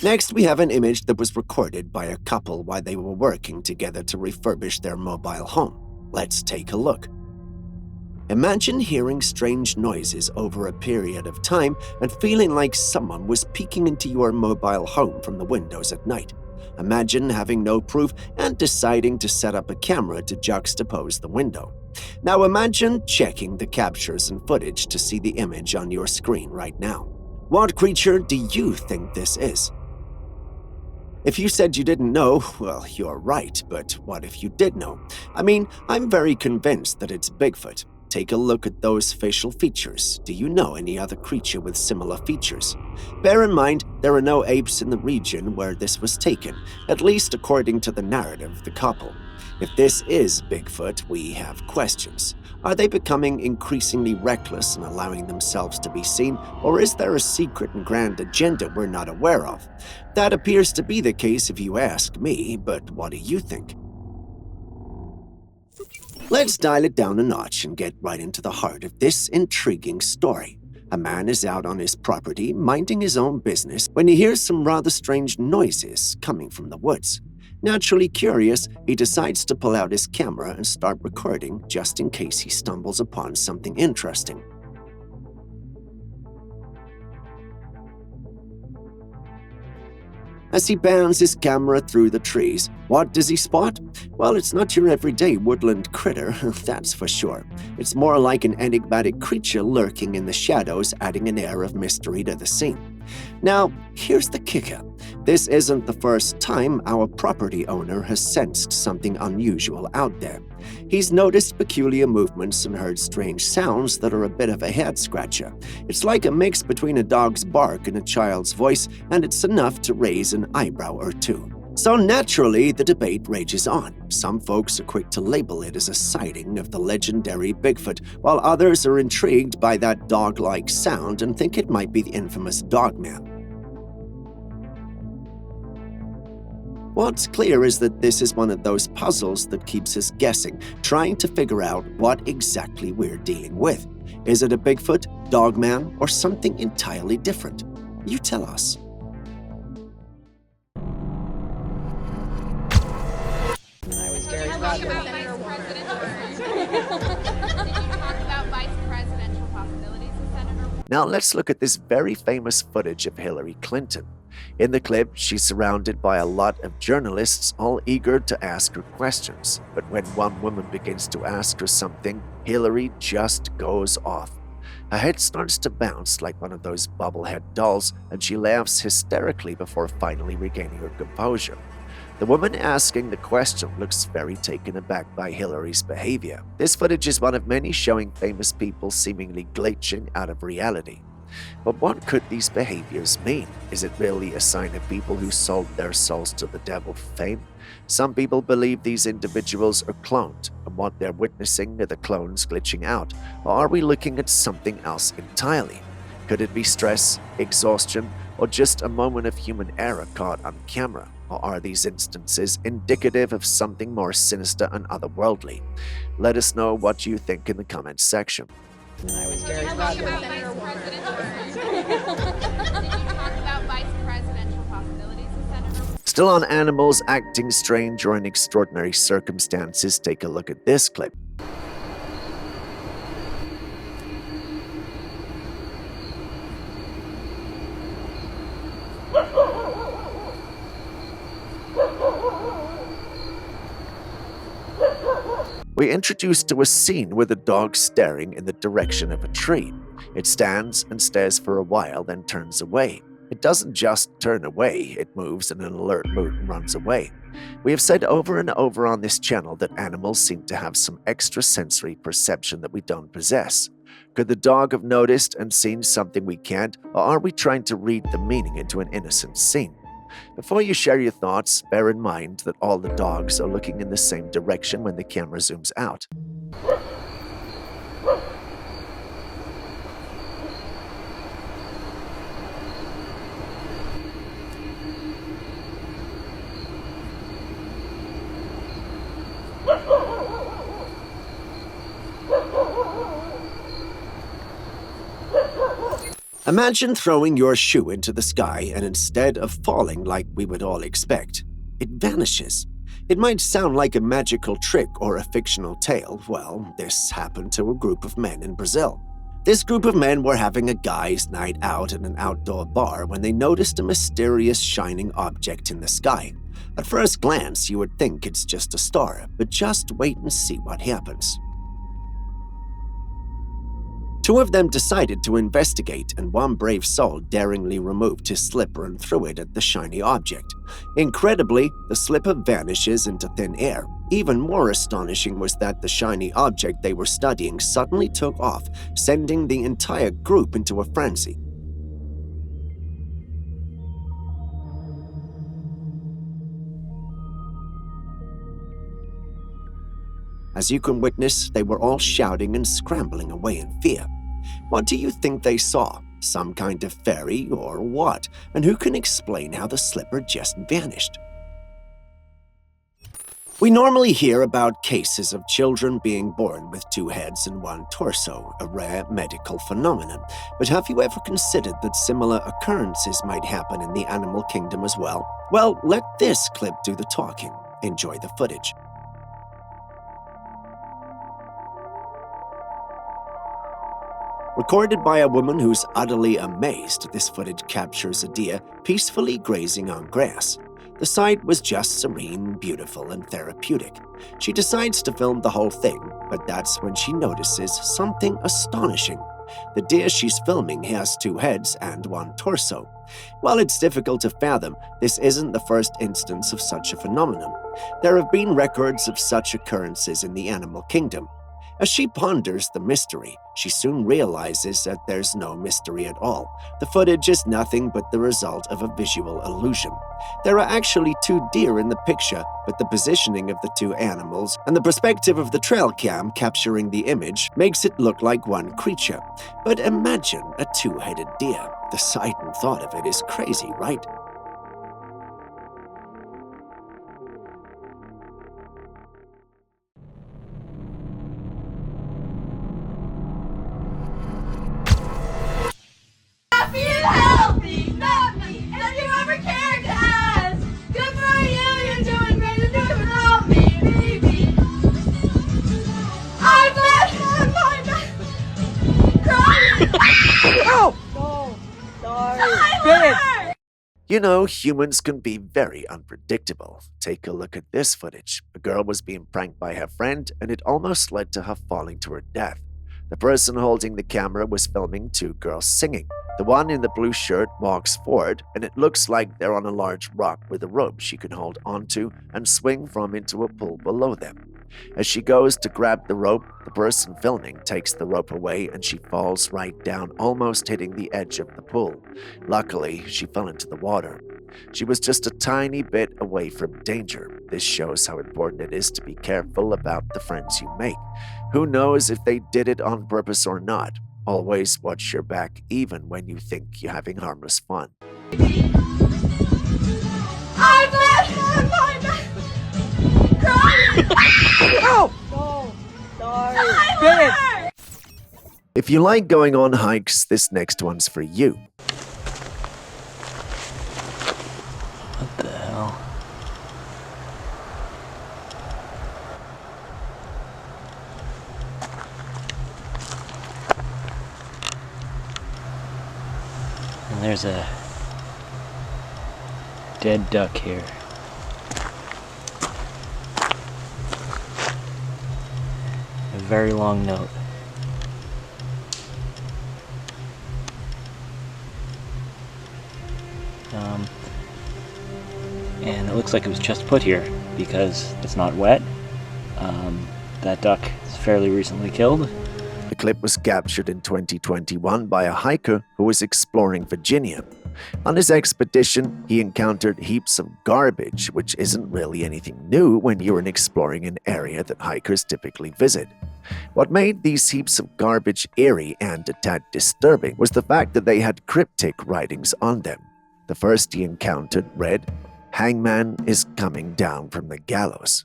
Next, we have an image that was recorded by a couple while they were working together to refurbish their mobile home. Let's take a look. Imagine hearing strange noises over a period of time and feeling like someone was peeking into your mobile home from the windows at night. Imagine having no proof and deciding to set up a camera to juxtapose the window. Now imagine checking the captures and footage to see the image on your screen right now. What creature do you think this is? If you said you didn't know, well, you're right, but what if you did know? I mean, I'm very convinced that it's Bigfoot. Take a look at those facial features. Do you know any other creature with similar features? Bear in mind, there are no apes in the region where this was taken, at least according to the narrative of the couple. If this is Bigfoot, we have questions. Are they becoming increasingly reckless and allowing themselves to be seen, or is there a secret and grand agenda we're not aware of? That appears to be the case if you ask me, but what do you think? Let's dial it down a notch and get right into the heart of this intriguing story. A man is out on his property, minding his own business, when he hears some rather strange noises coming from the woods. Naturally curious, he decides to pull out his camera and start recording just in case he stumbles upon something interesting. As he pans his camera through the trees, what does he spot? Well, it's not your everyday woodland critter, that's for sure. It's more like an enigmatic creature lurking in the shadows, adding an air of mystery to the scene. Now, here's the kicker. This isn't the first time our property owner has sensed something unusual out there. He's noticed peculiar movements and heard strange sounds that are a bit of a head-scratcher. It's like a mix between a dog's bark and a child's voice, and it's enough to raise an eyebrow or two. So naturally, the debate rages on. Some folks are quick to label it as a sighting of the legendary Bigfoot, while others are intrigued by that dog-like sound and think it might be the infamous Dogman. What's clear is that this is one of those puzzles that keeps us guessing, trying to figure out what exactly we're dealing with. Is it a Bigfoot, Dogman, or something entirely different? You tell us. Now let's look at this very famous footage of Hillary Clinton. In the clip, she's surrounded by a lot of journalists, all eager to ask her questions. But when one woman begins to ask her something, Hillary just goes off. Her head starts to bounce like one of those bobblehead dolls, and she laughs hysterically before finally regaining her composure. The woman asking the question looks very taken aback by Hillary's behavior. This footage is one of many showing famous people seemingly glitching out of reality. But what could these behaviors mean? Is it really a sign of people who sold their souls to the devil for fame? Some people believe these individuals are cloned, and what they're witnessing are the clones glitching out. Or are we looking at something else entirely? Could it be stress, exhaustion, or just a moment of human error caught on camera? Or are these instances indicative of something more sinister and otherworldly? Let us know what you think in the comments section. I was very proud of Senator Warren. Did you talk about vice presidential possibilities with Senator? Still on animals acting strange or in extraordinary circumstances, take a look at this clip. We're introduced to a scene with a dog staring in the direction of a tree. It stands and stares for a while, then turns away. It doesn't just turn away, it moves in an alert mood and runs away. We have said over and over on this channel that animals seem to have some extrasensory perception that we don't possess. Could the dog have noticed and seen something we can't, or are we trying to read the meaning into an innocent scene? Before you share your thoughts, bear in mind that all the dogs are looking in the same direction when the camera zooms out. Imagine throwing your shoe into the sky and instead of falling like we would all expect, it vanishes. It might sound like a magical trick or a fictional tale. Well, this happened to a group of men in Brazil. This group of men were having a guys' night out at an outdoor bar when they noticed a mysterious shining object in the sky. At first glance, you would think it's just a star, but just wait and see what happens. Two of them decided to investigate, and one brave soul daringly removed his slipper and threw it at the shiny object. Incredibly, the slipper vanishes into thin air. Even more astonishing was that the shiny object they were studying suddenly took off, sending the entire group into a frenzy. As you can witness, they were all shouting and scrambling away in fear. What do you think they saw? Some kind of fairy or what? And who can explain how the slipper just vanished? We normally hear about cases of children being born with two heads and one torso, a rare medical phenomenon. But have you ever considered that similar occurrences might happen in the animal kingdom as well? Well, let this clip do the talking. Enjoy the footage. Recorded by a woman who's utterly amazed, this footage captures a deer peacefully grazing on grass. The sight was just serene, beautiful, and therapeutic. She decides to film the whole thing, but that's when she notices something astonishing. The deer she's filming has 2 heads and 1 torso. While it's difficult to fathom, this isn't the first instance of such a phenomenon. There have been records of such occurrences in the animal kingdom. As she ponders the mystery, she soon realizes that there's no mystery at all. The footage is nothing but the result of a visual illusion. There are actually 2 deer in the picture, but the positioning of the 2 animals and the perspective of the Trailcam capturing the image makes it look like one creature. But imagine a 2-headed deer. The sight and thought of it is crazy, right? Healthy, happy, and if you ever cared to ask, good for you, you're doing great, you're doing without me, baby. I'm crying. Oh! No, sorry. You know, humans can be very unpredictable. Take a look at this footage. A girl was being pranked by her friend, and it almost led to her falling to her death. The person holding the camera was filming 2 girls singing. The one in the blue shirt walks forward, and it looks like they're on a large rock with a rope she can hold onto and swing from into a pool below them. As she goes to grab the rope, the person filming takes the rope away and she falls right down, almost hitting the edge of the pool. Luckily, she fell into the water. She was just a tiny bit away from danger. This shows how important it is to be careful about the friends you make. Who knows if they did it on purpose or not? Always watch your back, even when you think you're having harmless fun. I'm crying. Oh! No, sorry. If you like going on hikes, this next one's for you. What the hell? And there's a dead duck here. A very long note. And it looks like it was just put here because it's not wet. That duck is fairly recently killed. The clip was captured in 2021 by a hiker who was exploring Virginia. On his expedition, he encountered heaps of garbage, which isn't really anything new when you're exploring an area that hikers typically visit. What made these heaps of garbage eerie and a tad disturbing was the fact that they had cryptic writings on them. The first he encountered read, "Hangman is coming down from the gallows."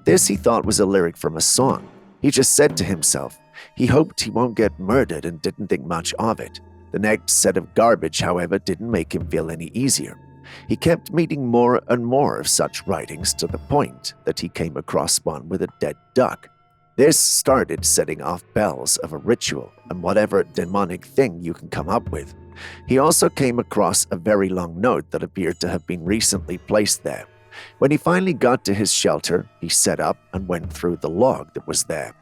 This he thought was a lyric from a song. He just said to himself, he hoped he won't get murdered and didn't think much of it. The next set of garbage, however, didn't make him feel any easier. He kept meeting more and more of such writings to the point that he came across one with a dead duck. This started setting off bells of a ritual and whatever demonic thing you can come up with. He also came across a very long note that appeared to have been recently placed there. When he finally got to his shelter, he set up and went through the log that was there.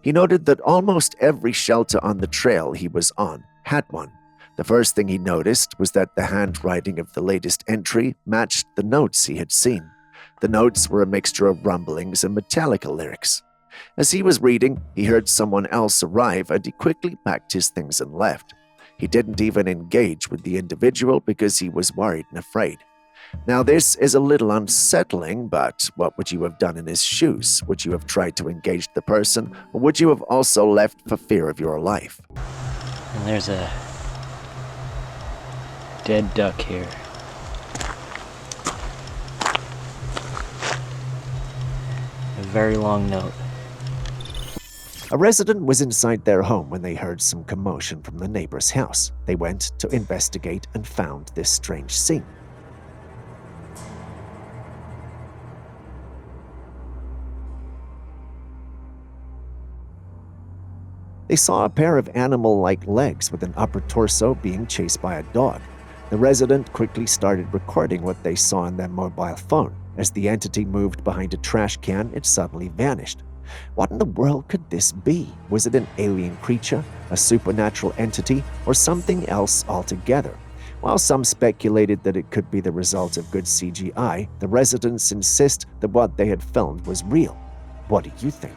He noted that almost every shelter on the trail he was on had one. The first thing he noticed was that the handwriting of the latest entry matched the notes he had seen. The notes were a mixture of rumblings and Metallica lyrics. As he was reading, he heard someone else arrive and he quickly packed his things and left. He didn't even engage with the individual because he was worried and afraid. Now, this is a little unsettling, but what would you have done in his shoes? Would you have tried to engage the person, or would you have also left for fear of your life? And there's a dead duck here. A very long note. A resident was inside their home when they heard some commotion from the neighbor's house. They went to investigate and found this strange scene. They saw a pair of animal-like legs with an upper torso being chased by a dog. The resident quickly started recording what they saw on their mobile phone. As the entity moved behind a trash can, it suddenly vanished. What in the world could this be? Was it an alien creature, a supernatural entity, or something else altogether? While some speculated that it could be the result of good CGI, the residents insist that what they had filmed was real. What do you think?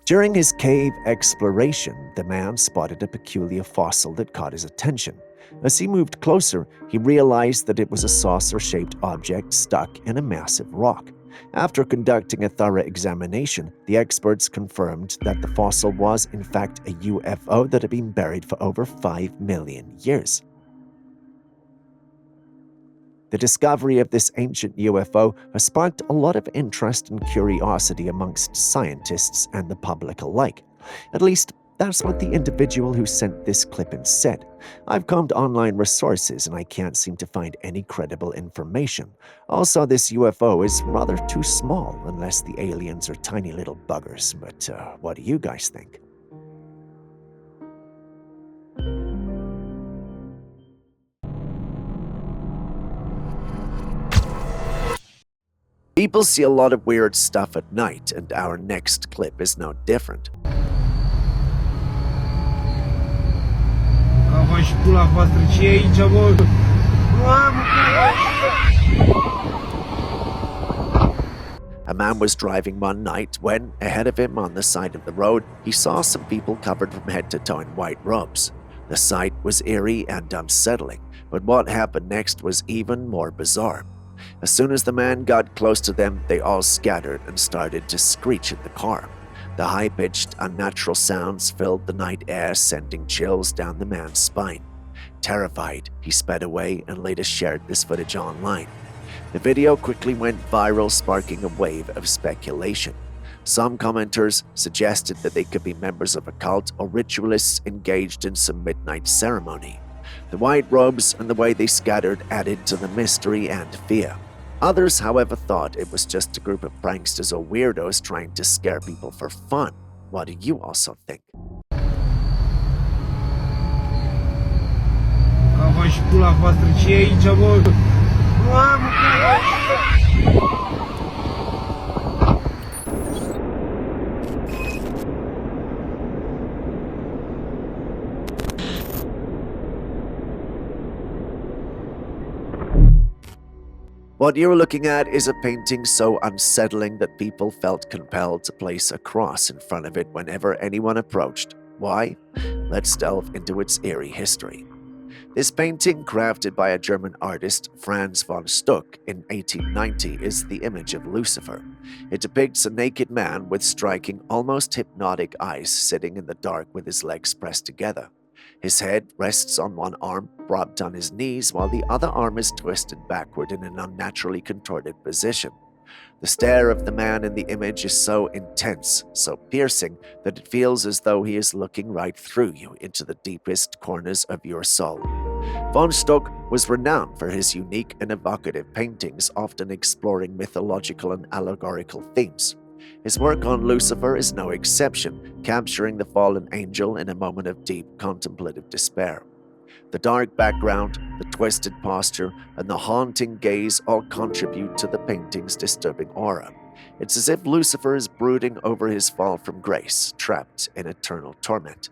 During his cave exploration, the man spotted a peculiar fossil that caught his attention. As he moved closer, he realized that it was a saucer-shaped object stuck in a massive rock. After conducting a thorough examination, the experts confirmed that the fossil was, in fact, a UFO that had been buried for over 5 million years. The discovery of this ancient UFO has sparked a lot of interest and curiosity amongst scientists and the public alike. At least, that's what the individual who sent this clip in said. I've combed online resources and I can't seem to find any credible information. Also, this UFO is rather too small unless the aliens are tiny little buggers. But what do you guys think? People see a lot of weird stuff at night, and our next clip is no different. A man was driving one night when, ahead of him on the side of the road, he saw some people covered from head to toe in white robes. The sight was eerie and unsettling, but what happened next was even more bizarre. As soon as the man got close to them, they all scattered and started to screech at the car. The high-pitched, unnatural sounds filled the night air, sending chills down the man's spine. Terrified, he sped away and later shared this footage online. The video quickly went viral, sparking a wave of speculation. Some commenters suggested that they could be members of a cult or ritualists engaged in some midnight ceremony. The white robes and the way they scattered added to the mystery and fear. Others, however, thought it was just a group of pranksters or weirdos trying to scare people for fun. What do you also think? What you're looking at is a painting so unsettling that people felt compelled to place a cross in front of it whenever anyone approached. Why? Let's delve into its eerie history. This painting, crafted by a German artist, Franz von Stuck, in 1890, is the image of Lucifer. It depicts a naked man with striking, almost hypnotic eyes sitting in the dark with his legs pressed together. His head rests on one arm, propped on his knees, while the other arm is twisted backward in an unnaturally contorted position. The stare of the man in the image is so intense, so piercing, that it feels as though he is looking right through you into the deepest corners of your soul. Von Stuck was renowned for his unique and evocative paintings, often exploring mythological and allegorical themes. His work on Lucifer is no exception, capturing the fallen angel in a moment of deep contemplative despair. The dark background, the twisted posture, and the haunting gaze all contribute to the painting's disturbing aura. It's as if Lucifer is brooding over his fall from grace, trapped in eternal torment.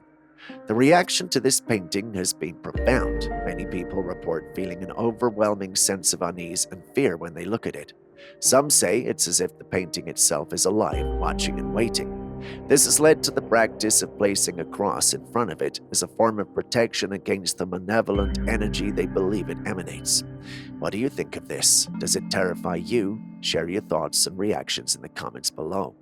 The reaction to this painting has been profound. Many people report feeling an overwhelming sense of unease and fear when they look at it. Some say it's as if the painting itself is alive, watching and waiting. This has led to the practice of placing a cross in front of it as a form of protection against the malevolent energy they believe it emanates. What do you think of this? Does it terrify you? Share your thoughts and reactions in the comments below.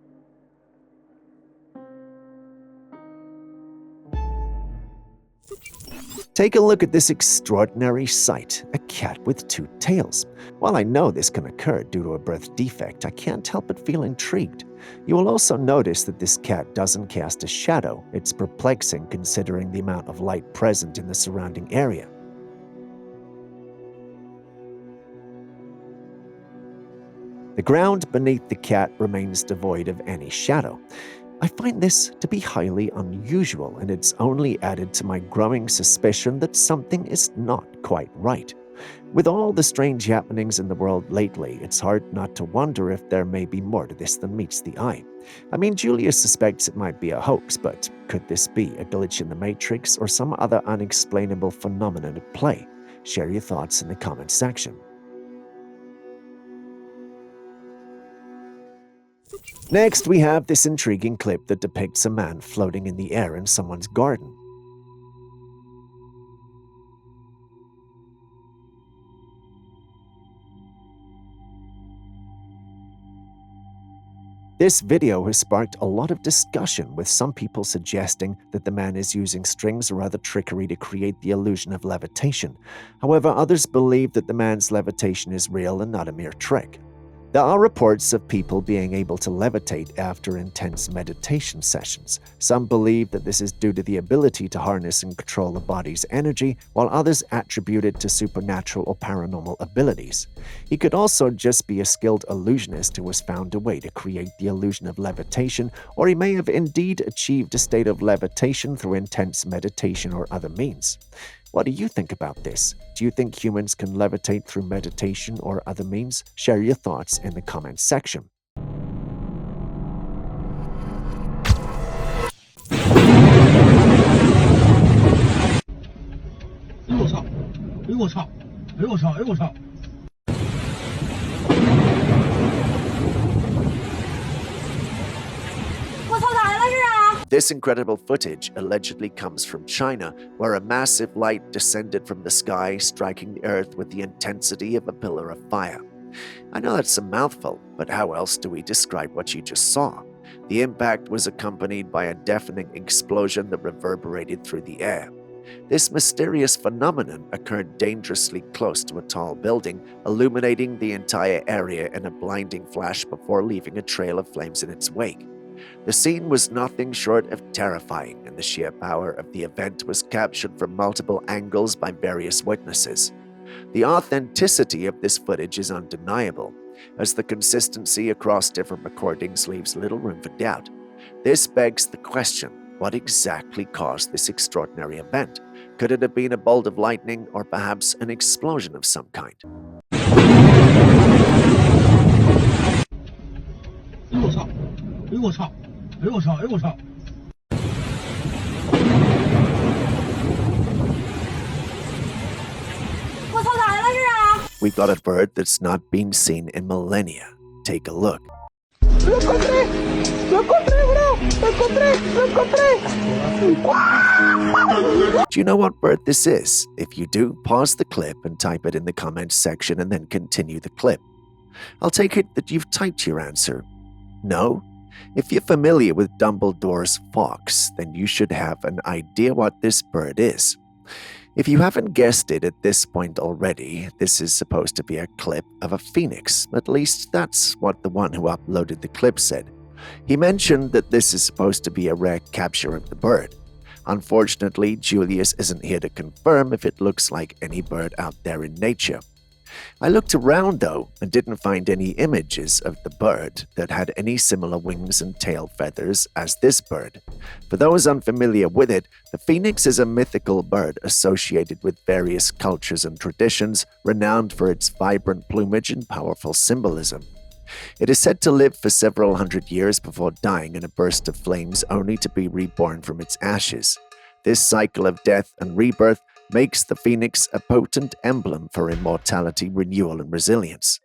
Take a look at this extraordinary sight, a cat with two tails. While I know this can occur due to a birth defect, I can't help but feel intrigued. You will also notice that this cat doesn't cast a shadow. It's perplexing considering the amount of light present in the surrounding area. The ground beneath the cat remains devoid of any shadow. I find this to be highly unusual, and it's only added to my growing suspicion that something is not quite right. With all the strange happenings in the world lately, it's hard not to wonder if there may be more to this than meets the eye. I mean, Julius suspects it might be a hoax, but could this be a glitch in the Matrix or some other unexplainable phenomenon at play? Share your thoughts in the comments section. Next, we have this intriguing clip that depicts a man floating in the air in someone's garden. This video has sparked a lot of discussion, with some people suggesting that the man is using strings or other trickery to create the illusion of levitation. However, others believe that the man's levitation is real and not a mere trick. There are reports of people being able to levitate after intense meditation sessions. Some believe that this is due to the ability to harness and control the body's energy, while others attribute it to supernatural or paranormal abilities. He could also just be a skilled illusionist who has found a way to create the illusion of levitation, or he may have indeed achieved a state of levitation through intense meditation or other means. What do you think about this? Do you think humans can levitate through meditation or other means? Share your thoughts in the comments section. This incredible footage allegedly comes from China, where a massive light descended from the sky, striking the earth with the intensity of a pillar of fire. I know that's a mouthful, but how else do we describe what you just saw? The impact was accompanied by a deafening explosion that reverberated through the air. This mysterious phenomenon occurred dangerously close to a tall building, illuminating the entire area in a blinding flash before leaving a trail of flames in its wake. The scene was nothing short of terrifying, and the sheer power of the event was captured from multiple angles by various witnesses. The authenticity of this footage is undeniable, as the consistency across different recordings leaves little room for doubt. This begs the question, what exactly caused this extraordinary event? Could it have been a bolt of lightning or perhaps an explosion of some kind? We got a bird that's not been seen in millennia. Take a look. Do you know what bird this is? If you do, pause the clip and type it in the comments section and then continue the clip. I'll take it that you've typed your answer. No? If you're familiar with Dumbledore's fox, then you should have an idea what this bird is. If you haven't guessed it at this point already, this is supposed to be a clip of a phoenix. At least that's what the one who uploaded the clip said. He mentioned that this is supposed to be a rare capture of the bird. Unfortunately, Julius isn't here to confirm if it looks like any bird out there in nature. I looked around, though, and didn't find any images of the bird that had any similar wings and tail feathers as this bird. For those unfamiliar with it, the phoenix is a mythical bird associated with various cultures and traditions, renowned for its vibrant plumage and powerful symbolism. It is said to live for several hundred years before dying in a burst of flames, only to be reborn from its ashes. This cycle of death and rebirth makes the phoenix a potent emblem for immortality, renewal, and resilience.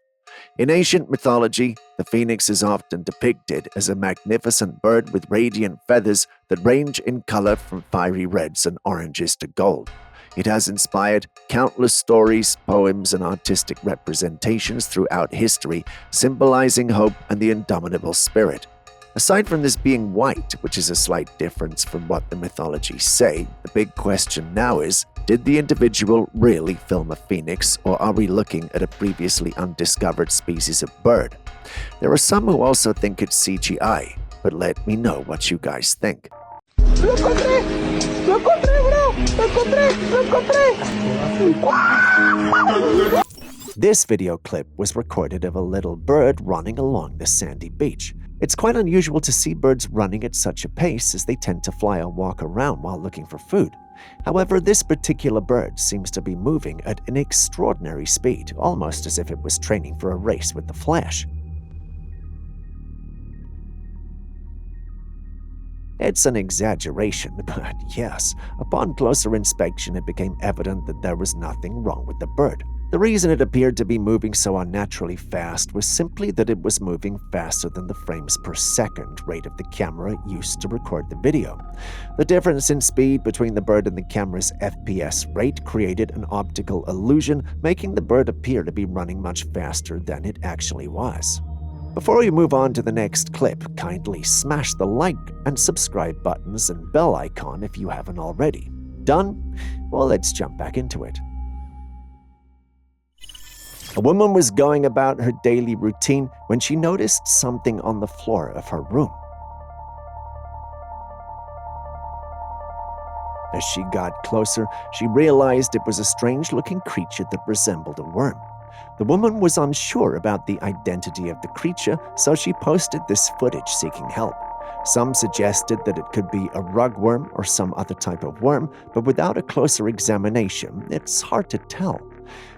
In ancient mythology, the phoenix is often depicted as a magnificent bird with radiant feathers that range in color from fiery reds and oranges to gold. It has inspired countless stories, poems, and artistic representations throughout history, symbolizing hope and the indomitable spirit. Aside from this being white, which is a slight difference from what the mythologies say, the big question now is, did the individual really film a phoenix, or are we looking at a previously undiscovered species of bird? There are some who also think it's CGI, but let me know what you guys think. This video clip was recorded of a little bird running along the sandy beach. It's quite unusual to see birds running at such a pace, as they tend to fly or walk around while looking for food. However, this particular bird seems to be moving at an extraordinary speed, almost as if it was training for a race with the Flash. It's an exaggeration, but yes, upon closer inspection it became evident that there was nothing wrong with the bird. The reason it appeared to be moving so unnaturally fast was simply that it was moving faster than the frames per second rate of the camera used to record the video. The difference in speed between the bird and the camera's FPS rate created an optical illusion, making the bird appear to be running much faster than it actually was. Before we move on to the next clip, kindly smash the like and subscribe buttons and bell icon if you haven't already. Done? Well, let's jump back into it. A woman was going about her daily routine when she noticed something on the floor of her room. As she got closer, she realized it was a strange-looking creature that resembled a worm. The woman was unsure about the identity of the creature, so she posted this footage seeking help. Some suggested that it could be a rugworm or some other type of worm, but without a closer examination, it's hard to tell.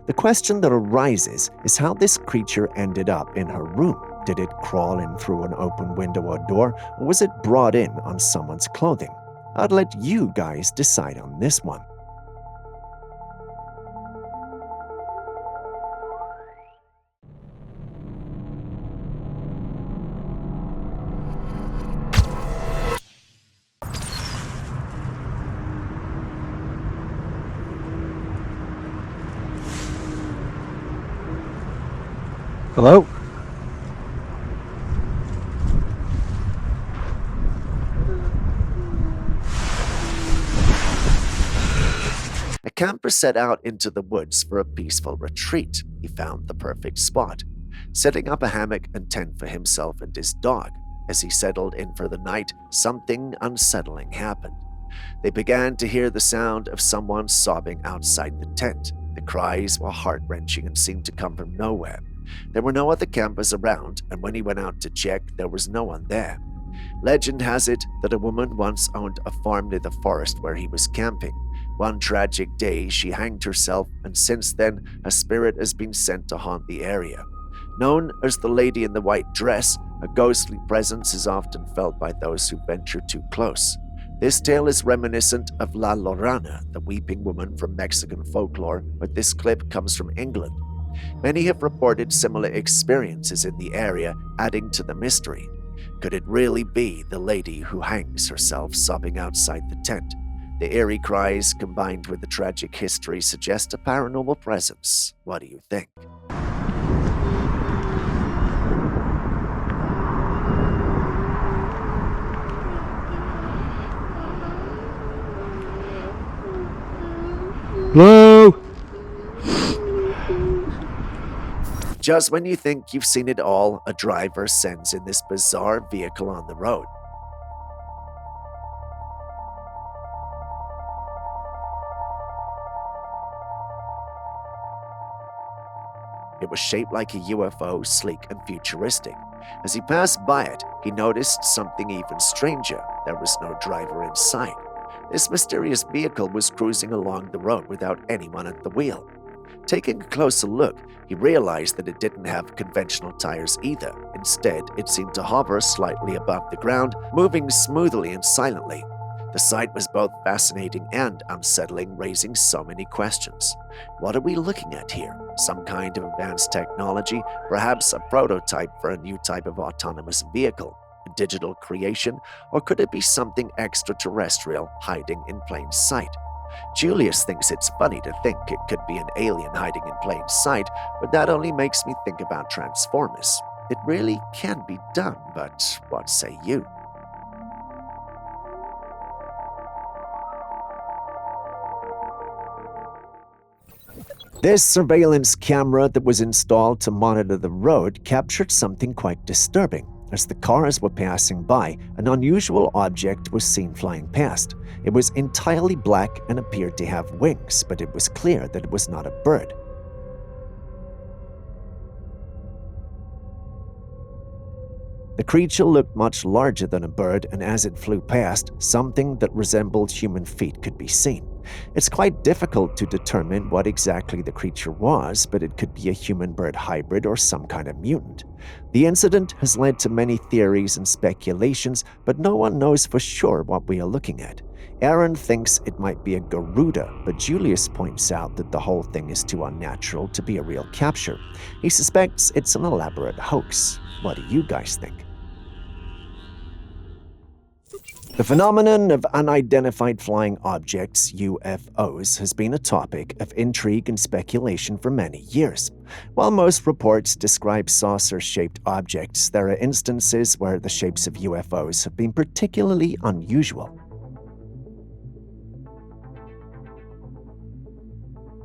The question that arises is how this creature ended up in her room. Did it crawl in through an open window or door, or was it brought in on someone's clothing? I'd let you guys decide on this one. Hello? A camper set out into the woods for a peaceful retreat. He found the perfect spot, setting up a hammock and tent for himself and his dog. As he settled in for the night, something unsettling happened. They began to hear the sound of someone sobbing outside the tent. The cries were heart-wrenching and seemed to come from nowhere. There were no other campers around, and when he went out to check, there was no one there. Legend has it that a woman once owned a farm near the forest where he was camping. One tragic day, she hanged herself, and since then, a spirit has been sent to haunt the area. Known as the Lady in the White Dress, a ghostly presence is often felt by those who venture too close. This tale is reminiscent of La Llorona, the weeping woman from Mexican folklore, but this clip comes from England. Many have reported similar experiences in the area, adding to the mystery. Could it really be the lady who hangs herself sobbing outside the tent? The eerie cries combined with the tragic history suggest a paranormal presence. What do you think? Hello? Just when you think you've seen it all, a driver sends in this bizarre vehicle on the road. It was shaped like a UFO, sleek and futuristic. As he passed by it, he noticed something even stranger. There was no driver in sight. This mysterious vehicle was cruising along the road without anyone at the wheel. Taking a closer look, he realized that it didn't have conventional tires either. Instead, it seemed to hover slightly above the ground, moving smoothly and silently. The sight was both fascinating and unsettling, raising so many questions. What are we looking at here? Some kind of advanced technology, perhaps a prototype for a new type of autonomous vehicle, a digital creation, or could it be something extraterrestrial hiding in plain sight? Julius thinks it's funny to think it could be an alien hiding in plain sight, but that only makes me think about Transformers. It really can be done, but what say you? This surveillance camera that was installed to monitor the road captured something quite disturbing. As the cars were passing by, an unusual object was seen flying past. It was entirely black and appeared to have wings, but it was clear that it was not a bird. The creature looked much larger than a bird, and as it flew past, something that resembled human feet could be seen. It's quite difficult to determine what exactly the creature was, but it could be a human-bird hybrid or some kind of mutant. The incident has led to many theories and speculations, but no one knows for sure what we are looking at. Aaron thinks it might be a Garuda, but Julius points out that the whole thing is too unnatural to be a real capture. He suspects it's an elaborate hoax. What do you guys think? The phenomenon of unidentified flying objects, UFOs, has been a topic of intrigue and speculation for many years. While most reports describe saucer-shaped objects, there are instances where the shapes of UFOs have been particularly unusual.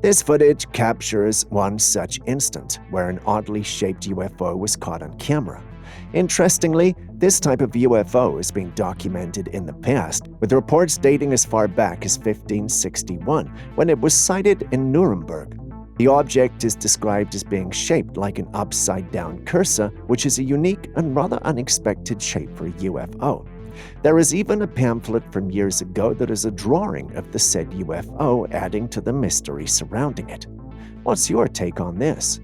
This footage captures one such instant, where an oddly shaped UFO was caught on camera. Interestingly, this type of UFO has been documented in the past, with reports dating as far back as 1561, when it was sighted in Nuremberg. The object is described as being shaped like an upside-down cursor, which is a unique and rather unexpected shape for a UFO. There is even a pamphlet from years ago that is a drawing of the said UFO, adding to the mystery surrounding it. What's your take on this?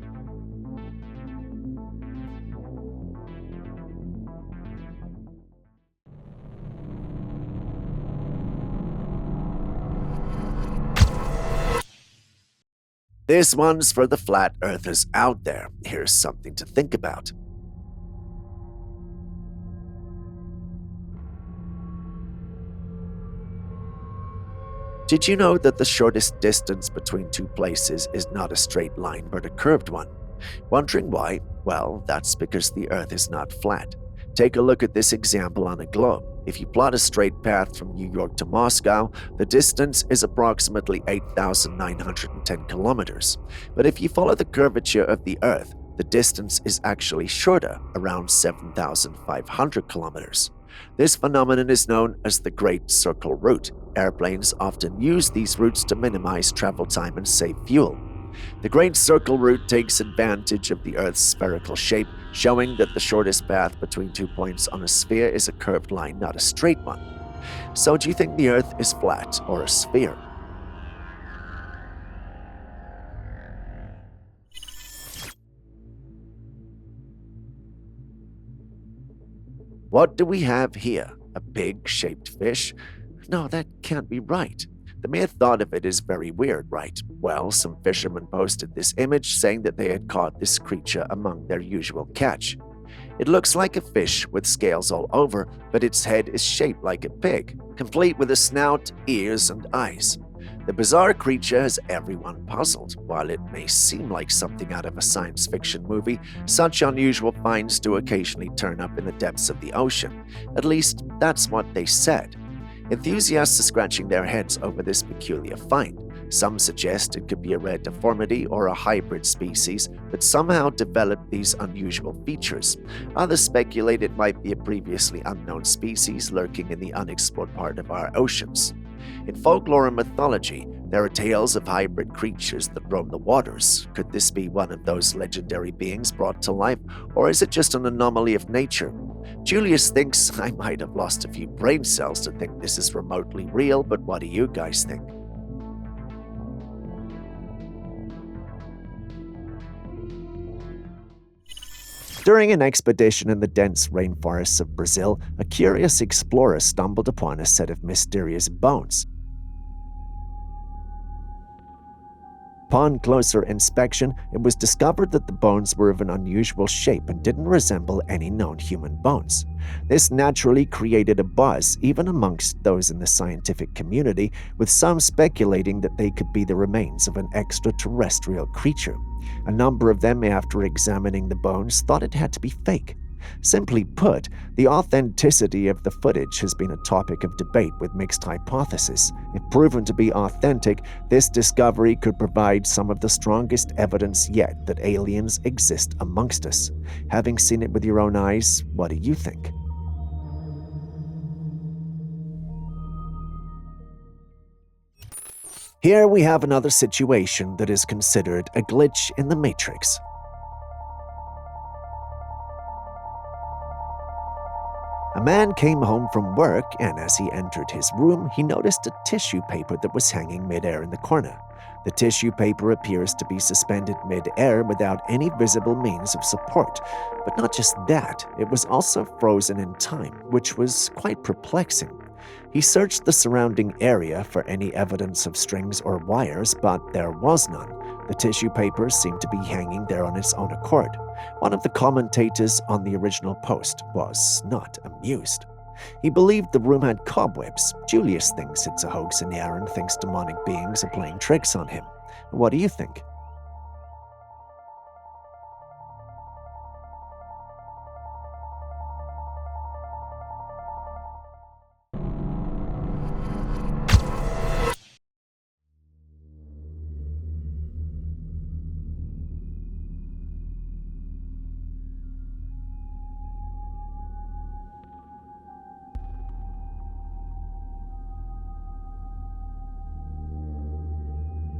This one's for the flat earthers out there. Here's something to think about. Did you know that the shortest distance between two places is not a straight line but a curved one? Wondering why? Well, that's because the Earth is not flat. Take a look at this example on a globe. If you plot a straight path from New York to Moscow, the distance is approximately 8,910 kilometers. But if you follow the curvature of the Earth, the distance is actually shorter, around 7,500 kilometers. This phenomenon is known as the Great Circle Route. Airplanes often use these routes to minimize travel time and save fuel. The Great Circle Route takes advantage of the Earth's spherical shape, showing that the shortest path between 2 points on a sphere is a curved line, not a straight one. So do you think the Earth is flat or a sphere? What do we have here? A pig-shaped fish? No, that can't be right. The mere thought of it is very weird, right? Well, some fishermen posted this image saying that they had caught this creature among their usual catch. It looks like a fish with scales all over, but its head is shaped like a pig, complete with a snout, ears, and eyes. The bizarre creature has everyone puzzled. While it may seem like something out of a science fiction movie, such unusual finds do occasionally turn up in the depths of the ocean. At least, that's what they said. Enthusiasts are scratching their heads over this peculiar find. Some suggest it could be a rare deformity or a hybrid species that somehow developed these unusual features. Others speculate it might be a previously unknown species lurking in the unexplored part of our oceans. In folklore and mythology, there are tales of hybrid creatures that roam the waters. Could this be one of those legendary beings brought to life, or is it just an anomaly of nature? Julius thinks I might have lost a few brain cells to think this is remotely real, but what do you guys think? During an expedition in the dense rainforests of Brazil, a curious explorer stumbled upon a set of mysterious bones. Upon closer inspection, it was discovered that the bones were of an unusual shape and didn't resemble any known human bones. This naturally created a buzz, even amongst those in the scientific community, with some speculating that they could be the remains of an extraterrestrial creature. A number of them, after examining the bones, thought it had to be fake. Simply put, the authenticity of the footage has been a topic of debate with mixed hypotheses. If proven to be authentic, this discovery could provide some of the strongest evidence yet that aliens exist amongst us. Having seen it with your own eyes, what do you think? Here we have another situation that is considered a glitch in the Matrix. man came home from work, and as he entered his room, he noticed a tissue paper that was hanging midair in the corner. The tissue paper appears to be suspended mid-air without any visible means of support. But not just that, it was also frozen in time, which was quite perplexing. He searched the surrounding area for any evidence of strings or wires, but there was none. The tissue paper seemed to be hanging there on its own accord. One of the commentators on the original post was not amused. He believed the room had cobwebs. Julius thinks it's a hoax and Aaron thinks demonic beings are playing tricks on him. What do you think?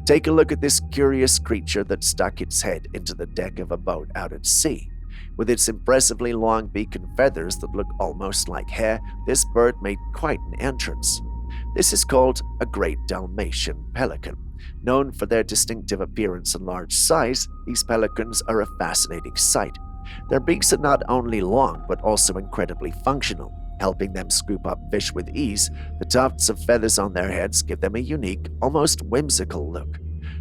Take a look at this curious creature that stuck its head into the deck of a boat out at sea. With its impressively long beak and feathers that look almost like hair, this bird made quite an entrance. This is called a Great Dalmatian pelican. Known for their distinctive appearance and large size, these pelicans are a fascinating sight. Their beaks are not only long, but also incredibly functional. Helping them scoop up fish with ease, the tufts of feathers on their heads give them a unique, almost whimsical look.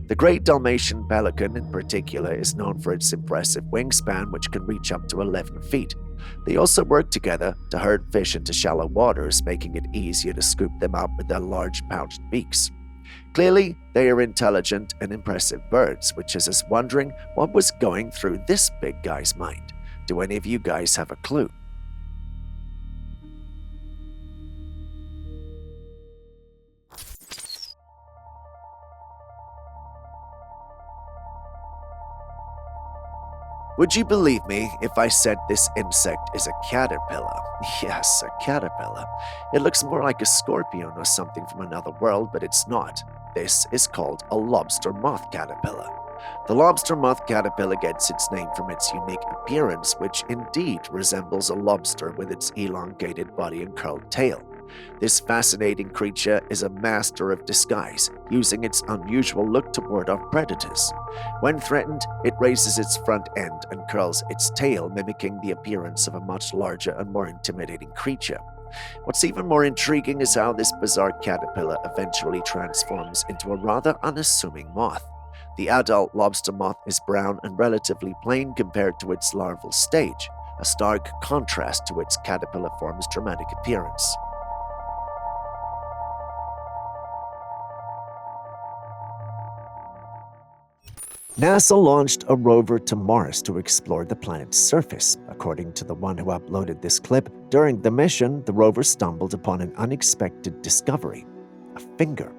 The Great Dalmatian pelican in particular is known for its impressive wingspan, which can reach up to 11 feet. They also work together to herd fish into shallow waters, making it easier to scoop them up with their large pouched beaks. Clearly, they are intelligent and impressive birds, which has us wondering what was going through this big guy's mind. Do any of you guys have a clue? Would you believe me if I said this insect is a caterpillar? Yes, a caterpillar. It looks more like a scorpion or something from another world, but it's not. This is called a lobster moth caterpillar. The lobster moth caterpillar gets its name from its unique appearance, which indeed resembles a lobster with its elongated body and curled tail. This fascinating creature is a master of disguise, using its unusual look to ward off predators. When threatened, it raises its front end and curls its tail, mimicking the appearance of a much larger and more intimidating creature. What's even more intriguing is how this bizarre caterpillar eventually transforms into a rather unassuming moth. The adult lobster moth is brown and relatively plain compared to its larval stage, a stark contrast to its caterpillar form's dramatic appearance. NASA launched a rover to Mars to explore the planet's surface. According to the one who uploaded this clip, during the mission, the rover stumbled upon an unexpected discovery: a finger.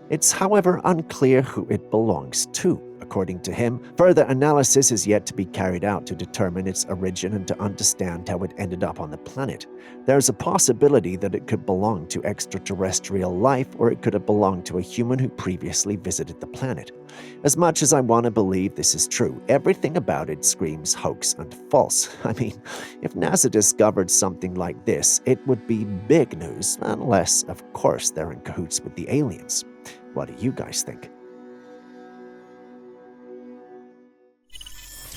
It's, however, unclear who it belongs to. According to him, further analysis is yet to be carried out to determine its origin and to understand how it ended up on the planet. There's a possibility that it could belong to extraterrestrial life, or it could have belonged to a human who previously visited the planet. As much as I want to believe this is true, everything about it screams hoax and false. I mean, if NASA discovered something like this, it would be big news, unless, of course, they're in cahoots with the aliens. What do you guys think?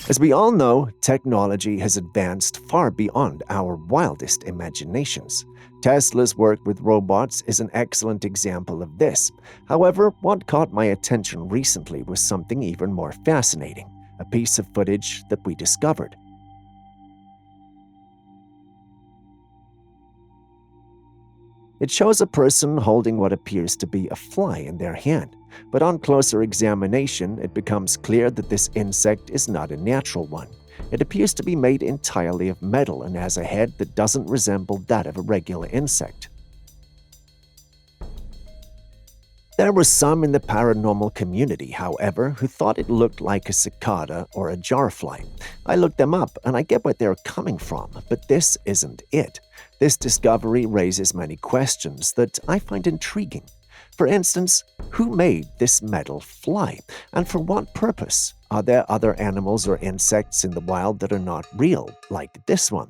As we all know, technology has advanced far beyond our wildest imaginations. Tesla's work with robots is an excellent example of this. However, what caught my attention recently was something even more fascinating: a piece of footage that we discovered. It shows a person holding what appears to be a fly in their hand, but on closer examination, it becomes clear that this insect is not a natural one. It appears to be made entirely of metal and has a head that doesn't resemble that of a regular insect. There were some in the paranormal community, however, who thought it looked like a cicada or a jarfly. I looked them up, and I get where they're coming from, but this isn't it. This discovery raises many questions that I find intriguing. For instance, who made this metal fly, and for what purpose? Are there other animals or insects in the wild that are not real, like this one?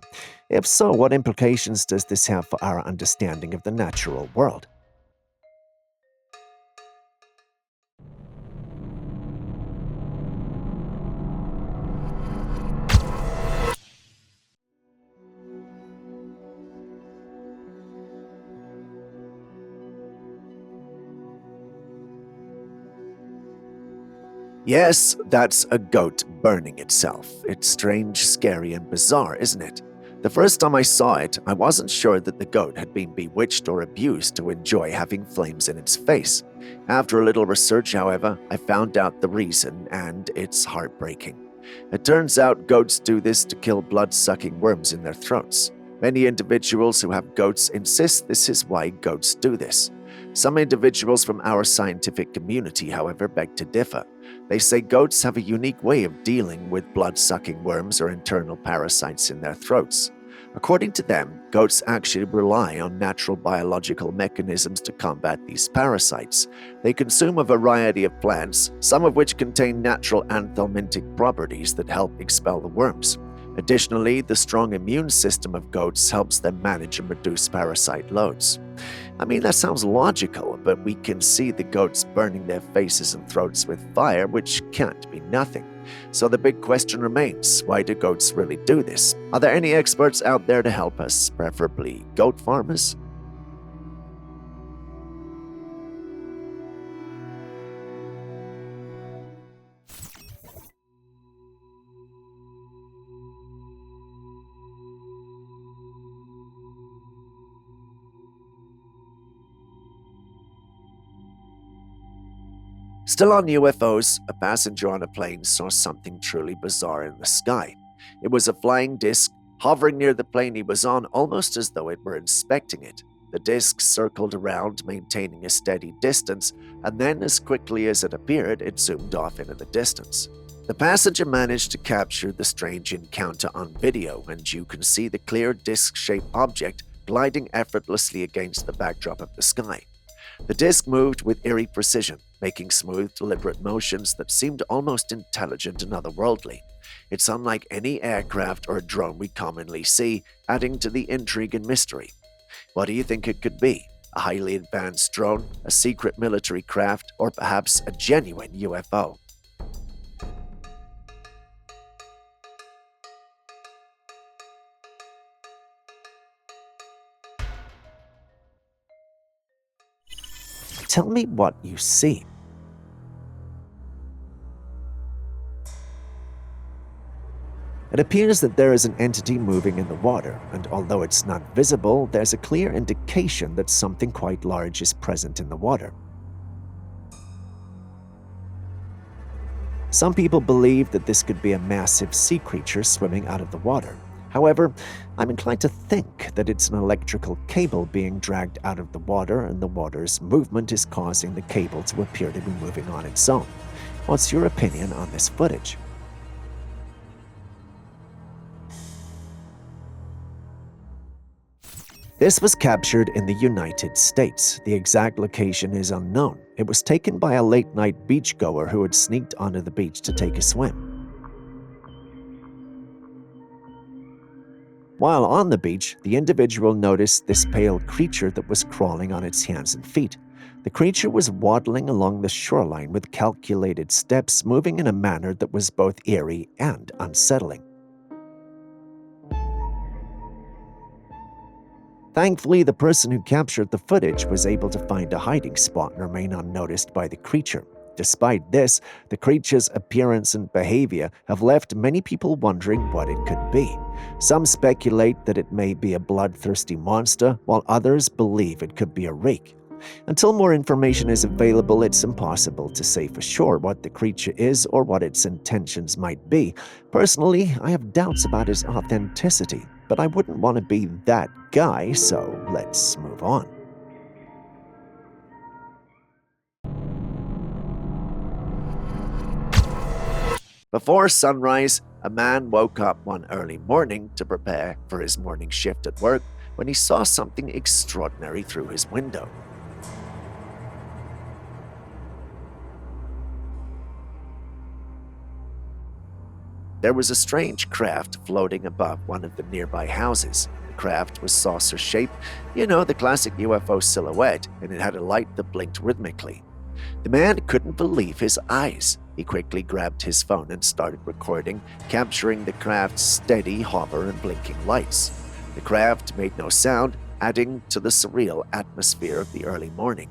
If so, what implications does this have for our understanding of the natural world? Yes, that's a goat burning itself. It's strange, scary, and bizarre, isn't it? The first time I saw it, I wasn't sure that the goat had been bewitched or abused to enjoy having flames in its face. After a little research, however, I found out the reason, and it's heartbreaking. It turns out goats do this to kill blood-sucking worms in their throats. Many individuals who have goats insist this is why goats do this. Some individuals from our scientific community, however, beg to differ. They say goats have a unique way of dealing with blood-sucking worms or internal parasites in their throats. According to them, goats actually rely on natural biological mechanisms to combat these parasites. They consume a variety of plants, some of which contain natural anthelmintic properties that help expel the worms. Additionally, the strong immune system of goats helps them manage and reduce parasite loads. I mean, that sounds logical, but we can see the goats burning their faces and throats with fire, which can't be nothing. So the big question remains, why do goats really do this? Are there any experts out there to help us, preferably goat farmers? Still on UFOs, a passenger on a plane saw something truly bizarre in the sky. It was a flying disc hovering near the plane he was on, almost as though it were inspecting it. The disc circled around, maintaining a steady distance, and then as quickly as it appeared, it zoomed off into the distance. The passenger managed to capture the strange encounter on video, and you can see the clear disc-shaped object gliding effortlessly against the backdrop of the sky. The disc moved with eerie precision, making smooth, deliberate motions that seemed almost intelligent and otherworldly. It's unlike any aircraft or drone we commonly see, adding to the intrigue and mystery. What do you think it could be? A highly advanced drone, a secret military craft, or perhaps a genuine UFO? Tell me what you see. It appears that there is an entity moving in the water, and although it's not visible, there's a clear indication that something quite large is present in the water. Some people believe that this could be a massive sea creature swimming out of the water. However, I'm inclined to think that it's an electrical cable being dragged out of the water, and the water's movement is causing the cable to appear to be moving on its own. What's your opinion on this footage? This was captured in the United States. The exact location is unknown. It was taken by a late-night beachgoer who had sneaked onto the beach to take a swim. While on the beach, the individual noticed this pale creature that was crawling on its hands and feet. The creature was waddling along the shoreline with calculated steps, moving in a manner that was both eerie and unsettling. Thankfully, the person who captured the footage was able to find a hiding spot and remain unnoticed by the creature. Despite this, the creature's appearance and behavior have left many people wondering what it could be. Some speculate that it may be a bloodthirsty monster, while others believe it could be a rake. Until more information is available, it's impossible to say for sure what the creature is or what its intentions might be. Personally, I have doubts about its authenticity, but I wouldn't want to be that guy, so let's move on. Before sunrise, a man woke up one early morning to prepare for his morning shift at work when he saw something extraordinary through his window. there was a strange craft floating above one of the nearby houses. The craft was saucer-shaped, the classic UFO silhouette, and it had a light that blinked rhythmically. The man couldn't believe his eyes. He quickly grabbed his phone and started recording, capturing the craft's steady hover and blinking lights. The craft made no sound, adding to the surreal atmosphere of the early morning.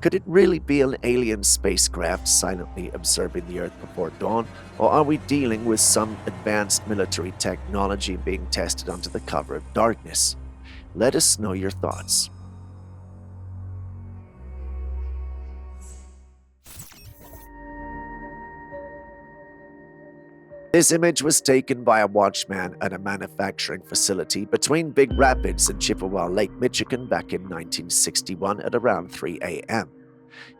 Could it really be an alien spacecraft silently observing the Earth before dawn, or are we dealing with some advanced military technology being tested under the cover of darkness? Let us know your thoughts. This image was taken by a watchman at a manufacturing facility between Big Rapids and Chippewa Lake, Michigan back in 1961 at around 3 a.m.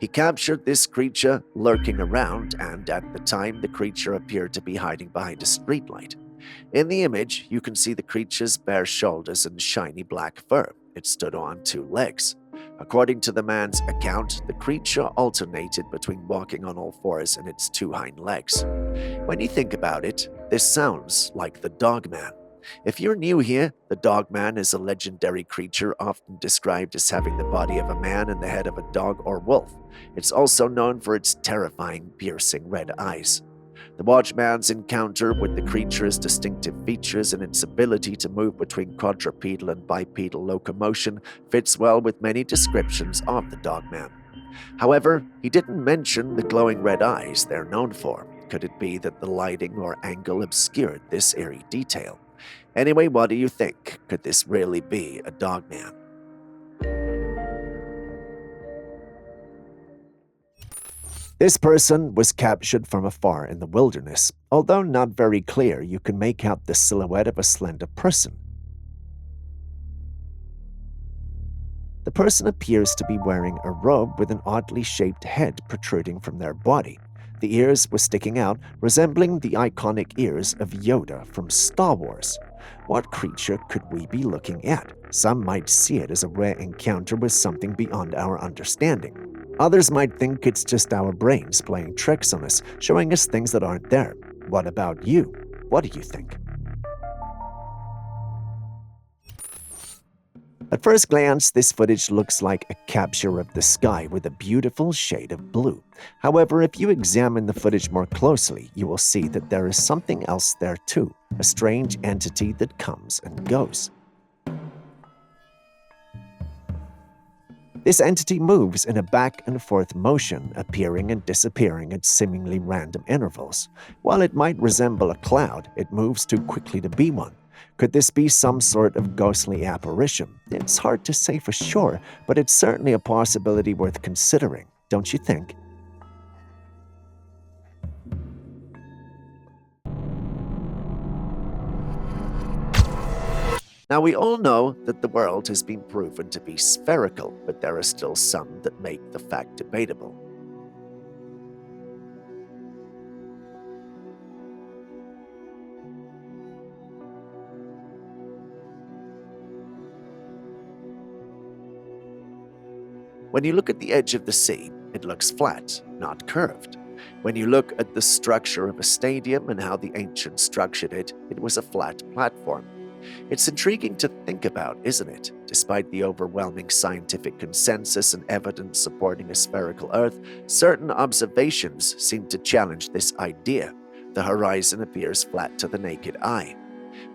He captured this creature lurking around, and at the time the creature appeared to be hiding behind a streetlight. In the image, you can see the creature's bare shoulders and shiny black fur. It stood on two legs. According to the man's account, the creature alternated between walking on all fours and its two hind legs. When you think about it, this sounds like the Dogman. If you're new here, the Dogman is a legendary creature often described as having the body of a man and the head of a dog or wolf. It's also known for its terrifying, piercing red eyes. The watchman's encounter with the creature's distinctive features and its ability to move between quadrupedal and bipedal locomotion fits well with many descriptions of the Dogman. However, he didn't mention the glowing red eyes they're known for. Could it be that the lighting or angle obscured this eerie detail? Anyway, what do you think? Could this really be a Dogman? This person was captured from afar in the wilderness. Although not very clear, you can make out the silhouette of a slender person. The person appears to be wearing a robe with an oddly shaped head protruding from their body. The ears were sticking out, resembling the iconic ears of Yoda from Star Wars. What creature could we be looking at? Some might see it as a rare encounter with something beyond our understanding. Others might think it's just our brains playing tricks on us, showing us things that aren't there. What about you? What do you think? At first glance, this footage looks like a capture of the sky with a beautiful shade of blue. However, if you examine the footage more closely, you will see that there is something else there too, a strange entity that comes and goes. This entity moves in a back and forth motion, appearing and disappearing at seemingly random intervals. While it might resemble a cloud, it moves too quickly to be one. Could this be some sort of ghostly apparition? It's hard to say for sure, but it's certainly a possibility worth considering, don't you think? Now, we all know that the world has been proven to be spherical, but there are still some that make the fact debatable. When you look at the edge of the sea, it looks flat, not curved. When you look at the structure of a stadium and how the ancients structured it, it was a flat platform. It's intriguing to think about, isn't it? Despite the overwhelming scientific consensus and evidence supporting a spherical Earth, certain observations seem to challenge this idea. The horizon appears flat to the naked eye.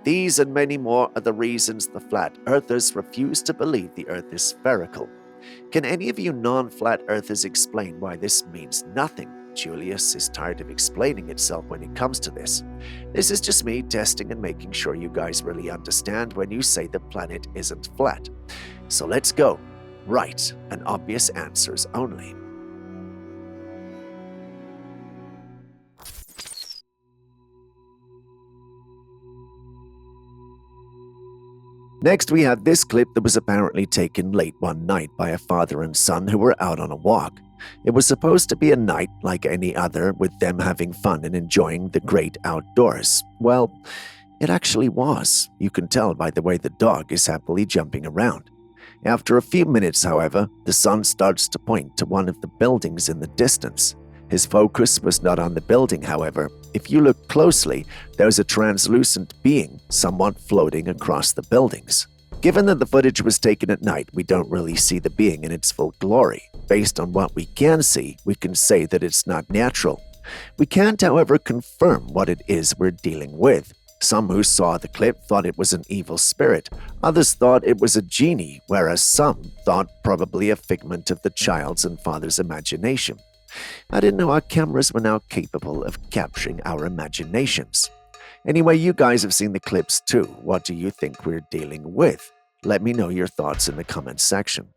These and many more are the reasons the flat earthers refuse to believe the Earth is spherical. Can any of you non-flat earthers explain why this means nothing? Julius is tired of explaining itself when it comes to this. This is just me testing and making sure you guys really understand when you say the planet isn't flat. So let's go. Right and obvious answers only. Next, we have this clip that was apparently taken late one night by a father and son who were out on a walk. It was supposed to be a night like any other, with them having fun and enjoying the great outdoors. Well, it actually was. You can tell by the way the dog is happily jumping around. After a few minutes, however, the son starts to point to one of the buildings in the distance. His focus was not on the building, however. If you look closely, there's a translucent being somewhat floating across the buildings. Given that the footage was taken at night, we don't really see the being in its full glory. Based on what we can see, we can say that it's not natural. We can't, however, confirm what it is we're dealing with. Some who saw the clip thought it was an evil spirit. Others thought it was a genie, whereas some thought probably a figment of the child's and father's imagination. I didn't know our cameras were now capable of capturing our imaginations. Anyway, you guys have seen the clips too. What do you think we're dealing with? Let me know your thoughts in the comments section.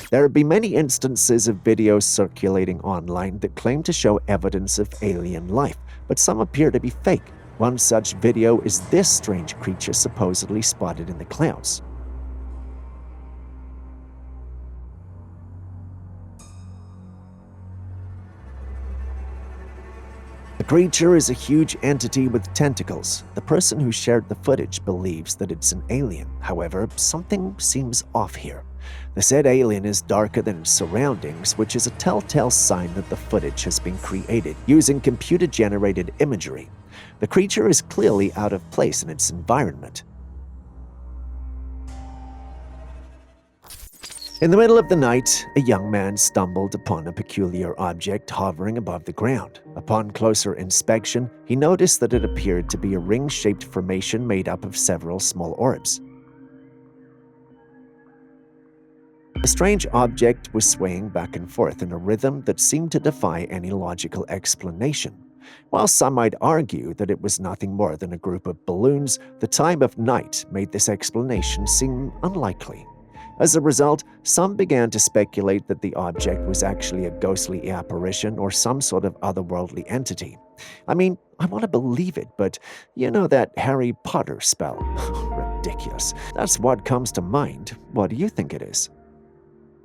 There have been many instances of videos circulating online that claim to show evidence of alien life, but some appear to be fake. One such video is this strange creature supposedly spotted in the clouds. The creature is a huge entity with tentacles. The person who shared the footage believes that it's an alien. However, something seems off here. The said alien is darker than its surroundings, which is a telltale sign that the footage has been created using computer-generated imagery. The creature is clearly out of place in its environment. In the middle of the night, a young man stumbled upon a peculiar object hovering above the ground. Upon closer inspection, he noticed that it appeared to be a ring-shaped formation made up of several small orbs. The strange object was swaying back and forth in a rhythm that seemed to defy any logical explanation. While some might argue that it was nothing more than a group of balloons, the time of night made this explanation seem unlikely. As a result, some began to speculate that the object was actually a ghostly apparition or some sort of otherworldly entity. I mean, I want to believe it, but you know that Harry Potter spell? Ridiculous. That's what comes to mind. What do you think it is?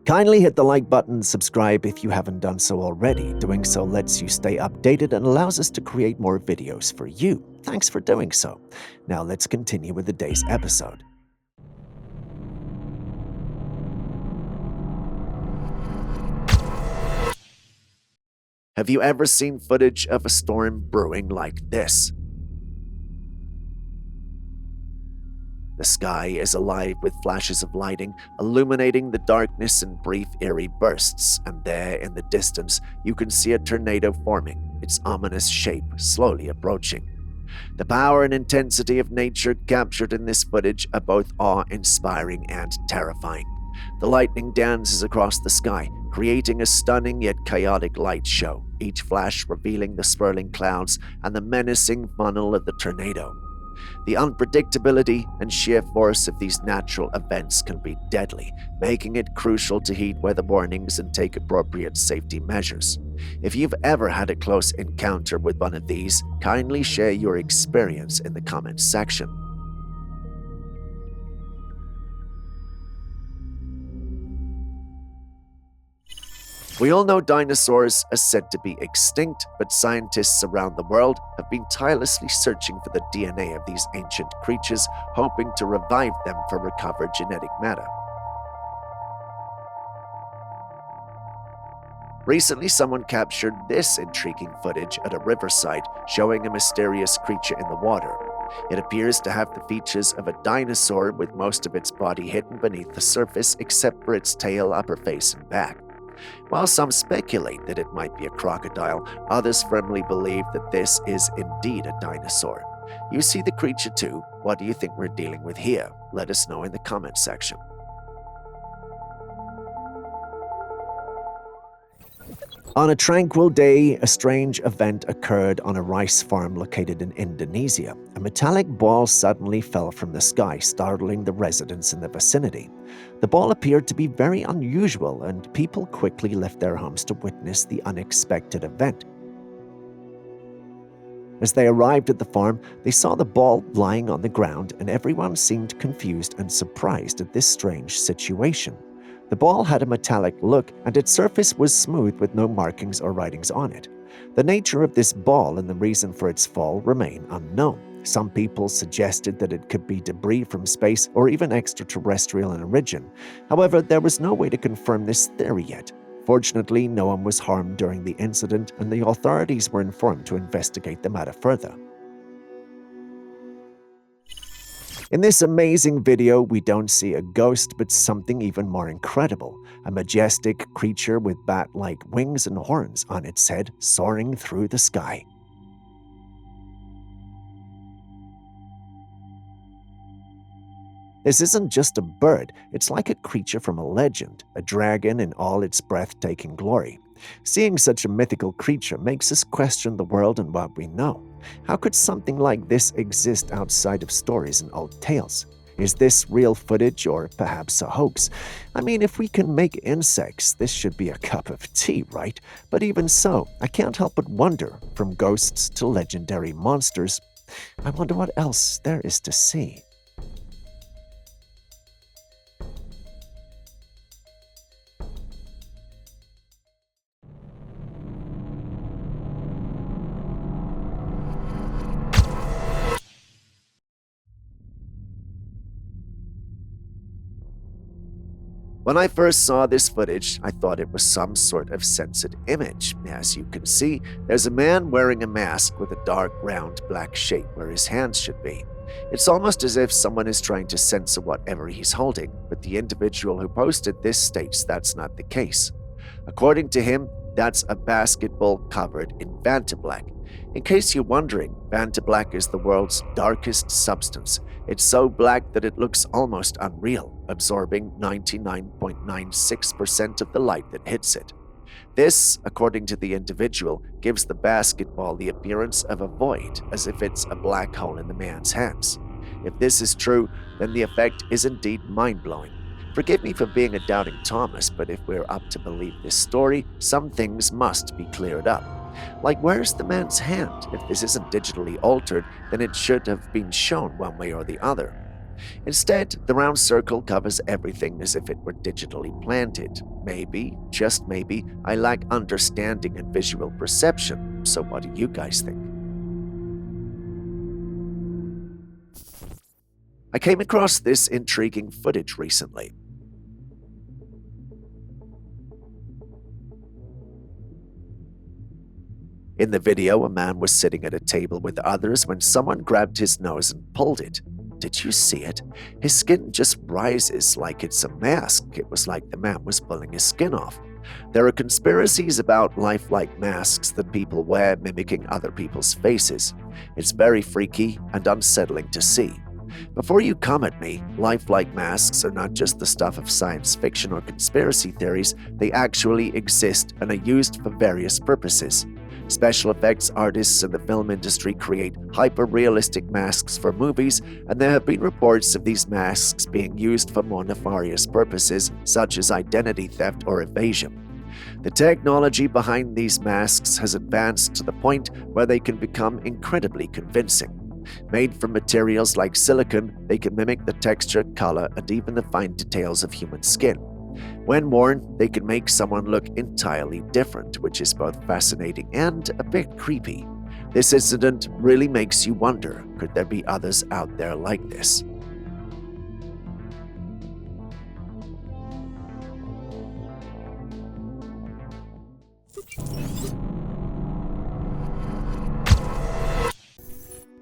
Kindly hit the like button and subscribe if you haven't done so already. Doing so lets you stay updated and allows us to create more videos for you. Thanks for doing so. Now let's continue with the day's episode. Have you ever seen footage of a storm brewing like this? The sky is alive with flashes of lighting, illuminating the darkness in brief, eerie bursts, and there in the distance, you can see a tornado forming, its ominous shape slowly approaching. The power and intensity of nature captured in this footage are both awe-inspiring and terrifying. The lightning dances across the sky, creating a stunning yet chaotic light show, each flash revealing the swirling clouds and the menacing funnel of the tornado. The unpredictability and sheer force of these natural events can be deadly, making it crucial to heed weather warnings and take appropriate safety measures. If you've ever had a close encounter with one of these, kindly share your experience in the comments section. We all know dinosaurs are said to be extinct, but scientists around the world have been tirelessly searching for the DNA of these ancient creatures, hoping to revive them for recovered genetic matter. Recently, someone captured this intriguing footage at a riverside, showing a mysterious creature in the water. It appears to have the features of a dinosaur with most of its body hidden beneath the surface except for its tail, upper face, and back. While some speculate that it might be a crocodile, others firmly believe that this is indeed a dinosaur. You see the creature too? What do you think we're dealing with here? Let us know in the comments section. On a tranquil day, a strange event occurred on a rice farm located in Indonesia. A metallic ball suddenly fell from the sky, startling the residents in the vicinity. The ball appeared to be very unusual, and people quickly left their homes to witness the unexpected event. As they arrived at the farm, they saw the ball lying on the ground, and everyone seemed confused and surprised at this strange situation. The ball had a metallic look, and its surface was smooth with no markings or writings on it. The nature of this ball and the reason for its fall remain unknown. Some people suggested that it could be debris from space or even extraterrestrial in origin. However, there was no way to confirm this theory yet. Fortunately, no one was harmed during the incident, and the authorities were informed to investigate the matter further. In this amazing video, we don't see a ghost, but something even more incredible. A majestic creature with bat-like wings and horns on its head, soaring through the sky. This isn't just a bird, it's like a creature from a legend, a dragon in all its breathtaking glory. Seeing such a mythical creature makes us question the world and what we know. How could something like this exist outside of stories and old tales? Is this real footage or perhaps a hoax? I mean, if we can make insects, this should be a cup of tea, right? But even so, I can't help but wonder, from ghosts to legendary monsters, I wonder what else there is to see. When I first saw this footage, I thought it was some sort of censored image. As you can see, there's a man wearing a mask with a dark, round, black shape where his hands should be. It's almost as if someone is trying to censor whatever he's holding, but the individual who posted this states that's not the case. According to him, that's a basketball covered in Vantablack. In case you're wondering, Vantablack is the world's darkest substance. It's so black that it looks almost unreal, absorbing 99.96% of the light that hits it. This, according to the individual, gives the basketball the appearance of a void, as if it's a black hole in the man's hands. If this is true, then the effect is indeed mind-blowing. Forgive me for being a doubting Thomas, but if we're up to believe this story, some things must be cleared up. Like, where's the man's hand? If this isn't digitally altered, then it should have been shown one way or the other. Instead, the round circle covers everything as if it were digitally planted. Maybe, just maybe, I lack understanding and visual perception. So what do you guys think? I came across this intriguing footage recently. In the video, a man was sitting at a table with others when someone grabbed his nose and pulled it. Did you see it? His skin just rises like it's a mask. It was like the man was pulling his skin off. There are conspiracies about lifelike masks that people wear mimicking other people's faces. It's very freaky and unsettling to see. Before you come at me, lifelike masks are not just the stuff of science fiction or conspiracy theories, they actually exist and are used for various purposes. Special effects artists in the film industry create hyper-realistic masks for movies, and there have been reports of these masks being used for more nefarious purposes, such as identity theft or evasion. The technology behind these masks has advanced to the point where they can become incredibly convincing. Made from materials like silicone, they can mimic the texture, color, and even the fine details of human skin. When worn, they can make someone look entirely different, which is both fascinating and a bit creepy. This incident really makes you wonder, could there be others out there like this?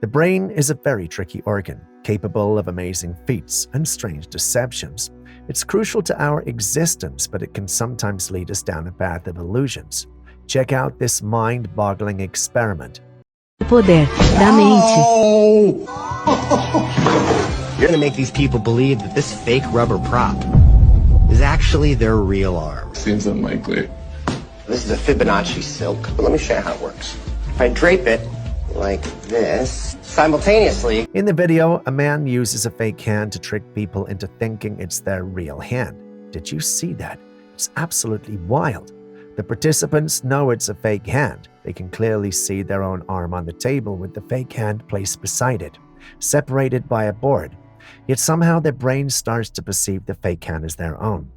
The brain is a very tricky organ, capable of amazing feats and strange deceptions. It's crucial to our existence, but it can sometimes lead us down a path of illusions. Check out this mind-boggling experiment. Poder da mente. You're gonna make these people believe that this fake rubber prop is actually their real arm. Seems unlikely. This is a Fibonacci silk, but let me show you how it works. If I drape it like this, simultaneously. In the video, a man uses a fake hand to trick people into thinking it's their real hand. Did you see that? It's absolutely wild. The participants know it's a fake hand. They can clearly see their own arm on the table with the fake hand placed beside it, separated by a board. Yet somehow their brain starts to perceive the fake hand as their own.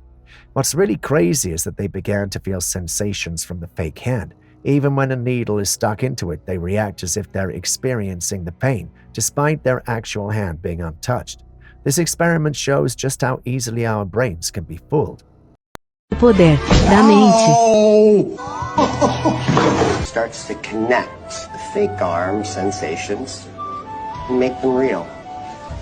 What's really crazy is that they began to feel sensations from the fake hand. Even when a needle is stuck into it, they react as if they're experiencing the pain, despite their actual hand being untouched. This experiment shows just how easily our brains can be fooled. Poder da mente. Starts to connect the fake arm sensations and make them real.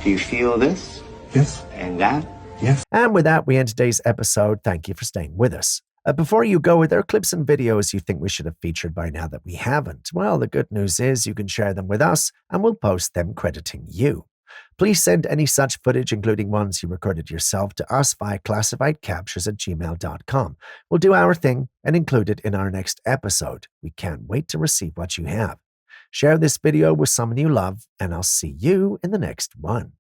Do you feel this? Yes. And that? Yes. And with that, we end today's episode. Thank you for staying with us. Before you go, are there clips and videos you think we should have featured by now that we haven't? Well, the good news is you can share them with us and we'll post them crediting you. Please send any such footage, including ones you recorded yourself, to us via classifiedcaptures@gmail.com. We'll do our thing and include it in our next episode. We can't wait to receive what you have. Share this video with someone you love, and I'll see you in the next one.